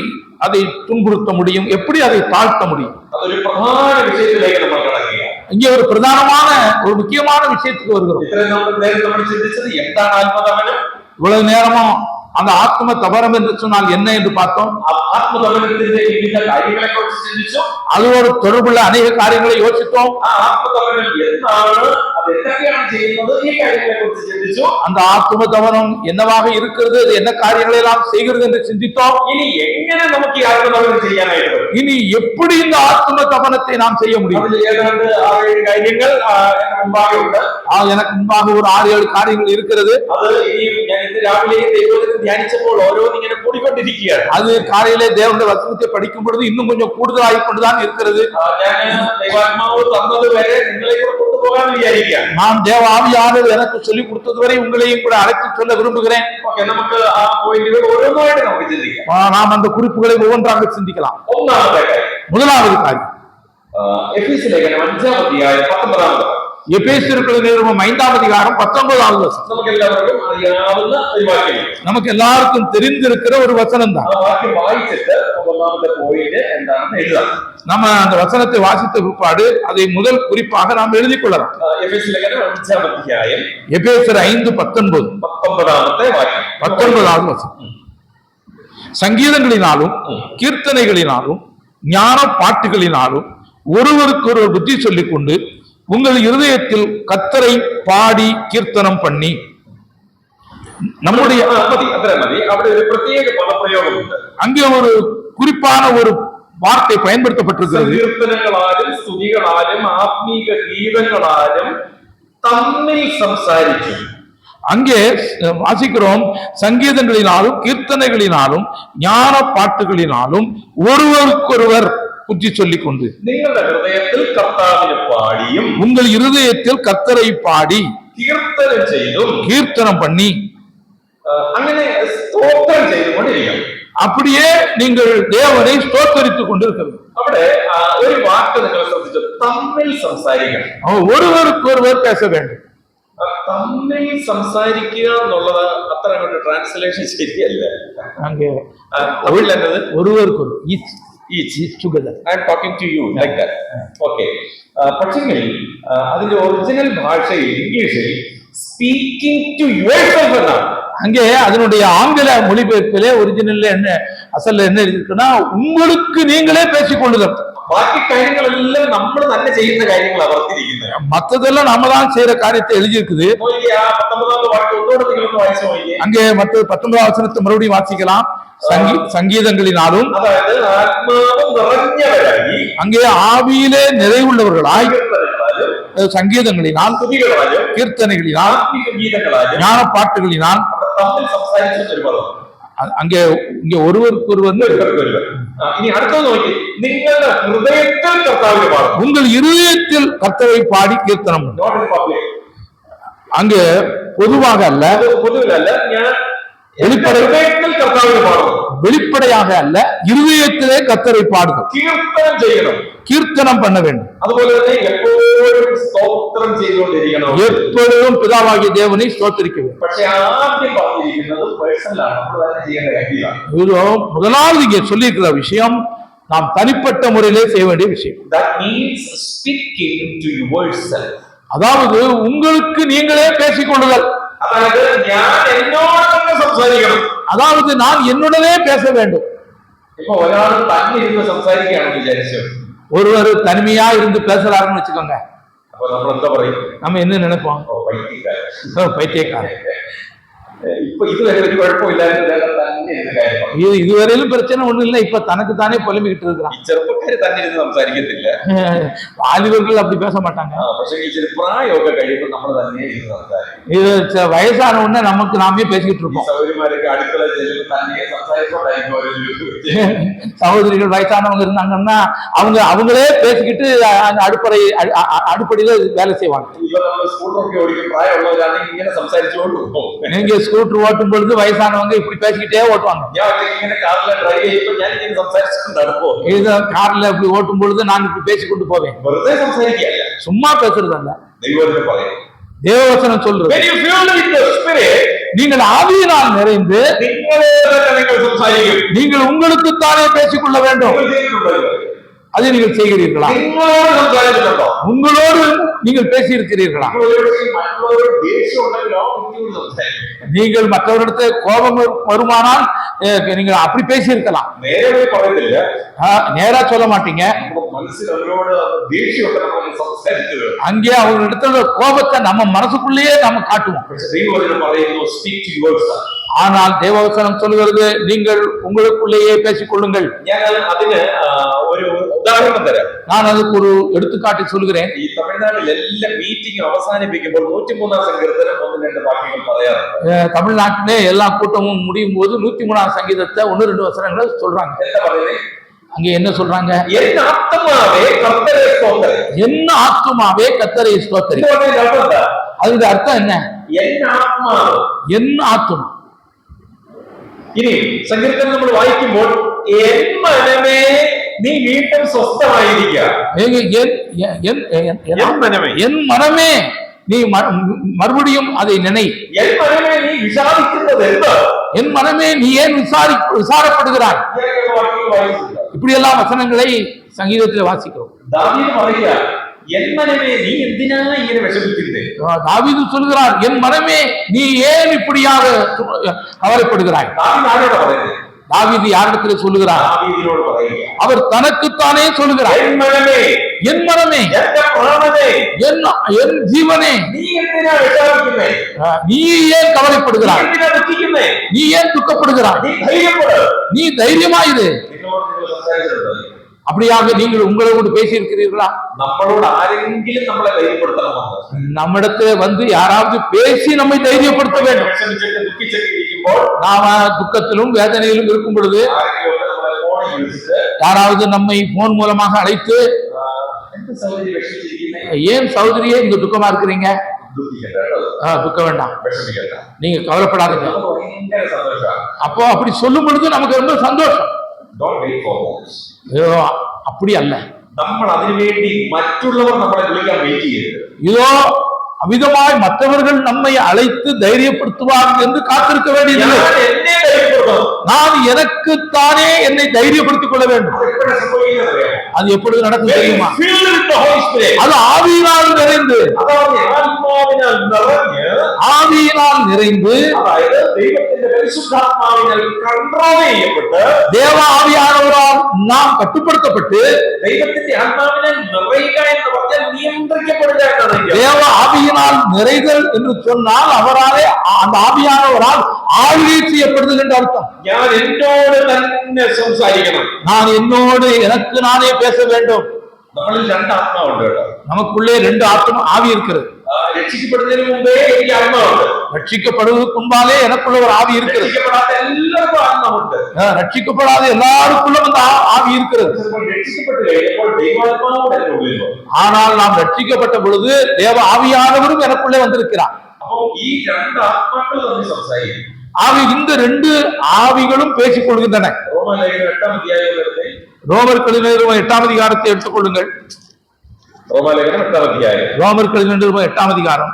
அதை துன்புறுத்த முடியும், எப்படி அதை தாழ்த்த முடியும்? അതൊരു പ്രധാന വിഷയത്തിലേക്ക് നമ്മൾ കടക്കുകയാണ്. இங்கே ஒரு பிரதானமான ஒரு முக்கியமான விஷயத்துக்கு வருகிறோம். ഇത്രയും നേരം നമ്മൾ ചിന്തിച്ചത് എന്താണ് ആത്മതപനം. இவ்வளவு நேரமும் அந்த ஆத்ம தபரம் என்று சொன்னால் என்ன என்று பார்த்தோம். ആത്മതപനത്തിന്റെ വിവിധ കാര്യങ്ങളെ കുറിച്ച് ചിന്തിച്ചു. அதோடு தொடர்புள்ள அநேக காரியங்களை யோசித்தோம். ആ ആത്മതപനം എന്താണ്, അത് എന്തൊക്കെയാണ് ചെയ്യുന്നത്, ഈ കാര്യങ്ങളെ കുറിച്ച് ചിന്തിച്ചു. அந்த ஆத்ம தபனம் என்னவாக இருக்கிறது, அது என்ன காரியங்களை எல்லாம் செய்கிறது என்று சிந்தித்தோம். ഇനി എങ്ങനെ നമുക്ക് ഈ ആത്മതപനം ചെയ്യാനായിട്ട് പറ്റും? இனி எப்படி இந்த ஆத்ம தபனத்தை நாம் செய்ய முடியும்? അതിൽ ഏതാണ്ട് 6-7 കാര്യങ്ങൾ എന്റെ മുമ്പാകെ ഉണ്ട്. எனக்கு முன்பாக ஒரு 6-7 காரியங்கள் இருக்கிறது. അത് ഇനിയും ഞാൻ ഇന്ന് രാവിലെ ദൈവവചനം ധ്യാനിച്ചപ്പോൾ ഓരോന്നിങ്ങനെ കൂടിക്കൊണ്ടിരിക്കുകയാണ്. அது காலையிலே தேவனுடைய வசனத்தை படிக்கும் பொழுது இன்னும் கொஞ்சம் கூடுதலாகிக் கொண்டுதான் இருக்கிறது. ഞാൻ ദൈവാത്മാവ് തന്നത് വരെ നിങ്ങളെ കൂടെ കൊണ്ടുപോകാൻ വിചാരിക്കുകയാണ്. நான் தேவ ஆவியானவர் எனக்கு சொல்லிக் கொடுத்தது வரை உங்களையும் கூட அழைத்து சொல்ல விரும்புகிறேன். നമുക്ക് ആ പോയിന്റുകൾ ഓരോന്നായിട്ട് നമുക്ക് ചിന്തിക്കാം. நாம் அந்த குறிப்புகளை ஒவ்வொன்றாக சிந்திக்கலாம். ഒന്നാമത്തെ കാര്യം, முதலாவது காரியம், എഫേസ്യ ലേഖനം 5-ാം അധ്യായം 19-ാം വാക്യം. எபேசியர்கள் நிருபம் 5-ஆம் அதிகாரம் 19வது வசனம். നമുക്ക് എല്ലാവർക്കും അറിയാവുന്ന ഒരു വാക്യം, நமக்கு எல்லாருக்கும் தெரிந்திருக்கிற ஒரு வசனம் தான். ആ വാക്യം വായിച്ചിട്ട് ഒന്നാമത്തെ പോയിന്റ് എന്താണെന്ന് എഴുതാം. நம்ம அந்த வசனத்தை வாசித்த பிற்பாடு அதை முதல் குறிப்பாக நாம் எழுதிக் கொள்ளலாம். എഫേസ്യ ലേഖനം 5-ാം അധ്യായം எபேசியர் 5:19 19-ാമത്തെ വാക്യം, 19வது வசனம். சங்கீதங்களினாலும் கீர்த்தனைகளினாலும் ஞான பாட்டுகளினாலும் ஒருவருக்கு ஒரு புத்தி சொல்லிக் கொண்டு உங்கள் இருதயத்தில் கர்த்தரை பாடி கீர்த்தனம் பண்ணி நம்முடைய മതി അത്ര മതി. അവിടെ ഒരു പ്രത്യേക പദപ്രയോഗമുണ്ട്. அங்கே ஒரு குறிப்பான ஒரு வார்த்தை பயன்படுத்தப்பட்டிருக்கிறது. സങ്കീർത്തനങ്ങളാലും സ്തുതികളാലും ആത്മീക ഗീതങ്ങളാലും തമ്മിൽ സംസാരിച്ചു. அங்கே வாசிக்கிறோம், சங்கீதங்களினாலும் கீர்த்தனைகளினாலும் ஞான பாட்டுகளினாலும் ஒருவருக்கொருவர் புத்தி சொல்லிக் கொண்டு നിങ്ങളുടെ ഹൃദയത്തിൽ കർത്താവിനെ പാടിയും உங்கள் இருதயத்தில் கர்த்தரை பாடி കീർത്തനം ചെയ്തും கீர்த்தனம் பண்ணி അങ്ങനെ സ്തോത്രം ചെയ്തുകൊണ്ടിരിക്കണം. அப்படியே நீங்கள் தேவனை ஸ்தோத்தரித்துக் கொண்டிருக்கிறது. അവിടെ ഒരു വാക്ക് നിങ്ങൾ ശ്രദ്ധിച്ചു, തമ്മിൽ സംസാരിക്കണം. ஒருவருக்கொருவர் பேச வேண்டும். തമ്മിൽ സംസാരിക്കുക എന്നുള്ളത് അത്ര അങ്ങോട്ട് ട്രാൻസ്ലേഷൻ ശരിയല്ല. அங்கே തമിഴിലെന്നത് ஒருவருக்கொருவர் each together. I am talking to you like that. Okay. പക്ഷെങ്കിൽ അതിന്റെ ഒറിജിനൽ ഭാഷയിൽ ഇംഗ്ലീഷിൽ സ്പീക്കിംഗ് ടു യുവർസെൽഫ് എന്നാണ്. அங்கே அதனுடைய ஆங்கில மொழிபெயர்ப்பிலே ஒரிஜினல்ல என்ன அசல்ல என்ன இருக்குன்னா, உங்களுக்கு நீங்களே பேசிக்கொள்ளுதல். ബാക്കി കാര്യങ്ങളെല്ലാം നമ്മൾ തന്നെ ചെയ്യുന്ന കാര്യങ്ങളാണ് വർത്തിരിക്കുന്നത്. மத்ததெல்லாம் நாம தான் செய்யற காரியத்தை எழுதி இருக்குது. 19ാമത്തെ വാക്യം ഒന്നുകൂടെ നിങ്ങളൊന്ന് വായിച്ചു നോക്കിയേ. அங்கே மற்ற 19ஆம் வசனத்தை மறுபடியும் வாசிக்கலாம். சங்கீதங்களினாலும் അതായത് ആത്മാവ് നിറഞ്ഞവരായി, அங்கே ஆவியிலே நிறைவுள்ளவர்களாய், சங்கீதங்களினால் സ്തുതികളാലും கீர்த்தனைகளினால் ആത്മീക ഗീതങ്ങളാലും ஞான பாட்டுகளினால் തമ്മിൽ സംസാരിച്ചു ഒരു പദം. அங்கே இங்கே ஒருவருக்கொருவர். ഇനി അടുത്തത് നോക്കി, നിങ്ങളുടെ ഹൃദയത്തിൽ കർത്താവിനെ പാടും. உங்கள் இருதயத்தில் கர்த்தரை பாடி கீர்த்தனம். Not in public. அங்கே பொதுவாக அல்ல, പൊതുവിലല്ല, ഞാൻ வெளிப்படை ഹൃദയത്തിൽ കർത്താവിനെ പാടും. வெளிப்படையாக அல்ல, இருதயத்திலே கர்த்தரை பாடுங்கள். കീർത്തനം ചെയ്യണം. கீர்த்தனம் பண்ண வேண்டும். അതുപോലെ തന്നെ എപ്പോഴും സ്തോത്രം ചെയ്തുകൊണ്ടിരിക്കണം. எப்பொழுதும் பிதாவாகிய தேவனை ஸ்தோத்திரிக்க வேண்டும். പക്ഷെ ആദ്യം പറഞ്ഞിരിക്കുന്നത് പേഴ്സണലാണ്, നമ്മൾ തന്നെ ചെയ്യേണ്ട കാര്യമാണ്. இதோ முதலாவது இங்கே சொல்லியிருக்கிற விஷயம் நாம் தனிப்பட்ட முறையிலே செய்ய வேண்டிய விஷயம். That means speaking to yourself. அதாவது உங்களுக்கு நீங்களே பேசிக்கொள்ளுதல். അതായത് ഞാൻ എന്നോട് തന്നെ സംസാരിക്കണം. அதாவது நான் என்னுடனே பேச வேண்டும். ഇപ്പൊ ഒരാൾ തന്നെ ഇരുന്ന് സംസാരിക്കുകയാണെന്ന് വിചാരിച്ചു, ஒருவர் தனிமையா இருந்து பேசுறாருன்னு வச்சுக்கோங்க, അപ്പൊ നമ്മൾ എന്താ പറയും? நம்ம என்ன நினைப்போம்? പൈത്തിക്കാരൻ. பைத்தியக்காரன். ഇപ്പൊ ഇതുവരെ ഒരു കുഴപ്പമില്ലായിരുന്നു, തന്നെ ഇരുന്ന് കാര്യം പറയും. இதுவரையிலும் பிரச்சனை ஒண்ணும் இல்லை, இப்ப தனக்கு தானே புலம்பிக்கிட்டு இருக்கிறான். ഈ ചെറുപ്പക്കാര് തന്നെ ഇരുന്ന് സംസാരിക്കത്തില്ല, வாலிபர்கள் அப்படி பேச மாட்டாங்க. പക്ഷെ ഇച്ചിരി പ്രായമൊക്കെ കഴിയുമ്പോൾ നമ്മൾ തന്നെ ഇരുന്ന് സംസാരിക്കും. இது வயசான உடனே நமக்கு நாமே பேசிக்கிட்டு ഈ இருப்போம். സൗകര്യമാരൊക്കെ അടുക്കള ചെല്ലുമ്പോൾ തന്നെ സംസാരിച്ചോണ്ടായിരിക്കും ഒരു சகோதரிகள் வயசானவங்க இருந்தாங்கன்னா அவங்களே பேசிக்கிட்டு அந்த அடுப்படியில வேலை செய்வாங்க. ഇപ്പൊ നമ്മൾ സ്കൂട്ടറൊക്കെ ഓടിക്കും, പ്രായമുള്ളവരാണെങ്കിൽ ഇങ്ങനെ സംസാരിച്ചുകൊണ്ട് പോകും. நீங்க ஸ்கூட்டர் ஓட்டும் பொழுது வயசானவங்க இப்படி பேசிக்கிட்டே ஓட்டுவாங்க. ഞാൻ ഇങ്ങനെ കാറിൽ ഡ്രൈവ് ചെയ്യുമ്പോൾ ഞാൻ ഇങ്ങനെ സംസാരിച്ചുകൊണ്ടാണ് പോകും. இது கார்ல இப்படி ஓட்டும் பொழுது நான் இப்படி பேசிக்கொண்டு போவேன். വെറുതെ സംസാരിക്കുകയല്ല, சும்மா பேசுறதல்ல, ദൈവത്തിന് പറയും. தேவவசனம் சொல்றது. When you filled with the Spirit, நீங்கள் ஆவியினால் நிறைந்து നിങ്ങളെ തന്നെ നിങ്ങൾ സംസാരിക്കും. நீங்கள் உங்களுக்குத்தானே பேசிக்கொள்ள வேண்டும். നിങ്ങൾ ചെയ്തിട്ടുണ്ടല്ലോ. அதை நீங்கள் செய்கிறீர்களா? നിങ്ങളോട് സംസാരിച്ചിട്ടുണ്ടോ? உங்களோடு நீங்கள் பேசி இருக்கிறீர்களா? മറ്റുള്ളവരോട് ദേഷ്യം ഉണ്ടെങ്കിലോ നിങ്ങളോട് സംസാരിക്കും. நீங்கள் மற்றவரிடத்தை கோபம் வருமானால் நீங்கள் அப்படி பேசி இருக்கலாம். നേരെ പോയി പറയത്തില്ല, நேரா சொல்ல மாட்டீங்க. മനസ്സിൽ അവരോട് ദേഷ്യമൊക്കെ നമ്മൾ സംസാരിച്ചത്. அங்கே அவங்களிடத்துல கோபத்தை நம்ம மனசுக்குள்ளேயே நம்ம காட்டுவோம். ദൈവം പറയുന്നു, speak to yourself. ஆனால் தேவவசனம் சொல்கிறது, நீங்கள் உங்களுக்குள்ளேயே பேசிக் கொள்ளுங்கள். ഞാൻ അതിന് ഒരു ഉദാഹരണം തരാം. நான் அதுக்கு ஒரு எடுத்துக்காட்டு சொல்கிறேன். ഈ തമിഴ്നാട്ടിൽ എല്ലാ മീറ്റിംഗും അവസാനിപ്പിക്കുമ്പോൾ 103 സങ്കീർത്തനം 1-2 വാക്യങ്ങൾ പറയാറുണ്ട്. தமிழ்நாட்டிலே எல்லா கூட்டமும் முடியும் போது 103ஆம் சங்கீதத்தை 1-2 வசனங்களை சொல்றாங்க. എന്താ പറയുന്നത്? அங்க என்ன சொல்றாங்க? എൻ ആത്മാവേ കർത്തരെ സ്തോത്രം. என்ன ஆத்துமாவே கர்த்தரை ஸ்தோத்திரி. அதுக்கு அர்த்தம் என்ன? എൻ ആത്മാവ്. என்ன ஆத்துமா. ഇനി സങ്കീർത്തനം നമ്മൾ വായിക്കുമ്പോൾ എൻ മനമേ നീ വീണ്ടും സ്വസ്ഥമായിരിക്കുക. என் மனமே நீ மறுபடியும் அதை நினை. എൻ മനമേ നീ വിഷാദിക്കുന്നത് എന്ത്? என் மனமே நீ ஏன் விசாரப்படுகிறாய்? இப்படி எல்லாம் வசனங்களை சங்கீதத்தில் வாசிக்கிறோம். தாவீது പറയുക, என் மனமே நீ എന്തിനാ ഇങ്ങനെ വിഷമിക്കുന്നത്? தாவீது சொல்கிறார், என் மனமே நீ ஏன் இப்படியாக கவலைப்படுகிறாய்? தாவீது ஆரோட പറയുന്നത്? தாவீது யாரிடத்தில் சொல்லுகிறார்? தாவீதினோடு പറയുക. அவர் தனக்குத்தானே சொல்லுகிறார், என் மனமே, என் மனமே, என் பிராணனே, என் ஜீவனே, நீ എന്തിനാ വിഷമിക്കുന്നത്? ഭയപ്പെടുന്നേ? நீ ஏன் கவலைப்படுகிறாய்? എന്തിനാ ദുഃഖിക്കുന്നേ? நீ ஏன் துக்கப்படுகிறாய்? നീ ധൈര്യപ്പെട്. நீ தைரியமாயிரு. നിങ്ങളോട് നിങ്ങൾ സംസാരിച്ചിട്ടുണ്ടോ? அப்படியாக நீங்கள் உங்களோடு பேசி இருக்கிறீர்களா? നമ്മളോട് ആരെങ്കിലും നമ്മളെ ധൈര്യപ്പെടുത്തണമെന്ന് நம்மிடத்துல வந்து யாராவது பேசி நம்மை தைரியப்படுத்த வேண்டும். വിഷമിച്ചിട്ട് ദുഃഖിച്ചൊക്കെ ഇരിക്കുമ്പോൾ நாம துக்கத்திலும் வேதனையிலும் இருக்கும் பொழுது ആരെങ്കിലും നമ്മളെ ഫോണിൽ വിളിച്ചിട്ട് யாராவது நம்மை போன் மூலமாக அழைத்து എന്ത് സൗകര്യം വിഷമിച്ചിരിക്കുന്നേ? ஏன் சகோதரியே இங்க துக்கமா இருக்கிறீங்க? ദുഃഖിക്കണ്ട കേട്ടോ, துக்கம் வேண்டாம், വിഷമിക്കണ്ട. நீங்க கவலைப்படாதீங்க. നമുക്ക് ഭയങ്കര സന്തോഷമാണ്. அப்போ அப்படி சொல்லும் பொழுது நமக்கு ரொம்ப சந்தோஷம். Don't wait for that. ஐயோ அப்படி அல்ல. നമ്മൾ അതിനുവേണ്ടി മറ്റുള്ളവർ നമ്മളെ വിളിക്കാൻ വെയിറ്റ് ചെയ്യരുത്. இதோ அவிதமாய் மற்றவர்கள் நம்மை அழைத்து தைரியப்படுத்துவார்கள் என்று காத்திருக்க வேண்டியதில்லை. ഞാൻ എന്നെ ധൈര്യപ്പെടുത്തണം. நான் எனக்குத்தானே என்னை தைரியப்படுத்திக் கொள்ள வேண்டும். അത് എപ്പോഴാണ് സംഭവിക്കുന്നത് അറിയാമോ? அது எப்பொழுது நடக்கும் தெரியுமா? Filled with the Holy Spirit. அது ஆவியினால் நிறைந்து, അതാണ് ആത്മാവിനാൽ നിറഞ്ഞ്, ஆவியினால் நிறைந்து അതായത് ദൈവത്തിന്റെ പരിശുദ്ധാത്മാവിനാൽ കൺട്രോൾ ചെയ്യപ്പെട്ട്, தேவ ஆவியானவரால் நாம் கட்டுப்படுத்தப்பட்டு, ദൈവത്തിന്റെ ആത്മാവിനാൽ നിറയുക എന്ന് പറഞ്ഞാൽ നിയന്ത്രിക്കപ്പെടുക എന്നാണ്. தேவ ஆவியினால் நிறைதல் என்று சொன்னால் அவராலே அந்த ஆவியானவரால் ஆளுகை செய்யப்படுதல் என்று அர்த்தம். ഞാൻ എന്നോട് തന്നെ സംസാരിക്കണം. நான் என்னோடு எனக்கு நானே பேச வேண்டும். നമ്മളിൽ രണ്ട് ആത്മാവുണ്ട് കേട്ടോ. நமக்குள்ளே ரெண்டு ஆத்மா ஆவி இருக்கிறது. രക്ഷിക്കപ്പെടുന്നതിന് മുമ്പേ എനിക്ക് ആത്മാവുണ്ട്. ரட்சிக்கப்படுவதற்கு முன்பாலே எனக்குள்ள ஒரு ஆவி இருக்கிறது. രക്ഷിക്കപ്പെടാത്ത എല്ലാവർക്കും ആത്മാവുണ്ട്. ரட்சிக்கப்படாத எல்லாருக்குள்ளும் அந்த ஆவி இருக்கிறது. രക്ഷിക്കപ്പെട്ട് കഴിഞ്ഞപ്പോൾ ദൈവാത്മാവ് എന്റെ ഉള്ളിൽ വന്നു. ஆனால் நாம் ரட்சிக்கப்பட்ட பொழுது தேவ ஆவியானவரும் எனக்குள்ளே வந்திருக்கிறார். അപ്പോ ഈ രണ്ട് ആത്മാക്കൾ തമ്മിൽ സംസാരിക്കും. ஆவி இந்த ரெண்டு ஆவிகளும் பேசிக் கொள்கின்றன. റോമാലേഖനം 8-ാം അധ്യായം എടുത്ത് ரோமர்கள் 8ஆம் அதிகாரத்தை எடுத்துக்கொள்ளுங்கள். റോമാലേഖനം 8-ാം അധ്യായം ரோமர்கள் 8ஆம் அதிகாரம்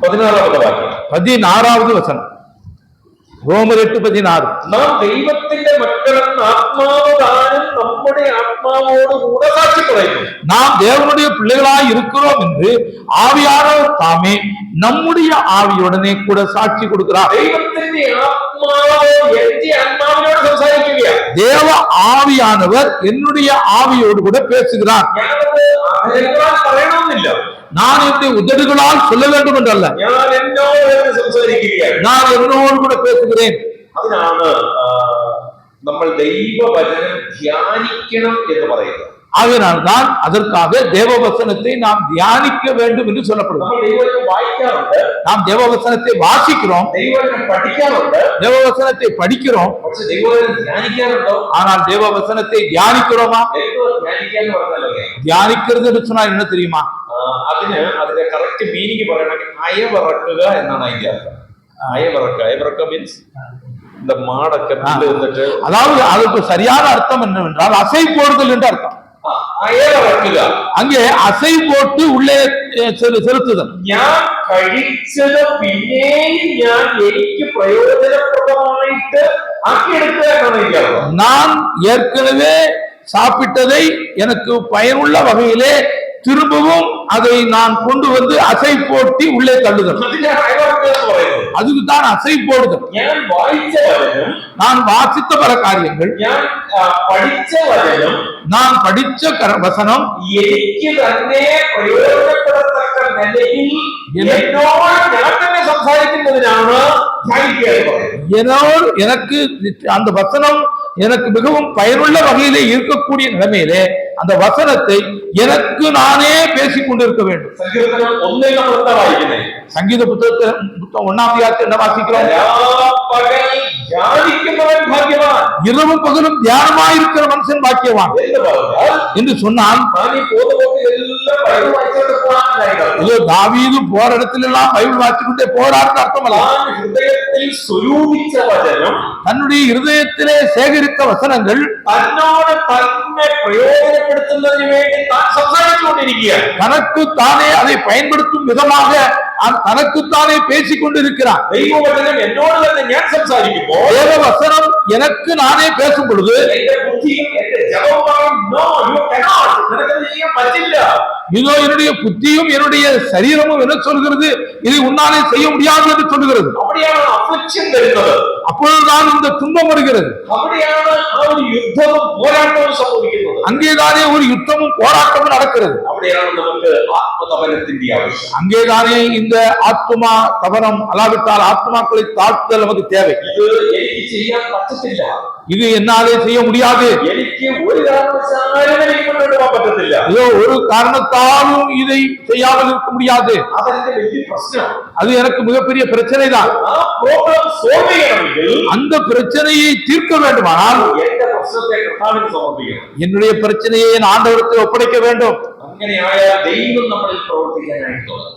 16-ാമത്തെ വാക്യം. 16வது வசனம். ரோமர் 8:16. നാം ദൈവത്തിന്റെ മക്കളെന്ന് ആത്മാവ് താനും നമ്മുടെ ആത്മാവോട് കൂടെ സാക്ഷി പറയുന്നു. நாம் தேவனுடைய பிள்ளைகளாய் இருக்கிறோம் என்று ஆவியானவர் தாமே நம்முடைய ஆவியுடனே கூட சாட்சி கொடுக்கிறார். ദൈവത്തിന്റെ ആത്മാവ് എന്റെ ആത്മാവിനോട് സംസാരിക്കുകയാണ്. தேவ ஆவியானவர் என்னுடைய ஆவியோடு கூட பேசுகிறார். ഞാനത് അധരങ്ങളാൽ പറയണമെന്നില്ല. நான் என்னுடைய உதடுகளால் சொல்ல வேண்டும் என்றல்ல, ഞാൻ എന്നോട് സംസാരിക്കുകയാണ്. நான் என்னோடு கூட பேசுகிறேன். അതിനാണ് നമ്മൾ ദൈവവചനം ധ്യാനിക്കണം എന്ന് പറയുന്നത്. ஆகையினால் தான் அதற்காக தேவவசனத்தை நாம் தியானிக்க வேண்டும் என்று சொல்லப்படுகிறது. നമ്മൾ ദൈവവചനം വായിക്കാറുണ്ട്, நாம் தேவவசனத்தை வாசிக்கிறோம், ദൈവവചനം പഠിക്കാറുണ്ട്, தேவவசனத்தை படிக்கிறோம். പക്ഷെ ദൈവവചനം ധ്യാനിക്കാറുണ്ടോ? ஆனால் தேவவசனத்தை தியானிக்கிறோமா? എന്തോ ധ്യാനിക്കുക എന്ന് പറഞ്ഞാലേ, தியானிக்கிறது என்று சொன்னால் என்ன தெரியுமா? അതിന്റെ കറക്റ്റ് മീനിങ് പറയണമെങ്കിൽ അയവിറക്കുക എന്നാണ് അതിന്റെ അർത്ഥം. അയവിറക്കുക മീൻസ് இந்த மாடக்க புல்லு வந்துட்டு, அதாவது அதுக்கு சரியான அர்த்தம் என்னவென்றால் அசை போடுதல் என்று அர்த்தம். അയവിറക്കുക, அங்கே அசை போட்டு உள்ளே செலுத்துதல். ഞാൻ കഴിച്ചത് പിന്നെയും ഞാൻ എനിക്ക് പ്രയോജനപ്രദമായിട്ട് ആക്കിയെടുക്കുക എന്നാണ് എനിക്ക് അർത്ഥം. நான் ஏற்கனவே சாப்பிட்டதை எனக்கு பயனுள்ள வகையிலே திரும்பவும் அதை நான் கொண்டு வந்து அசை போட்டி உள்ளே தள்ளுதல். അതിനാണ് അയവിറക്കുക എന്ന് പറയുന്നത്. அதுக்கு தான் அசை போடுதல். ഞാൻ വായിച്ച വചനം, நான் வாசித்த பல காரியங்கள், ഞാൻ പഠിച്ച വചനം, நான் படிச்ச வசனம் എനിക്ക് തന്നെ പ്രയോജനപ്പെടത്തക്ക നിലയിൽ എന്നോട് ഞാൻ തന്നെ സംസാരിക്കുന്നതിനാണ് ധ്യാനിക്കുക എന്ന് പറയുന്നത്. என்னோடு எனக்கு அந்த வசனம் எனக்கு மிகவும் பயனுள்ள வகையிலே இருக்கக்கூடிய நிலைமையிலே அந்த வசனத்தை எனக்கு நானே பேசிக் கொண்டிருக்க வேண்டும். സങ്കീർത്തനം 1-ൽ നമ്മൾ എന്താ വായിക്കുന്നത്? சங்கீத புத்தகத்தை 1ஆம் அதிகாரத்தில் என்ன வாசிக்கிறோம்? പകൽ ധ്യാനിക്കുന്നവൻ ഭാഗ്യവാൻ. இரவும் பகலும் தியானமாயிருக்கிற மனுஷன் பாக்கியவான் എന്ന് പറഞ്ഞാൽ என்று சொன்னால், ഞാൻ ഈ പോകുന്ന എല്ലാം ബൈബിൾ വായിച്ചുകൊണ്ട് പോകാനായിരുന്നു. ஐயோ தாவீது போற இடத்துல எல்லாம் பைபிள் வாசிக்கொண்டே போறாருன்னு அர்த்தம் அல்ல. താൻ ഹൃദയത്തിൽ സ്വരൂപിച്ച വചനം, தன்னுடைய இருதயத்திலே சேகரித்த வசனங்கள் തന്നോട് തന്നെ പ്രയോജനപ്പെടുത്തുന്നതിന് വേണ്ടി താൻ സംസാരിച്ചുകൊണ്ടിരിക്കുകയാണ്. தனக்கு தானே அதை பயன்படுத்தும் விதமாக தனக்குத்தானே பேசிக் கொண்டிருக்கிறார். ദൈവവചനം എന്നോട് തന്നെ ഞാൻ സംസാരിക്കുമ്പോൾ தேவ வசனம் எனக்கு நானே பேசும் பொழுது എന്റെ ബുദ്ധിയും എന്റെ ജപവും പറയും, "No, you cannot. നിനക്കത് ചെയ്യാൻ പറ്റില്ല." இதோ என்னுடைய புத்தியும் என்னுடைய சரீரமும் என்ன சொல்கிறது, இதை உன்னாலே செய்ய முடியாது என்று சொல்லுகிறது. அப்படியான அஃப்ளிக்ஷன் வருகிறது. அப்பொழுதுதான் இந்த துன்பம் வருகிறது. அப்படியான ஒரு யுத்தமும் போராட்டமும் சம்பவிக்கிறது. அங்கேதானே ஒரு யுத்தமும் போராட்டமும் நடக்கிறது. அப்படியான நமக்கு ஆத்ம தபனத்தின் அவசியம். அங்கேதானே இந்த ஆத்மா தபனம், அல்லாவிட்டால் ஆத்மாக்களை தாழ்த்துதல் நமக்கு தேவை. இது எனக்கு செய்ய பற்றத்தில்ல, இது என்னாலே செய்ய முடியாது, எனக்கு ஒரு காரணத்தாலும் முன்னோட்டு பற்றத்தில்ல, ஏதோ ஒரு காரணத்தாலும் இதை செய்யாமல் இருக்க முடியாது. அது எனக்கு மிகப்பெரிய பிரச்சனை தான். அந்த பிரச்சனையை தீர்க்க வேண்டுமானால் என்னுடைய பிரச்சனையை என் ஆண்டவருக்கு ஒப்படைக்க வேண்டும்.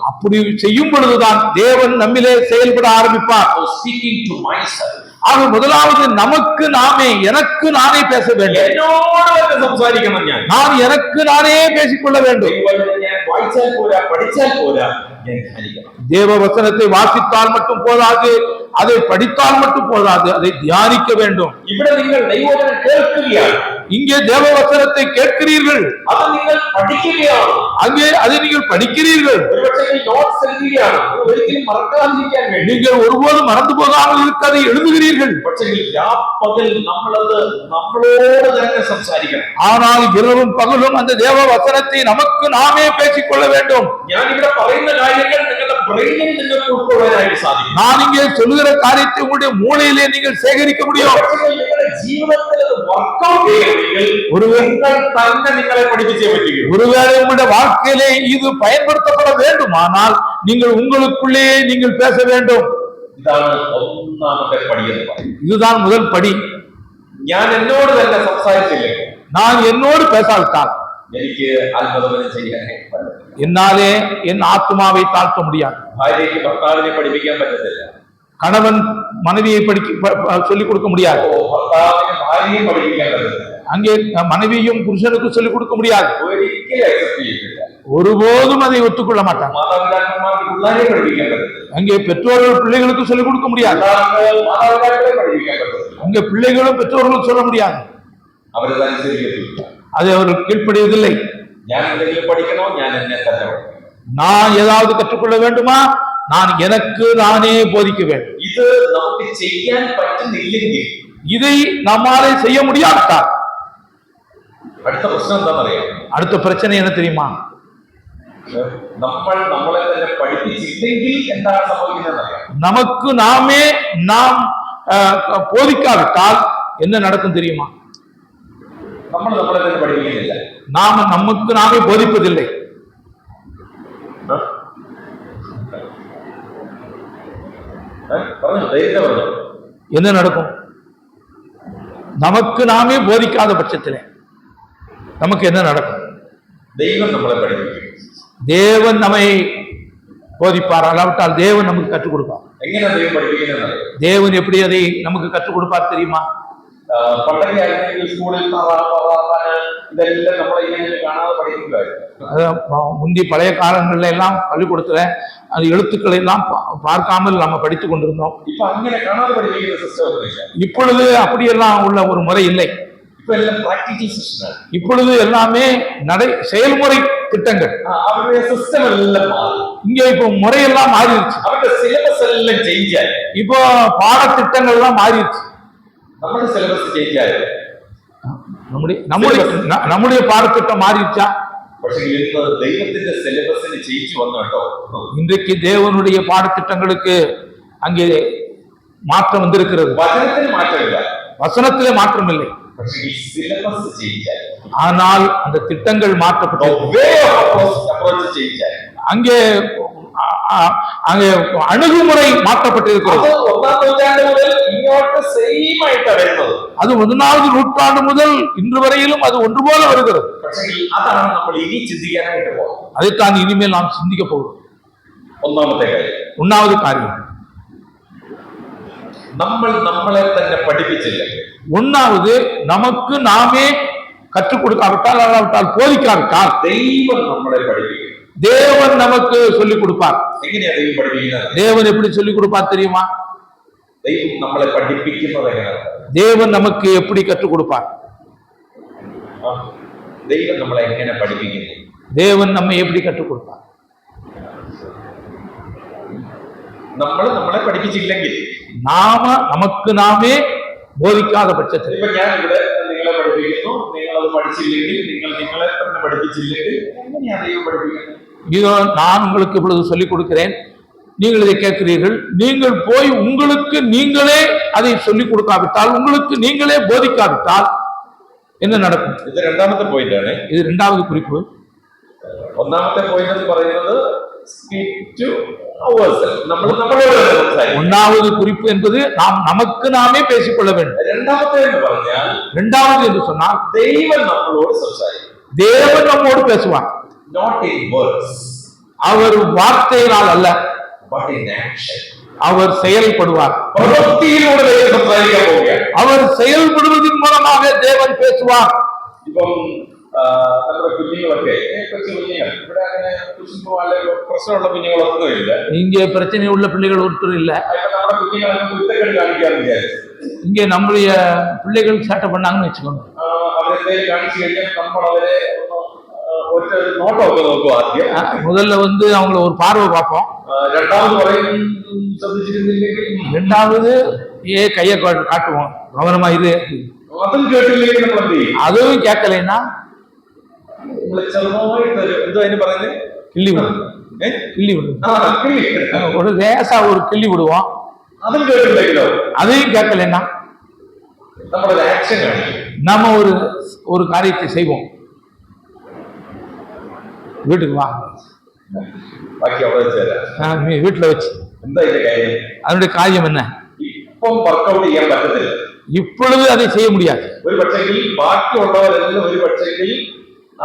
அப்படி செய்யும் பொழுதுதான் தேவன் நம்மிலே செயல்பட ஆரம்பிப்பார். ஆக முதலாவது நமக்கு நாமே, எனக்கு நானே பேச வேண்டும். நான் எனக்கு நானே பேசிக்கொள்ள வேண்டும். தேவ வசனத்தை வாசித்தால் மட்டும் போதாது, அதை படித்தால் மட்டும் போதாது, அதை தியானிக்க வேண்டும். இங்கே தேவ வசனத்தை கேட்கிறீர்கள், அங்கே அதை நீங்கள் படிக்கிறீர்கள். நீங்கள் ஒருபோதும் மறந்து போகாமல் இருக்க அதை எழுதுகிறீர்கள். ஆனால் இரவும் பகலும் அந்த தேவ வசனத்தை நமக்கு நாமே பேசிக்கொள்ள வேண்டும். நான் இங்கே சொல்லுகிற காரியத்தை உங்களுடைய மூளையிலே நீங்கள் சேகரிக்க முடியும். ஒருவேளை உங்களுடைய வாழ்க்கையிலே இது பயன்படுத்தப்பட வேண்டுமானால் நீங்கள் உங்களுக்குள்ளே நீங்கள் பேச வேண்டும். இதுதான் முதல் படி. நான் என்னோடு சம்சாரித்தில்லை, நான் என்னோடு பேசாவிட்டால் என்னாலே என் ஆத்மாவை தாழ்த்த முடியாது. கணவன் மனைவியை சொல்லிக் கொடுக்க முடியாது. அங்கே மனைவியும் புருஷனுக்கு சொல்லிக் கொடுக்க முடியாது. ஒருபோதும் அதை ஒத்துக்கொள்ள மாட்டாங்க. அங்கே பெற்றோர்கள் பிள்ளைகளுக்கு சொல்லிக் கொடுக்க முடியாது. அங்கே பிள்ளைகளும் பெற்றோர்களும் சொல்ல முடியாது. அது அவர்கள் கீழ்ப்படிவதில்லை. நான் ஏதாவது கற்றுக்கொள்ள வேண்டுமா, நான் எனக்கு நானே போதிக்க வேண்டும். இது நமக்கு செய்ய பറ്റുന്നില്ലെങ്കിൽ, இதை நம்மாலே செய்ய முடியாவிட்டால் அடுத்த பிரச்சனை என்ன தெரியுமா? നമ്മളെ തന്നെ പഠിപ്പിച്ചില്ലെങ്കിൽ എന്താണ് സംഭവിക്കുന്നത്? நமக்கு நாமே நாம் போதிக்காவிட்டால் என்ன நடக்கும் தெரியுமா? നമ്മളെ തന്നെ പഠിപ്പിക്കുന്നില്ല, நாம் நமக்கு நாமே போதிப்பதில்லை. என்ன நடக்கும்? நமக்கு நாமே போதிக்காத பட்சத்திலே நமக்கு என்ன நடக்கும்? தெய்வம் நம்மளை படிப்பிக்கும். தேவன் நம்மை போதிப்பார், அல்லாவிட்டால் தேவன் நமக்கு கற்றுக் கொடுப்பார். தேவன் எப்படி அதை நமக்கு கற்றுக் கொடுப்பார் தெரியுமா? முந்தி பழைய காலங்கள்ல எல்லாம் பள்ளிக்கூடத்துல அது எழுத்துக்களை எல்லாம் பார்க்காமல் நம்ம படித்துக் கொண்டிருந்தோம். இப்பொழுது அப்படியெல்லாம் உள்ள ஒரு முறை இல்லை. இப்பொழுது எல்லாமே செயல்முறை திட்டங்கள். இங்க இப்போ முறையெல்லாம் மாறிடுச்சு. இப்போ பாடத்திட்டங்கள் எல்லாம் மாறிடுச்சு. நம்முடைய பாடத்திட்டம் மாறிடுச்சா? இன்றைக்கு தேவனுடைய பாடத்திட்டங்களுக்கு அங்கே மாற்றம் வந்திருக்கிறது. வசனத்திலே மாற்றம் இல்லை, ஆனால் அந்த திட்டங்கள் மாற்றப்பட்டது. அங்கே அணுகுமுறை மாற்றப்பட்டிருக்கிறது. அது 1வது நூற்றாண்டு முதல் இன்று வரையிலும் அது ஒன்று போல வருகிறது. அதைத்தான் இனிமேல் நாம் சிந்திக்க போகிறோம். 1வது காரியம், നമ്മളെ തന്നെ പഠിപ്പിച്ചില്ല. 1வது நமக்கு நாமே கற்றுக் கொடுக்காவிட்டால், அல்லாவிட்டால் போதிக்காவிட்டால் தெய்வம் நம்மளை படிப்பிக்கும். தேவன் நமக்கு சொல்லிக் கொடுப்பார். தேவன் எப்படி சொல்லிக் கொடுப்பார் தெரியுமா? தெய்வம் நம்மளை படிப்பிക്കുന്നത്. தேவன் நமக்கு எப்படி கற்றுக் கொடுப்பார்? தெய்வம் நம்மளை எങ്ങനെ படிப்பிக்கிறது? தேவன் நம்மை எப்படி கற்றுக் கொடுப்பார்? നമ്മളെ പഠിപ്പിച്ചില്ലെങ്കിൽ, நமக்கு நாமே போதிக்காத பட்சத்தில், ഇപ്പൊ ഞാൻ ഇവിടെ നിങ്ങളെ പഠിപ്പിക്കുന്നു, നിങ്ങൾ അത് പഠിച്ചില്ലെങ്കിൽ, നിങ്ങൾ നിങ്ങളെ തന്നെ പഠിപ്പിച്ചില്ലെങ്കിൽ എങ്ങനെയാണ് ദൈവം പഠിപ്പിക്കുന്നത്? இதோ நான் உங்களுக்கு இப்பொழுது சொல்லிக் கொடுக்கிறேன், நீங்கள் இதை கேட்கிறீர்கள். நீங்கள் போய் உங்களுக்கு நீங்களே அதை சொல்லிக் கொடுக்காவிட்டால், உங்களுக்கு நீங்களே போதிக்காவிட்டால் என்ன நடக்கும்? ഇത് രണ്ടാമത്തെ പോയിന്റ് ആണ്. இது இரண்டாவது குறிப்பு. ഒന്നാമത്തെ പോയിന്റ് എന്ന് പറയുന്നത് speak to ourselves. നമ്മളോട് സംസാരിക്കണം. ஒன்றாவது குறிப்பு என்பது நாம் நமக்கு நாமே பேசிக்கொள்ள வேண்டும். രണ്ടാമത്തെ എന്ന് പറഞ്ഞാൽ, இரண்டாவது என்று சொன்னால் ദൈവം നമ്മളോട് സംസാരിക്കും. தேவன் நம்மோடு பேசுவார். Not in words, அவர் வார்த்தையினால் அல்ல, but in action. அவர் செயல்படுவார். പ്രവൃത്തിയിലൂടെ ദൈവം സംസാരിക്കാൻ പോവുകയാണ്. அவர் செயல்படுவதன் மூலமாக தேவன் பேசுவார். ഇപ്പം നമ്മുടെ കുഞ്ഞുങ്ങളൊക്കെ, കൊച്ചു കുഞ്ഞുങ്ങൾ, ഇവിടെ അങ്ങനെ കുശുമ്പോ അല്ലെങ്കിൽ പ്രശ്നമുള്ള കുഞ്ഞുങ്ങളൊന്നും ഇല്ല. இங்கே பிரச்சனை உள்ள பிள்ளைகள் ஒருத்தர் இல்ல. അപ്പൊ നമ്മുടെ കുഞ്ഞുങ്ങളെ കുരുത്തക്കേട് കാണിക്കാന്ന് വിചാരിച്ചു, இங்கே நம்முடைய பிள்ளைகள் சேட்டை பண்ணாங்கன்னு வச்சுக்கோங்க. അവരെന്തെങ്കിലും കാണിച്ചു കഴിഞ്ഞാൽ നമ്മൾ അവരെ ഒറ്റ നോട്ടമൊക്കെ നോക്കും. ആദ്യം முதல்ல அவங்கள ஒரு பார்வை பார்ப்போம். രണ്ടാമത് പറയും ശ്രദ്ധിച്ചിരുന്നില്ലെങ്കിൽ, ரெண்டாவது கையை காட்டுவோம், கவனமா இது. അതും കേട്ടില്ലെങ്കിൽ നമ്മൾ എന്ത് ചെയ്യും? அதுவும் கேட்கலைன்னா നമ്മള് ചെറുതായിട്ട് എന്തോ അതിന് പറയുന്നത്, கிள்ளி விடும். கிள்ளி விடும். കിള്ളി. ஒரு லேசா ஒரு கிள்ளி விடுவோம். അതും കേട്ടില്ലെങ്കിലോ? அதையும் கேட்கலைன்னா നമ്മളൊരു ആക്ഷൻ കാണിക്കും. நாம ஒரு காரியத்தை செய்வோம். வீட்டுக்கு வா, ബാക്കി അവിടെ വെച്ച് തരാം. வீட்டுல வச்சு. എന്താ ഇതിന്റെ കാര്യം? அதனுடைய காரியம் என்ன? ഇപ്പം വർക്കൗട്ട് ചെയ്യാൻ പറ്റത്തില്ല. இப்பொழுது அதை செய்ய முடியாது. ഒരു പക്ഷെങ്കിൽ ബാക്കിയുള്ളവരെല്ലാം ഒരു പക്ഷെങ്കിൽ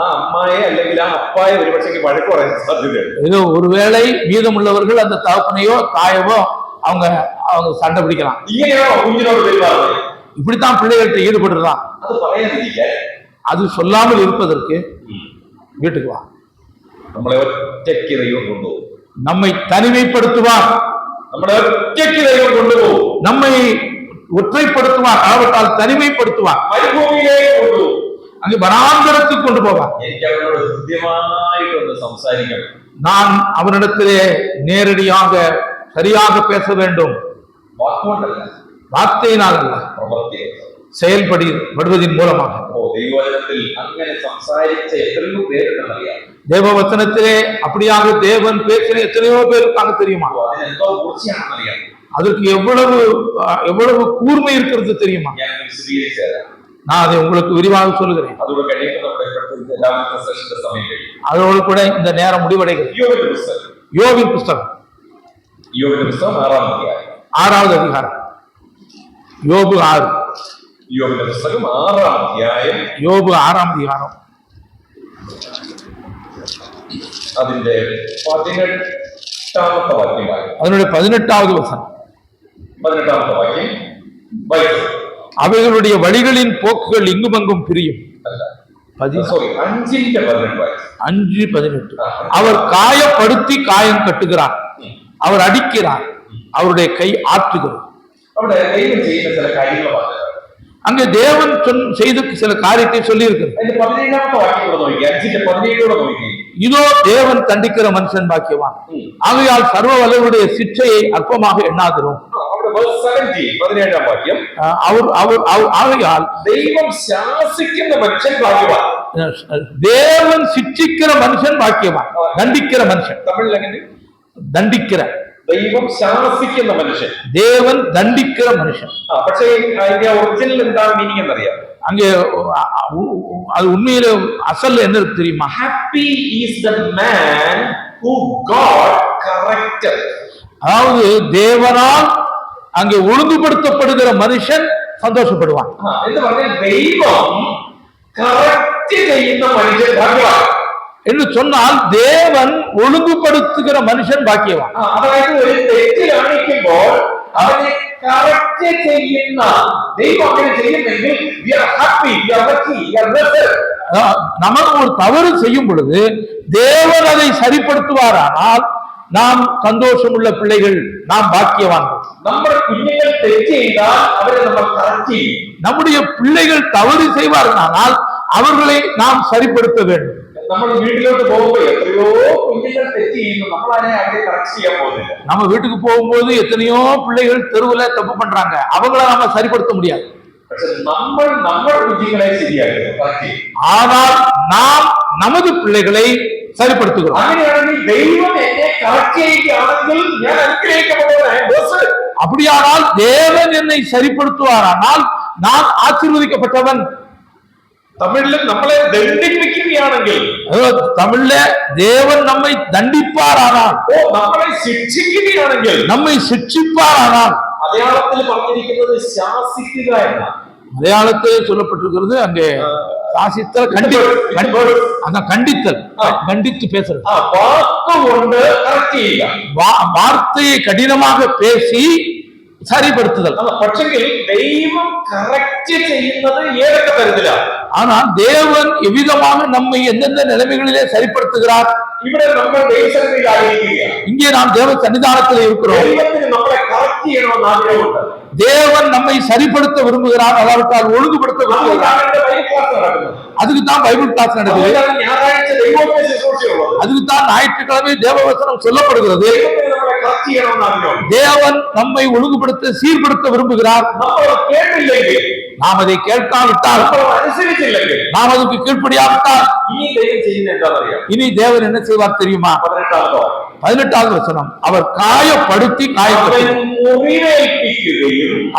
ആ അമ്മായെ അല്ലെങ്കിൽ ആ അപ്പായെ ഒരു പക്ഷെങ്കിൽ വഴക്ക് പറയാൻ സാധ്യതയുണ്ട്. ஏதோ ஒருவேளை மீதம் உள்ளவர்கள் அந்த தகப்பனையோ தாயவோ அவங்க சண்டை பிடிக்கலாம். ഇങ്ങനെയാണോ കുഞ്ഞിനോട് പെരുമാറുന്നത്? இப்படித்தான் பிள்ளைகள்கிட்ட ஈடுபடுறதான். അത് പറയാതിരിക്കാൻ, அது சொல்லாமல் இருப்பதற்கு வீட்டுக்கு வா, നമ്മളെ ഒറ്റയ്ക്ക് ദൈവം കൊണ്ടുപോകും. நம்மை தனிமைப்படுத்துவார். നമ്മളെ ഒറ്റയ്ക്ക് ദൈവം കൊണ്ടുപോകും. நம்மை ஒற்றைப்படுத்துவார், அளவட்டால் தனிமைப்படுத்துவார். മരുഭൂമിയിലേക്ക് കൊണ്ടുപോകും. அங்கு வனாந்தரத்துக்கு கொண்டு போவார். എനിക്ക് അവനോട് ഹൃദ്യമായിട്ടൊന്ന് സംസാരിക്കണം. நான் அவனிடத்திலே நேரடியாக சரியாக பேச வேண்டும். വാക്കുകൊണ്ടല്ല, வார்த்தையினால் அல்ல, പ്രവൃത്തി. செயல்படுவதன் மூலமாக. ദൈവവചനത്തിൽ അങ്ങനെ സംസാരിച്ച എത്രയോ പേരുണ്ടെന്നറിയാം. தேவவசனத்திலே அப்படியாக தேவன் பேசின எத்தனையோ பேர் இருக்காங்க தெரியுமா? അതിനെന്തോ ഊർച്ചയാണെന്നറിയാം. அதற்கு எவ்வளவு கூர்மை இருக்கிறது தெரியுமா? ഞാൻ വിശദീകരിച്ചു തരാം. நான் அதை உங்களுக்கு விரிவாக சொல்லுகிறேன். അതോടെ കഴിയുമ്പോൾ നമ്മുടെ ഇപ്പോഴത്തെ രാവിലത്തെ സെഷന്റെ സമയം കഴിയും. அதோடு கூட இந்த நேரம் முடிவடைகிறது. யோபின் புஸ்தகம், யோபின் புஸ்தகம் 6ஆம் அத்தியாயம். 6வது அதிகாரம். யோபு 6. யோபின் புஸ்தகம் 6ஆம் அத்தியாயம். யோபு 6ஆம் அதிகாரம். അതിന്റെ 18ാമത്തെ വാക്യമായി. அதனுடைய 18வது வசனம். 18ാമത്തെ വാക്യം വായിക്കും. அவைகளுடைய வழிகளின் போக்குகள் இங்குமங்கும் பிரியும். 5ന്റെ 18 5:18. அவர் காயப்படுத்தி காயம் கட்டுகிறார், அவர் அடிக்கிறார், அவருடைய கை ஆற்றுகிறது. അവിടെ ദൈവം ചെയ്യുന്ന ചില കാര്യങ്ങൾ പറഞ്ഞു. அங்கே தேவன் செய்த சில காரியத்தை சொல்லி இருக்கு. അതിന്റെ 17ാമത്തെ വാക്യം കൂടെ നോക്കി, 5ന്റെ 17 നോക്കി. இதோ தேவன் தண்டிக்கிற மனுஷன் பாக்கியவான், ஆகையால் சர்வ வல்லவருடைய சிற்றையை அற்பமாக எண்ணாதிரும். അവിടെ verse 17, 17ാം വാക്യം. ஆகையால் ദൈവം ശാസിക്കുന്ന മനുഷ്യൻ ഭാഗ്യവാൻ. தேவன் சிற்றிக்கிற மனுஷன் பாக்கியவான். தண்டிக்கிற மனுஷன், തമിഴിൽ എങ്ങനെ? தண்டிக்கிற. ദൈവം ശാസിക്കുന്ന മനുഷ്യൻ, தேவன் தண்டிக்கிற மனுஷன். പക്ഷേ അതിന്റെ ഒറിജിനൽ എന്താണ് മീനിങ് എന്നറിയാം? அங்கே அது உண்மையில அசல் என்ன இருக்கு தெரியுமா? Happy is the man who God corrected. அதாவது தேவனால் அங்கே ஒழுங்குபடுத்தப்படுகிற மனுஷன் சந்தோஷப்படுவான். എന്ന് പറഞ്ഞാൽ ദൈവം കറക്റ്റ് ചെയ്യുന്ന മനുഷ്യൻ ഭാഗ്യവാൻ என்று சொன்னால் தேவன் ஒழுங்குபடுத்துகிற மனுஷன் பாக்கியவான். അതായത് ഒരു തെറ്റ് കാണിക്കുമ്പോൾ അവനെ കറക്റ്റ് ചെയ്യുന്ന ദൈവം അങ്ങനെ ചെയ്യുന്നെങ്കിൽ we are happy, we are lucky, we are blessed. நமக்கு ஒரு தவறு செய்யும் பொழுது தேவன் அதை சரிப்படுத்துவாரானால் நாம் சந்தோஷம் உள்ள பிள்ளைகள், நாம் பாக்கியவான்கள். നമ്മുടെ കുഞ്ഞുങ്ങൾ തെറ്റ് ചെയ്താൽ അവരെ നമ്മൾ കറക്റ്റ് ചെയ്യും. நம்முடைய பிள்ளைகள் தவறு செய்வார்களானால் அவர்களை நாம் சரிப்படுத்த வேண்டும். നമ്മൾ വീട്ടിലോട്ട് പോകുമ്പോ എത്രയോ കുഞ്ഞുങ്ങൾ തെറ്റ് ചെയ്യുന്നു, നമ്മളതിനെ അവരെ കറക്റ്റ് ചെയ്യാൻ പോകുന്നില്ല. நம்ம வீட்டுக்கு போகும்போது எத்தனையோ பிள்ளைகள் தெருவுல தப்பு பண்றாங்க, அவங்கள நாம சரிப்படுத்த முடியாது. പക്ഷെ നമ്മൾ നമ്മുടെ കുഞ്ഞുങ്ങളെ ശരിയാക്കുക, കറക്റ്റ് ചെയ്യും. ஆனால் நாம் நமது பிள்ளைகளை சரிப்படுத்துகிறோம். അങ്ങനെയാണെങ്കിൽ ദൈവം എന്നെ കറക്റ്റ് ചെയ്യുകയാണെങ്കിൽ ഞാൻ അനുഗ്രഹിക്കപ്പെട്ടവനാണ്. அப்படியானால் தேவன் என்னை சரிப்படுத்துவாரானால் நான் ஆசீர்வதிக்கப்பட்டவன். തമിഴിൽ നമ്മളെ ദണ്ഡിപ്പിക്കുകയാണെങ്കിൽ, தமிழ்ல தேவன் நம்மை தண்டிப்பாரானால், നമ്മളെ ശിക്ഷിക്കുകയാണെങ്കിൽ, நம்மை சிட்சிப்பாரானால், മലയാളത്തിൽ പറഞ്ഞിരിക്കുന്നത് ശാസിക്കുക എന്നാണ്. மலையாளத்தில் சொல்லப்பட்டிருக்கிறது அங்கே சாசித்தல், கண்டித்தல், கண்டித்து பேசுறது, വാക്കുകൊണ്ട് കറക്റ്റ് ചെയ്യുക, வார்த்தையை கடினமாக பேசி சரிப்படுத்துதல். പക്ഷെങ്കിൽ ദൈവം കറക്റ്റ് ചെയ്യുന്നത് ഏതൊക്കെ തരത്തിലാണ്? ஆனால் தேவன் எவ்விதமாக நம்மை எந்தெந்த நிலைமைகளிலே சரிப்படுத்துகிறார்? ഇവിടെ നമ്മൾ ദൈവസന്നിധിയിലായിരിക്കുകയാണ്. இங்கே நாம் தேவ சன்னிதானத்தில் இருக்கிறோம். ദൈവത്തിന് നമ്മളെ കറക്റ്റ് ചെയ്യണമെന്ന് ആഗ്രഹമുണ്ട്. தேவன் நம்மை சரிப்படுத்த விரும்புகிறார், அல்லாவிட்டால் ஒழுங்குபடுத்த விரும்புகிறார். அதுக்கு தான் பைபிள் கிளாஸ் நடக்குது, ഞായറാഴ്ച ദൈവോപദേശ ശുശ്രൂഷയുള്ളത്, அதுக்கு தான் ஞாயிற்றுக்கிழமை தேவவசனம் சொல்லப்படுகிறது. தேவன் நம்மை ஒழுங்குபடுத்த சீர்படுத்த விரும்புகிறார். நாம் அதை கேட்காவிட்டால், நாம் அதுக்கு கீழ்ப்படியாவிட்டால் இனி தேவன் என்ன செய்வார் தெரியுமா? 18வது வசனம், அவர் காயப்படுத்தி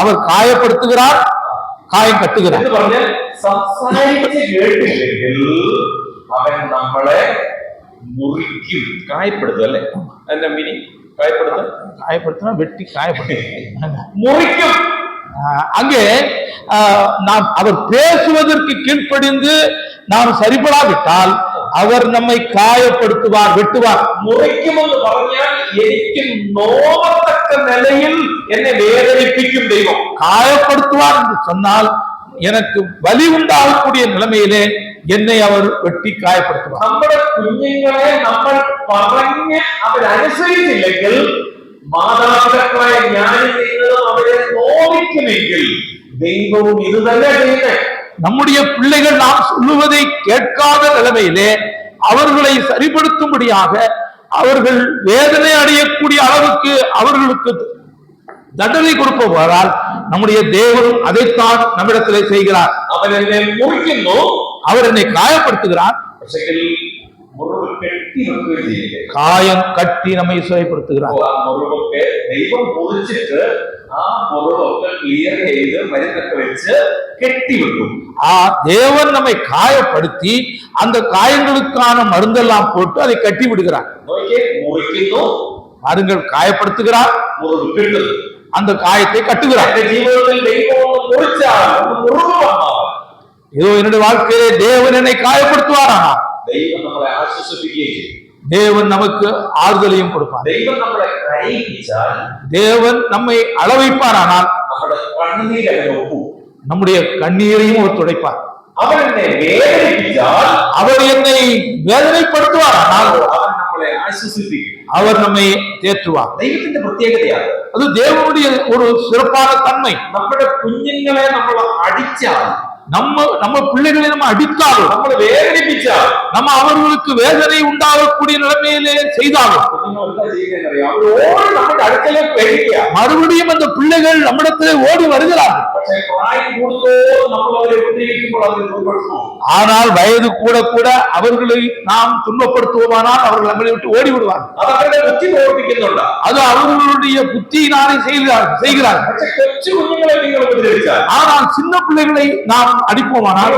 அவர் காயப்படுத்துகிறார், காயம் கட்டுகிறார். സംസാരിച്ച് കേട്ടില്ലെങ്കിൽ അവൻ നമ്മളെ മുറിക്കും. കായപ്പെടുത്തും അല്ലെ? അതിന്റെ മീനിങ് காயப்படுத்தினா வெட்டி காயப்படுத்த முறிக்கும். அங்கே நாம் அவர் பேசுவதற்கு கீழ்ப்படிந்து நாம் சரிபடாவிட்டால் அவர் நம்மை காயப்படுத்துவார், வெட்டுவார். முறிக்கும் என்று പറഞ്ഞാൽ എനിക്ക് നോവത്തക്ക നിലയിൽ എന്നെ വേദനിപ്പിക്കും ദൈവം. காயப்படுத்துவார் என்று சொன்னால் எனக்கு வலி உண்டாகக்கூடிய நிலைமையிலே என்னை அவர் வெட்டி காயப்படுத்துவார். നമ്മുടെ കുഞ്ഞുങ്ങളെ നമ്മൾ പറഞ്ഞ് അവരനുസരിച്ചില്ലെങ്കിൽ, മാതാപിതാക്കളായ ഞാനും നിങ്ങളും അവരെ നോവിക്കുമെങ്കിൽ ദൈവവും ഇത് തന്നെ ചെയ്യുന്നത്. நம்முடைய பிள்ளைகள் நாம் சொல்லுவதை கேட்காத நிலைமையிலே அவர்களை சரிப்படுத்தும்படியாக அவர்கள் வேதனை அடையக்கூடிய அளவுக்கு அவர்களுக்கு தண்டனை கொடுப்பவரால் நம்முடைய தேவனும் அதைத்தான் நம்மிடத்திலே செய்கிறார். அவர் என்னை முறிക്കുന്നു, அவர் என்னை காயப்படுத்துகிறார், காயம் கட்டி நம்மை சுயப்படுத்துகிறார். தெய்வம் முறிச்சிட்டு கிளியர் செய்து மருந்தொക്കെ വെച്ച് கெட்டிவிடும். தேவன் நம்மை காயப்படுத்தி அந்த காயங்களுக்கான மருந்தெல்லாம் போட்டு அதை கட்டி விடுகிறார். பாருங்கள், காயப்படுத்துகிறார், அந்த காயத்தை கட்டுகிறார். ஏதோ என்னுடைய வாழ்க்கையிலே தேவன் என்னை காயப்படுத்துவாரானா, தேவன் நமக்கு ஆறுதலையும் கொடுப்பார். தேவன் நம்மை அளவைப்பாரானால் நம்முடைய கண்ணீரையும் அவர் துடைப்பார். அவர் என்னை வேதனைப்படுத்துவாரானால் அவர் நம்மை தேற்றுவார். ദൈവത്തിന്റെ പ്രത്യേകതയാണ് அது தேவனுடைய ஒரு சிறப்பான தன்மை. നമ്മുടെ കുഞ്ഞുങ്ങളെ നമ്മൾ അടിച്ചാൽ, நம்ம பிள்ளைகளை நம்ம அடித்தாலும், നമ്മൾ വേദനിപ്പിച്ചാൽ, நம்ம அவர்களுக்கு வேதனை உண்டாகக்கூடிய நிலைமையிலே செய்தாலும் നമ്മുടെ അടുക്കലേക്ക് വരിക. மறுபடியும் அந்த பிள்ளைகள் நம்மிடத்திலே ஓடி வருகிறார்கள். പക്ഷേ പ്രായം കൂടുമ്പോൾ നമ്മൾ അവരെ ഉപദ്രവിക്കുമ്പോൾ അവരെ ദുർബലപ്പെടുത്തും. ஆனால் வயது கூட கூட அவர்களை நாம் துன்பப்படுத்துவோமானால் அவர்கள் நம்மளை விட்டு ஓடி விடுவார்கள். അത് അവരുടെ ബുദ്ധി പ്രവർത്തിക്കുന്നുണ്ട്, அது அவர்களுடைய புத்தியினாலே செய்கிறார்கள். പക്ഷേ കൊച്ചു കുഞ്ഞുങ്ങളെ നിങ്ങൾ ഉപദ്രവിച്ചാൽ, ஆனால் சின்ன பிள்ளைகளை நாம் அடிப்போமானால்,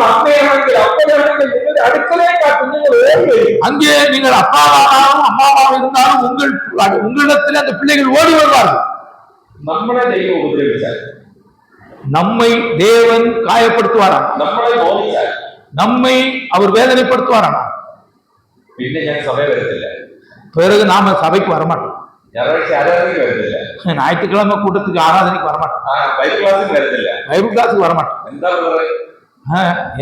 அங்கே நீங்கள் அப்பாவானாலும் அம்மாவாக இருந்தாலும் உங்களிடத்தில் அந்த பிள்ளைகள் ஓடி வருவார்கள். நம்மளை தெய்வம் உபதேசித்தார், நம்மை தேவன் காயப்படுத்துவாரா, நம்மளை போதித்தார், நம்மை அவர் வேதனைப்படுத்துவாரா, പിന്നെ ഞാൻ സഭ വരത്തില്ല, பிறகு நாம சபைக்கு வரமாட்டோம், ഞായറാഴ്ച ആരാധനയ്ക്ക് വരത്തില്ല, ஞாயிற்றுக்கிழமை கூட்டத்துக்கு ஆராதனைக்கு வரமாட்டோம், ബൈബിൾ ക്ലാസ്സിൽ വരത്തില്ല, பைபிள் கிளாஸுக்கு வரமாட்டோம். എന്താ പറയുക?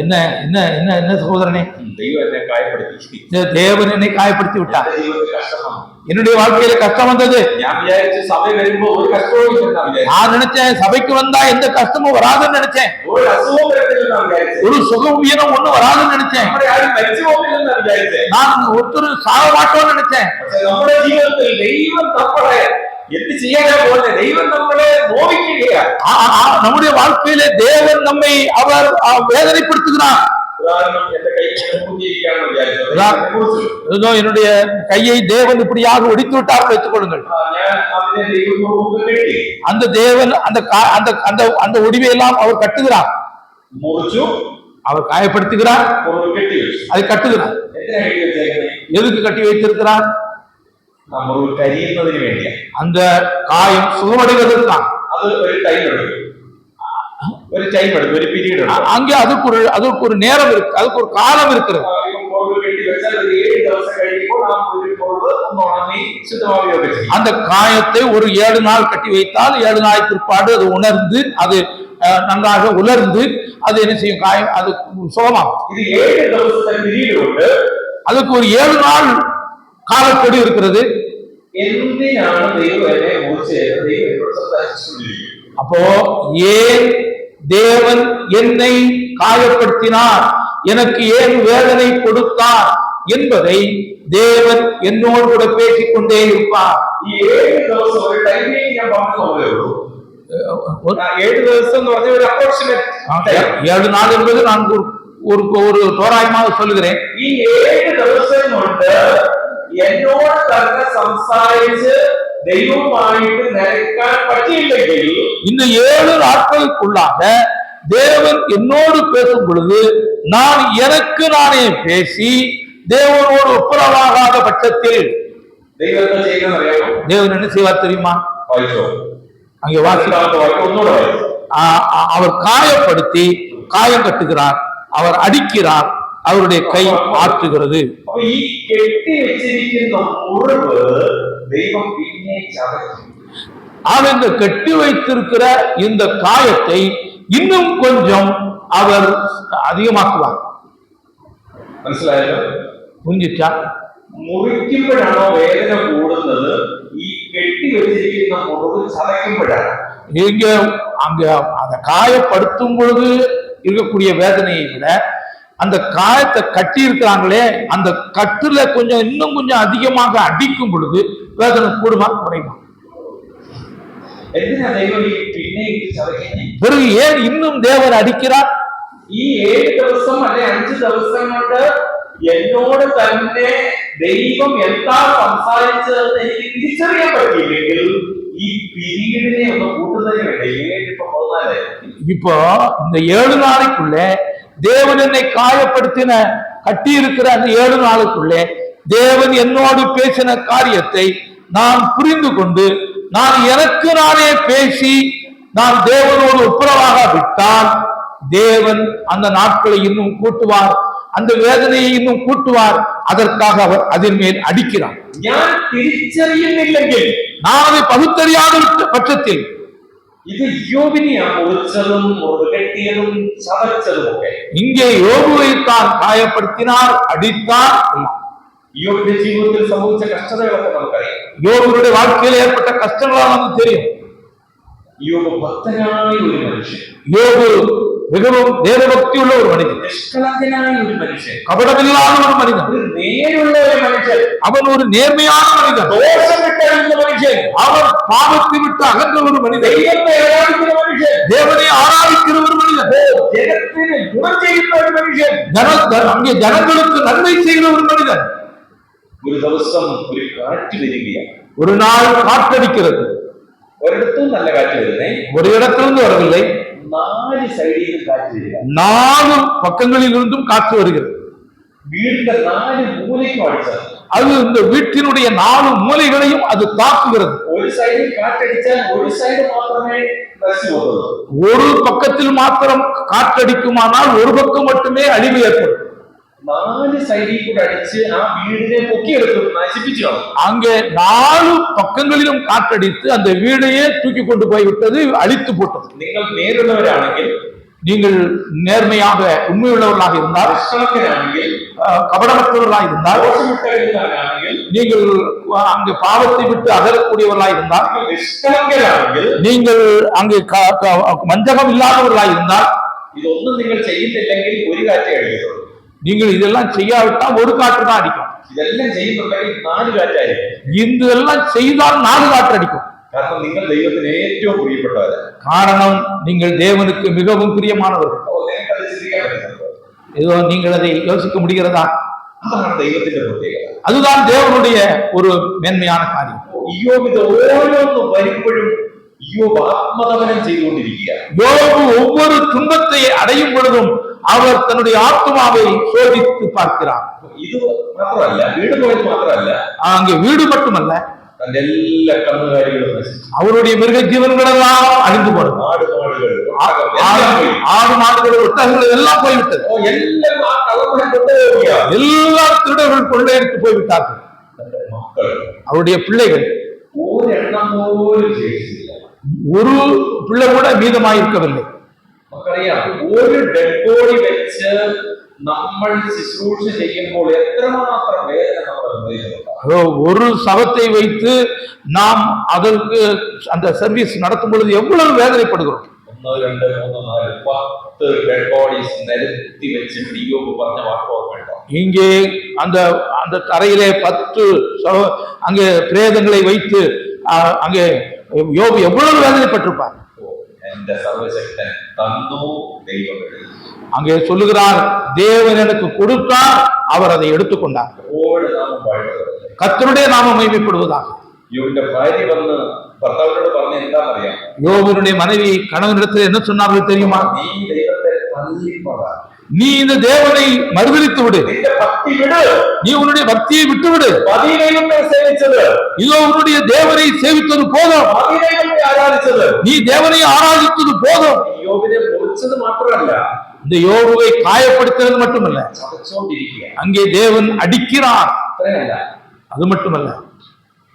என்ன என்ன என்ன என்ன சகோதரனே, தெய்வம் என்னை காயப்படுத்தி தேவன் என்னை காயப்படுத்தி விட்டார். ജീവിതത്തിൽ കഷ്ടമാണ്. என்னுடைய வாழ்க்கையில கஷ்டம் வந்தது. ഞാൻ വിചാരിച്ചു സഭ വരുമ്പോ ഒരു കഷ്ടവും ഇല്ലെന്നാ വിചാരിച്ചു. நான் நினைச்சேன் சபைக்கு வந்தா எந்த கஷ்டமும் வராதுன்னு நினைச்சேன். ഒരു അസുഖവും വരത്തില്ലെന്നാ വിചാരിച്ചു. ஒரு சுகம் வீரம் ஒண்ணும் வராதுன்னு நினைச்சேன். നമ്മുടെ ആരും മരിച്ചു പോകില്ലെന്നാ വിചാരിച്ചേ. நான் ஒருத்தர் சாக மாட்டோம்னு நினைச்சேன். പക്ഷേ നമ്മുടെ ജീവിതത്തിൽ ദൈവം നമ്മളെ എന്ത് ചെയ്യാനാ പോകുന്നത്? ദൈവം നമ്മളെ നോവിക്കുകയാണ്. நம்முடைய வாழ்க்கையிலே தேவன் நம்மை அவர் வேதனைப்படுத்துகிறார். உதாரணம், എന്റെ കൈ മുറിഞ്ഞിരിക്കുകയാണെന്ന് വിചാരിച്ചു. ஏதோ என்னுடைய கையை தேவன் இப்படியாக ஒடித்து விட்டார் வைத்துக் கொள்ளுங்கள். ഞാൻ അതിനെ ദൈവത്തോട് കെട്ടി அந்த தேவன் அந்த அந்த அந்த ஒடிவை எல்லாம் அவர் கட்டுகிறார். മുറിച്ചു, அவர் காயப்படுத்துகிறார், കെട്ടി വെച്ചു. அதை கட்டுகிறார். എന്തിനാ കെട്ടി വെച്ചേക്കുന്നത്? எதுக்கு கட்டி வைத்திருக்கிறார்? മുറിവ് കരിയുന്നതിന് വേണ്ടിയാണ്. அந்த காயம் சுகமடைவதற்காக. അത് ഒരു ടൈം എടുക്കും, ഒരു ടൈം എടുക്കും, ഒരു പീരീഡ് എടുക്കും. அங்கே அதுக்கு ஒரு நேரம் இருக்கு, அதுக்கு ஒரு காலம் இருக்கிறது. കെട്ടി വെച്ചാൽ ഒരു 7 ദിവസം കഴിയുമ്പോൾ നാം ഒരു പൊറുവ് ഒന്ന് ഉണങ്ങി ശുദ്ധമാവുകയൊക്കെ ചെയ്യും. அந்த காயத்தை ஒரு 7 நாள் கட்டி வைத்தால் 7 நாள் பிற்பாடு அது உணர்ந்து அது நன்றாக உலர்ந்து அது என்ன செய்யும், காயம் அது சுகமாகும். இது 7 ദിവസത്തെ പീരീഡ് ഉണ്ട്. அதுக்கு ஒரு 7 நாள் காலக்கெடு இருக்கிறது. എന്തിനാണ് ദൈവം എന്നെ മുറിച്ചത്? ദൈവം എന്നോട് സംസാരിച്ചുകൊണ്ടിരിക്കും. அப்போ ஏன் தேவன் என்னை காயப்படுத்தினார், எனக்கு ஏன் வேதனை கொடுத்தார் என்பதை தேவன் என்னோடு கூட பேசிக்கொண்டே இருப்பார். ഈ 7 ദിവസം ഒരു ടൈമിംഗ് ഞാൻ പറഞ്ഞു പോകേ ഉള്ളൂ. 7 ദിവസം എന്ന് പറഞ്ഞ ഒരു അപ്രോക്സിമേറ്റ് 7 നാள் என்பது நான் ஒரு தோராயமாக சொல்லுகிறேன். ഈ 7 ദിവസം കൊണ്ട് എന്നോട് തന്നെ സംസാരിച്ച് ദൈവവുമായിട്ട് നിരക്കാൻ പറ്റിയില്ലെങ്കിൽ, இந்த 7 நாட்களுக்குள்ளாக தேவன் என்னோடு பேசும் பொழுது நான் எனக்கு நானே பேசி தேவனோடு ஒப்புரவாகாத பட்சத்தில் ദൈവം എന്താ ചെയ്യുന്നത് അറിയാമോ? தேவன் என்ன செய்வார் தெரியுமா? വായിച്ചോ, அங்கே வாசி ഒന്നുകൂടെ വായിച്ചു. அவர் காயப்படுத்தி காயம் கட்டுகிறார், அவர் அடிக்கிறார், அவருடைய கை ஆற்றுகிறது. അപ്പൊ ഈ കെട്ടി വെച്ചിരിക്കുന്ന മുറിവ് ദൈവം പിന്നെ ചതയ്ക്കും. இந்த கட்டி வைத்திருக்கிற இந்த காயத்தை இன்னும் கொஞ்சம் அவர் அதிகமாக்குவார். മനസ്സിലായല്ലോ? புரிஞ்சிச்சா? മുറിക്കുമ്പോഴാണോ വേദന കൂടുന്നത്? ഈ കെട്ടി വെച്ചിരിക്കുന്ന മുറിവ് ചതയ്ക്കുമ്പോഴാണ്. இங்க அங்க அந்த காயப்படுத்தும் பொழுது இருக்கக்கூடிய வேதனையை விட அந்த காயத்தை கட்டி இருக்கிறாங்களே அந்த கட்டுல கொஞ்சம் இன்னும் கொஞ்சம் அதிகமாக அடிக்கும் பொழுது வேதனை கூடுமா குறையுமா? എന്തിനാ ദൈവം ഈ പിന്നെ ഇത് ചതയ്ക്കുന്നത്? பிறகு ஏன் இன்னும் தேவன் அடிக்கிறார்? ഈ 7 ദിവസം അല്ലെ 5 ദിവസം കൊണ്ട് എന്നോട് തന്നെ ദൈവം എന്താ സംസാരിച്ചതെന്ന് എനിക്ക് തിരിച്ചറിയാൻ പറ്റിയില്ലെങ്കിൽ ഈ പിരീഡിനെ ഒന്ന് കൂട്ടുന്നതിന് വേണ്ടി 7 ഇപ്പൊ 14. இப்போ இந்த 7 நாளைக்குள்ள தேவன் என்னை காயப்படுத்தின கட்டி இருக்கிற அந்த 7 நாளுக்குள்ளே தேவன் என்னோடு பேசின காரியத்தை நான் புரிந்து கொண்டு நான் எனக்கு நானே பேசி நான் தேவனோடு ஒப்புரவாக விட்டால் தேவன் அந்த நாட்களை இன்னும் கூட்டுவார், அந்த வேதனையை இன்னும் கூட்டுவார். அதற்காக அவர் அதன் மேல் அடிக்கிறார். ഞാൻ തിരിച്ചറിയുന്നില്ലെങ്കിൽ, நான் அதை பகுத்தறியாத பட்சத்தில் ഇത് യോബിനെയാണ് മുറിച്ചതും മുറിവ് കെട്ടിയതും ചതച്ചതും ഒക്കെ. இங்கே யோபுவை தான் காயப்படுத்தினார், அடித்தார். യോബിന്റെ ജീവിതത്തിൽ സംഭവിച്ച കഷ്ടതകളൊക്കെ നമുക്കറിയാം. யோபுடைய வாழ்க்கையில் ஏற்பட்ட கஷ்டங்களாக நமக்கு தெரியும். யோபு ഭക്തനായ ഒരു മനുഷ്യൻ, யோபு மிகவும் தேவபக்தி உள்ள ஒரு மனிதன், നിഷ്കളങ്കനായ ഒരു മനുഷ്യൻ, கபடமில்லாத ஒரு மனிதன், ഒരു നേരുള്ള ഒരു മനുഷ്യൻ, அவன் ஒரு நேர்மையான மனிதன், ദോഷം വിട്ടഴിഞ്ഞ മനുഷ്യൻ, அவன் பாவத்தை விட்டு அகன்ற ஒரு மனிதன், ദൈവത്തെ ആരാധിക്കുന്ന മനുഷ്യൻ, தேவனை ஆராதிக்கிற ஒரு மனிதன், ജനത്തിന് ഗുണം ചെയ്യുന്ന ഒരു മനുഷ്യൻ, அங்கே ஜனங்களுக்கு நன்மை செய்கிற ஒரு மனிதன். ഒരു ദിവസം ഒരു കാറ്റ് വരികയാണ്. ஒரு நாள் காற்றடிக்கிறது. ഒരിടത്തും നല്ല കാറ്റ് വരുന്നേ, ஒரு இடத்திலிருந்து வரவில்லை, 4 സൈഡിൽ നിന്ന് കാറ്റ് വരിക. 4 பக்கங்களிலிருந்தும் காற்று வருகிறது. വീടിന്റെ 4 മൂലയ്ക്കും അടിച്ചത്. அது இந்த வீட்டினுடைய 4 மூலைகளையும் அது தாக்குகிறது. ഒരു സൈഡിൽ കാറ്റടിച്ചാൽ ഒരു സൈഡ് മാത്രമേ നശിച്ചു പോകുള്ളൂ. ஒரு பக்கத்தில் மாத்திரம் காற்றடிக்குமானால் ஒரு பக்கம் மட்டுமே அழிவு ஏற்படும். 4 സൈഡിൽ കൂടെ അടിച്ച് ആ വീടിനെ പൊക്കിയെടുക്കും, നശിപ്പിച്ചു. அங்கே 4 பக்கங்களிலும் காற்றடித்து அந்த வீடையே தூக்கி கொண்டு போய் விட்டது, அழித்து போட்டது. നിങ്ങൾ നേരുള്ളവരാണെങ്കിൽ, நீங்கள் நேர்மையாக உண்மையுள்ளவர்களாக இருந்தால், നിഷ്കളങ്കരാണെങ്കിൽ, கபடமற்றவர்களாக இருந்தால், ദോഷമിട്ടവരാണെങ്കിൽ, நீங்கள் அங்கு பாவத்தை விட்டு அகலக்கூடியவர்களாக இருந்தால், നിഷ്കളങ്കരാണെങ്കിൽ, நீங்கள் அங்கு வஞ்சகம் இல்லாதவர்களாக இருந்தால், ഇതൊന്നും നിങ്ങൾ ചെയ്യുന്നില്ലെങ്കിൽ ഒരു കാറ്റേ അടിക്കത്തുള്ളൂ. நீங்கள் இதெல்லாம் செய்யாவிட்டால் ஒரு காற்று தான் அடிக்கும். ഇതെല്ലാം ചെയ്യുന്നുണ്ടെങ്കിൽ 4 കാറ്റായിരിക്കും. இதெல்லாம் செய்தால் 4 காற்று அடிக்கும். കാരണം നിങ്ങൾ ദൈവത്തിന് ഏറ്റവും പ്രിയപ്പെട്ടവരാണ്. காரணம் நீங்கள் தேவனுக்கு மிகவும் பிரியமானவர்கள். നിങ്ങൾക്കത് ചിന്തിക്കാൻ പറ്റുന്നുണ്ടോ? ஏதோ நீங்கள் அதை யோசிக்க முடிகிறதா? അതാണ് ദൈവത്തിന്റെ പ്രത്യേകത. அதுதான் தேவனுடைய ஒரு மேன்மையான காரியம். ഇയ്യോബ് ഇത് ഓരോന്ന് വരുമ്പോഴും ഇയ്യോബ് ആത്മതപനം ചെയ്തുകൊണ്ടിരിക്കുക. யோபு ஒவ்வொரு துன்பத்தை அடையும் பொழுதும் அவர் தன்னுடைய ஆத்மாவை சோதித்து பார்க்கிறார். ഇത് മാത്രമല്ല, വീട് പോയത് മാത്രമല്ല, அங்கே வீடு மட்டுமல்ல, തന്റെ എല്ലാ കന്നുകാലികളും നശിച്ചു. அவருடைய மிருக ஜீவன்கள் எல்லாம் அழிந்து போனது. ஆடு மாடுகள் ஒட்டகங்கள் எல்லாம் போய்விட்டது. എല്ലാം ആ കള്ളപ്പണം കൊണ്ടുപോവുകയാണ്. எல்லா திருடர்கள் கொள்ளையடித்து போய்விட்டார்கள். തന്റെ മക്കൾ, அவருடைய பிள்ளைகள் ഒരെണ്ണം പോലും ശേഷിച്ചില്ല. ஒரு பிள்ளை கூட மீதமாயிருக்கவில்லை. നമുക്കറിയാം, ഒരു ഡെഡ് ബോഡി വെച്ച് നമ്മൾ ശുശ്രൂഷ ചെയ്യുമ്പോൾ എത്രമാത്രം വേദന നമ്മൾ അനുഭവിക്കുന്നുണ്ടാവും. ஒரு சவத்தை வைத்து நாம் அதற்கு அந்த சர்வீஸ் நடத்தும் பொழுது எவ்வளவு வேதனைப்படுகிறோம். 1 2 3 4 10 ഡെഡ് ബോഡീസ് നിരത്തി വെച്ചിട്ട് ഇയ്യോബ് പറഞ്ഞ വാക്ക് ഓർമ്മയുണ്ടോ? இங்கே அந்த அந்த தரையிலே 10 அங்கே பிரேதங்களை வைத்து அங்கே யோபு எவ்வளவு வேதனைப்பட்டிருப்பார். എന്റെ സർവശക്തൻ തന്നു, ദൈവം എടുത്തു. அங்கே சொல்லுகிறார், தேவன் எனக்கு கொடுத்தார், அவர் அதை எடுத்துக்கொண்டார். கர்த்தருடைய நாமம் மகிமைப்படுவதாக. யோபுடைய ഭാര്യ വന്ന് ഭർത്താവിനോട് പറഞ്ഞ എന്താണെന്നറിയാം? யோபுடைய மனைவி கணவனிடத்தில் என்ன சொன்னார்கள் தெரியுமா? நீ தெய்வத்தை தள்ளிப்படா, நீ இந்த தேவனை மறுதலித்து விடு, பக்தி விடு, நீ உன்னுடைய பக்தியை விட்டு விடு. சேவிச்சது இதோ உன்னுடைய தேவனை சேவித்தது போதும், ஆராதிச்சது நீ தேவனை ஆராதித்தது போதும். யோபுவை பொறிச்சது மாத்திரமல்ல, இந்த யோபுவை காயப்படுத்துறது மட்டுமல்ல, அங்கே தேவன் அடிக்கிறார். அது மட்டுமல்ல,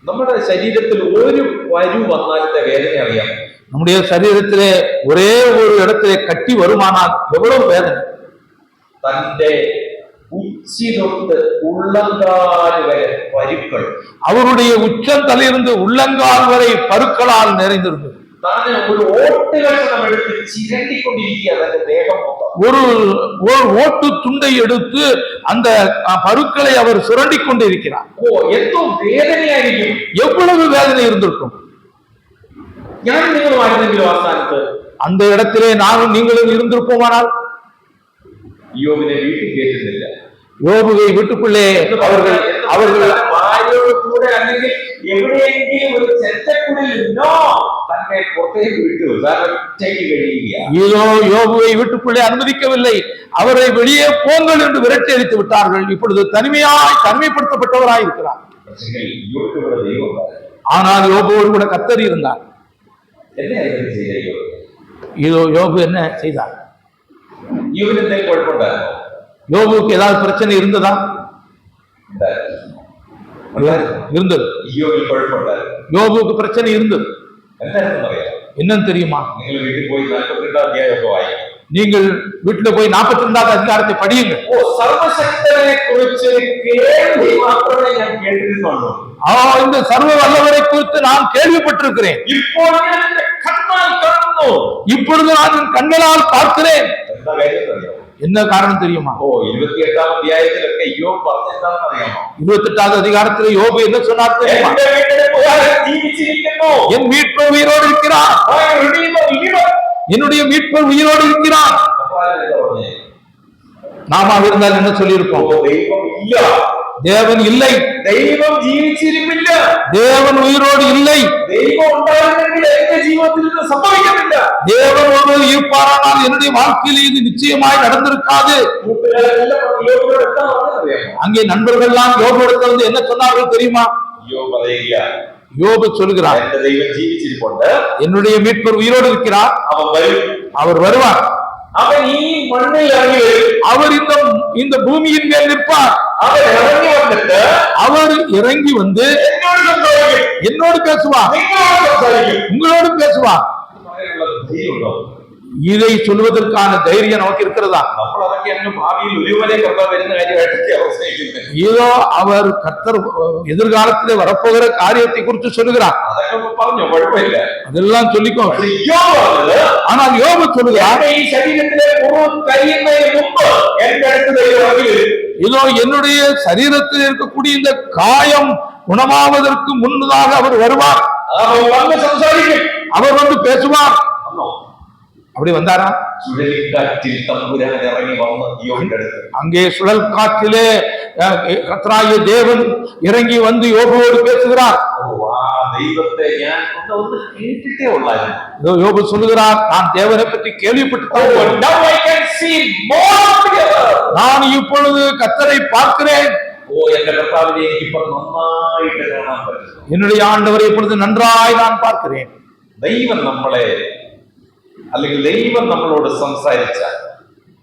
നമ്മുടെ ശരീരത്തിൽ ഒരു വരു വന്നാലത്തെ വേദന അറിയാം. நம்முடைய சரீரத்திலே ஒரே ஒரு இடத்திலே கட்டி வருமானால் எவ்வளவு வேதனை. തന്റെ ഉച്ചി തൊട്ട് உள்ளங்கால் വരെ പരുക്കൾ, அவருடைய உச்சந்தலையிலிருந்து உள்ளங்கால் வரை பருக்களால் நிறைந்திருந்தது. താനെ ഒരു ഓട്ടുകഷണം എടുത്ത് ചിരണ്ടിക്കൊണ്ടിരിക്കുക തന്റെ ദേഹം മൊത്തം. ஒரு ஓட்டு துண்டை எடுத்து அந்த பருக்களை அவர் சுரண்டி கொண்டிருக்கிறார். എന്തോ വേദനയായിരിക്കും, எவ்வளவு வேதனை இருந்திருக்கும். ഞാൻ നിങ്ങളുമായിരുന്നെങ്കിലും ആ സ്ഥാനത്ത്, அந்த இடத்திலே நானும் நீங்களும் இருந்திருப்போமானால் യോബിനെ വീട്ടിൽ കേട്ടുന്നില്ല. யோபுவை வீட்டுக்குள்ளே அவர்கள் ഭാര്യയോട് കൂടെ അല്ലെങ്കിൽ എവിടെയെങ്കിലും ഒരു ചെറ്റക്കുള്ളിൽ തന്നെ പുറത്തേക്ക് വിട്ടു, ഒറ്റയ്ക്ക് കഴിയുക. இதோ யோபுவை வீட்டுக்குள்ளே அனுமதிக்கவில்லை, அவரை வெளியே போங்கள் என்று விரட்டி அடித்து விட்டார்கள். இப்பொழுது தனிமைப்படுத்தப்பட்டவராய் இருக்கிறார். ஆனால் யோபுவோடு கூட கர்த்தர் இருந்தார். இதோ யோபு என்ன செய்தார்? யோபுக்கு ஏதாவது பிரச்சனை இருந்ததா? இருந்தது. யோபுக்கு பிரச்சனை இருந்தது. என்னன்னு தெரியுமா? நீங்கள் வீட்டுல போய் 42வது அதிகாரத்தை படியுங்க. சர்வசக்தனை குறித்து கேள்வி மாத்திரமே நான் கேட்டிருக்கணும். இந்த சர்வ வல்லவரை குறித்து நான் கேள்விப்பட்டிருக்கிறேன். இப்பொழுது நான் என் கண்களால் பார்க்கிறேன். என்ன காரணம் தெரியுமா? 28ஆம் அத்தியாயத்திலே யோபு പറഞ്ഞതാണ് അറിയാമോ? 28வது அதிகாரத்தில் யோபு என்ன சொன்னார் தெரியுமா? என் மீட்பர் உயிரோடு இருக்கிறார், என்னுடைய மீட்பர் உயிரோடு இருக்கிறார். நாம இருந்தால் என்ன சொல்லியிருப்போம்? தேவன் இல்லை, தெய்வம் ஜீவிச்சிருப்பில்ல, தேவன் உயிரோடு இல்லை. தெய்வம் உண்டாயிருந்தெങ്കിൽ எந்த ஜீவத்திற்கு சம்பவிக்கவில்ல. தேவன் ஒருவர் இருப்பாரானால் என்னுடைய வாழ்க்கையில் இது நிச்சயமாய் நடந்திருக்காது. அங்கே நண்பர்கள் எல்லாம் யோபுவிடத்தில் வந்து என்ன சொன்னார்கள் தெரியுமா? யோபு சொல்கிறார், என்னுடைய மீட்பர் உயிரோடு இருக்கிறார், அவர் வருவார், அவர் இந்த பூமியின் மேல் நிற்பார், அவர் இறங்கி வந்து என்னோடு பேசுவார், உங்களோடு பேசுவார். இதை சொல்வதற்கான தைரியம் நமக்கு இருக்கிறதா? നമ്മൾ അതൊക്കെ അങ്ങ് ഭാവിയിൽ ഒരുപോലെ കർത്താവ് വരുന്ന കാര്യമായിട്ടൊക്കെ അവസാനിക്കുന്നത്. இதோ அவர் கர்த்தர் எதிர்காலத்திலே வரப்போகிற காரியத்தை குறித்து சொல்லுகிறார். അതൊക്കെ പറഞ്ഞോ, കുഴപ്പമില്ല. அதெல்லாம் சொல்லிக்கோ. ஆனால் யோபு சொல்லுகிறார், ഈ ശരീരത്തിലെ മുറിവ് കരിയുന്നതിന് മുമ്പ് എന്റെ അടുത്ത് ദൈവം இதோ என்னுடைய சரீரத்தில் இருக்கக்கூடிய இந்த காயம் குணமாவதற்கு முன்னதாக அவர் வருவார், വന്ന് സംസാരിക്കും, அவர் வந்து பேசுவார். அப்படி வந்தாரா? ചുഴലിക്കാറ്റിൽ തമ്പുരാൻ ഇറങ്ങി വന്ന് യോബിന്റെ അടുത്ത്, அங்கே சுழல் காற்றிலே கர்த்தராகிய தேவன் இறங்கி வந்து யோபுவோடு பேசுகிறார். ആ ദൈവത്തെ ഞാൻ ഒന്ന് കേട്ടിട്ടേ ഉള്ളായിരുന്നു. இதோ யோபு சொல்லுகிறார், நான் தேவனை பற்றி கேள்விப்பட்டு Now I can see more clearer. நான் இப்பொழுது கர்த்தரை பார்க்கிறேன். എന്റെ കർത്താവിനെ എനിക്കിപ്പോൾ നന്നായിട്ട് കാണാൻ പറ്റും. என்னுடைய ஆண்டவரை இப்பொழுது நன்றாய் நான் பார்க்கிறேன். ദൈവം നമ്മളെ അല്ലെങ്കിൽ ദൈവം നമ്മളോട് സംസാരിച്ചാൽ,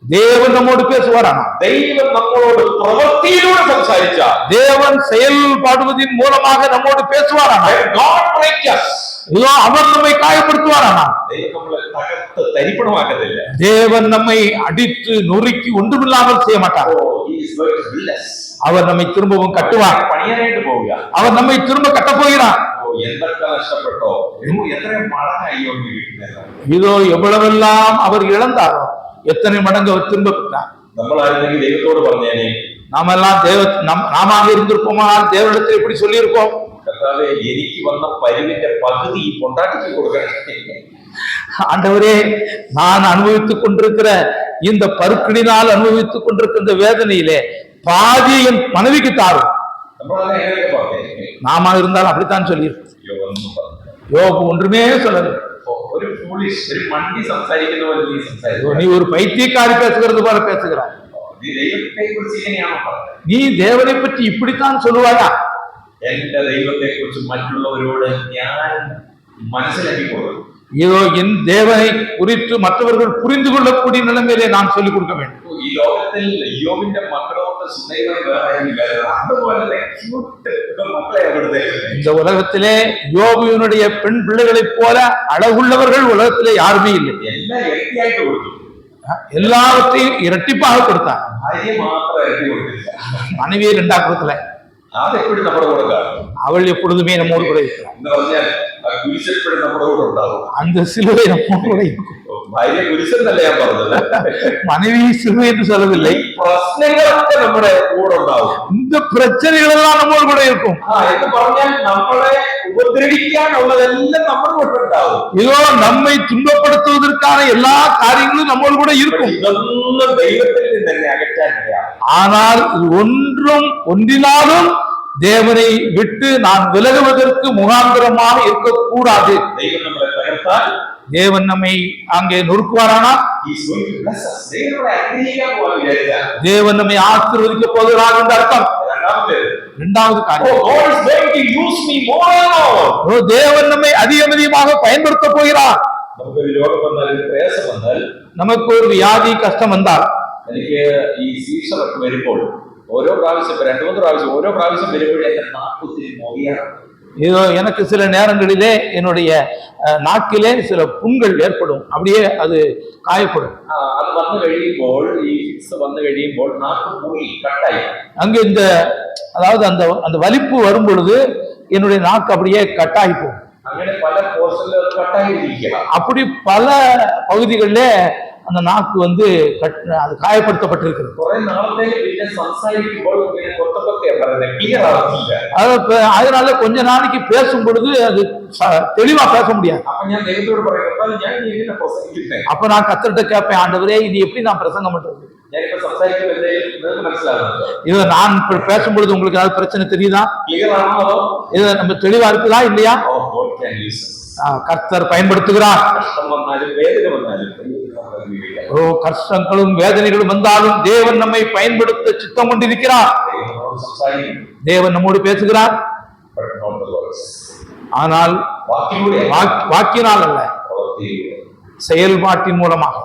தேவன் நம்மோடு பேசுவாரானா? ദൈവം നമ്മളോട് പ്രവൃത്തിയിലൂടെ സംസാരിച്ചാൽ, தேவன் செயல்பாடுவதின் மூலமாக நம்மோடு பேசுவாரானா? God break us. இதோ அவர் நம்மை காயப்படுத்துவாரானா? ദൈവം നമ്മളെ തകർത്ത് തരിപ്പണമാക്കത്തില്ല. தேவன் நம்மை அடித்து நொறுக்கி ஒன்றுமில்லாமல் செய்ய மாட்டார். He is going to build us. அவர் நம்மை திரும்பவும் கட்டுவார். പണിയാനായിട്ട് പോവുക. அவர் நம்மை திரும்ப கட்டப் போகிறார். എന്തൊക്കെ നഷ്ടപ്പെട്ടോ, എത്രയും മടങ്ങായി കിട്ടുന്നത്. இதோ எவ்வளவெல்லாம் அவர் இழந்தாரோ எத்தனை மடங்கு அவர் திரும்ப பெற்றார். നമ്മളായിരുന്നെങ്കിൽ ദൈവത്തോട് പറഞ്ഞേനെ, நாமெல்லாம் நாம இருந்திருப்போமானால் தேவனிடத்தில் எப்படி சொல்லியிருப்போம்? കർത്താവേ, എനിക്ക് വന്ന പരിവിന്റെ പകുതി കൊണ്ടാട്ടിക്ക് കൊടുക്കണം. ஆண்டவரே, நான் அனுபவித்துக் கொண்டிருக்கிற இந்த பருக்கடினால் அனுபவித்துக் கொண்டிருக்கிற இந்த வேதனையிலே பாதி என் மனைவிக்கு தாரும். നമ്മളത് എങ്ങനെയൊക്കെ പറഞ്ഞേ, நாம இருந்தாலும் அப்படித்தான் சொல்லியிருக்கோம். യോബൊന്നും പറഞ്ഞു. யோபு ஒன்றுமே சொல்லல. ഒരു foolish, ഒരു മണ്ടി സംസാരിക്കുന്ന പോലെ നീ സംസാരിച്ചു. நீ ஒரு பைத்தியக்காரி பேசுகிறது போல பேசுகிறாய். നീ ദൈവത്തെ കുറിച്ച് ഇങ്ങനെയാണോ പറഞ്ഞത്? நீ தேவனை பற்றி இப்படித்தான் சொல்லுவாயா? എന്റെ ദൈവത്തെ കുറിച്ച് മറ്റുള്ളവരോട് ഞാൻ മനസ്സിലാക്കി കൊടുക്കും. இதோ என் தேவனை குறித்து மற்றவர்கள் புரிந்து கொள்ளக்கூடிய நிலைமையிலே நான் சொல்லிக் கொடுக்க வேண்டும். ഈ ലോകത്തിൽ യോബിന്റെ മക്കളോട് സ്നേഹം വേറെ അതുപോലെ മക്കളെ അവിടുത്തെ இந்த உலகத்திலே யோபுவினுடைய பெண் பிள்ளைகளைப் போல அழகுள்ளவர்கள் உலகத்திலே யாருமே இல்லை. എല്ലാം ഇരട്ടിയായിട്ട് കൊടുത്തു. எல்லாவற்றையும் இரட்டிப்பாக கொடுத்தார். ഭാര്യ മാത്രം ഇരട്ടി കൊടുത്തില്ല. மனைவியை ரெண்டா கொடுக்கல. അതെപ്പോഴും നമ്മുടെ കൂടെ കാണും. அவள் எப்பொழுதுமே நம்மோடு கூட இருக்கிறார். എന്ന് പറഞ്ഞാൽ ആ കുരിശെപ്പോഴും നമ്മുടെ കൂടെ ഉണ്ടാവും. அந்த சிலுவை நம்மோடு கூட இருக்கும். ഭാര്യ കുരിശെന്നല്ല ഞാൻ പറഞ്ഞത്, மனைவி சிலுவை என்று சொல்லவில்லை. പ്രശ്നങ്ങളൊക്കെ നമ്മുടെ കൂടെ ഉണ്ടാവും. இந்த பிரச்சனைகள் எல்லாம் நம்மோடு கூட இருக்கும். എന്ന് പറഞ്ഞാൽ നമ്മളെ ഉപദ്രവിക്കാനുള്ളതെല്ലാം നമ്മുടെ കൂടെ ഉണ്ടാവും. இதோ நம்மை துன்பப்படுத்துவதற்கான எல்லா காரியங்களும் நம்மோடு கூட இருக்கும். ഇതൊന്നും ദൈവത്തിൽ നിന്ന് തന്നെ അകറ്റാനില്ല. ஆனால் ஒன்றினாலும் தேவனை விட்டு நான் விலகுவதற்கு முகாந்திரமாக இருக்கக்கூடாது. ദൈവം നമ്മളെ തകർത്താൽ, தேவன் நம்மை அங்கே நொறுக்குவாரானால், தேவன் நம்மை ஆசீர்வதிக்க போகிறார் என்று அர்த்தம். இரண்டாவது காரியம், தேவன் நம்மை அதிகமாக பயன்படுத்த போகிறார். നമുക്കൊരു രോഗം വന്നാൽ, ഒരു പ്രയാസം വന്നാൽ, நமக்கு ஒரு வியாதி கஷ்டம் வந்தால், എനിക്ക് ഈ സീസണൊക്കെ വരുമ്പോൾ ഓരോ പ്രാവശ്യം 2-3 പ്രാവശ്യം ഓരോ പ്രാവശ്യം വരുമ്പോഴേ എന്റെ നാക്കുത്തിരി മൊഴിയാണ്. இதோ எனக்கு சில நேரங்களிலே என்னுடைய நாக்கிலே சில புண்கள் ஏற்படும், அப்படியே அது காயப்படும். അത് വന്നു കഴിയുമ്പോൾ, ഈ ഫിക്സ് വന്നു കഴിയുമ്പോൾ നാക്ക് മൊഴി കട്ടായി. அங்கு இந்த அதாவது அந்த வலிப்பு வரும் பொழுது என்னுடைய நாக்கு அப்படியே கட்டாகி போகும். അങ്ങനെ പല പോർഷനിലും കട്ടായിരിക്കണം. அப்படி பல பகுதிகளிலே அந்த நாக்கு வந்து அது காயப்படுத்தப்பட்டிருக்கிறது. കുറെ നാളത്തേക്ക് പിന്നെ സംസാരിക്കുമ്പോൾ കൊത്തൊക്കെ പറയുന്നത് ക്ലിയർ ആവുന്നില്ല. அதனால கொஞ்ச நாளைக்கு பேசும் பொழுது அது தெளிவா பேச முடியாது. அப்ப ഞാൻ ദൈവത്തോട് പറയുന്നത്, ഞാൻ എങ്ങനെ പ്രസംഗിക്കുന്നേ? அப்ப நான் கர்த்தர்கிட்ட கேட்பேன், ஆண்டவரே இது எப்படி நான் பிரசங்கம் பண்றது? ഞാനിപ്പോ സംസാരിക്കുമ്പോൾ നിങ്ങൾക്ക് മനസ്സിലാകുന്നുണ്ടോ? இது நான் இப்ப பேசும்பொழுது உங்களுக்கு ஏதாவது பிரச்சனை தெரியுதா? ക്ലിയർ ആണോ? അതോ இது நம்ம தெளிவா இருக்குதா இல்லையா? கர்த்தர் பயன்படுத்துகிறார். கஷ்டம் வந்தாலும் வேதனை வந்தாலும் கஷ்டங்களும் வேதனைகளும் வந்தாலும் தேவன் நம்மை பயன்படுத்த சித்தம் கொண்டிருக்கிறார். தேவன் நம்மோடு பேசுகிறார். ஆனால் வாக்கினால் அல்ல, செயல்பாட்டின் மூலமாக.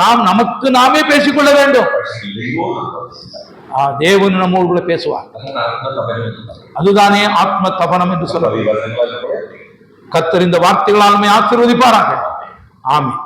நாம் நமக்கு நாமே பேசிக்கொள்ள வேண்டும். தேவன் நம்மோடு கூட பேசுவார். அதுதானே ஆத்ம தபனம் என்று சொல்லுவார். கர்த்தர் இந்த வார்த்தைகளால் நம்மை ஆசீர்வதிப்பாராக. ஆமென்.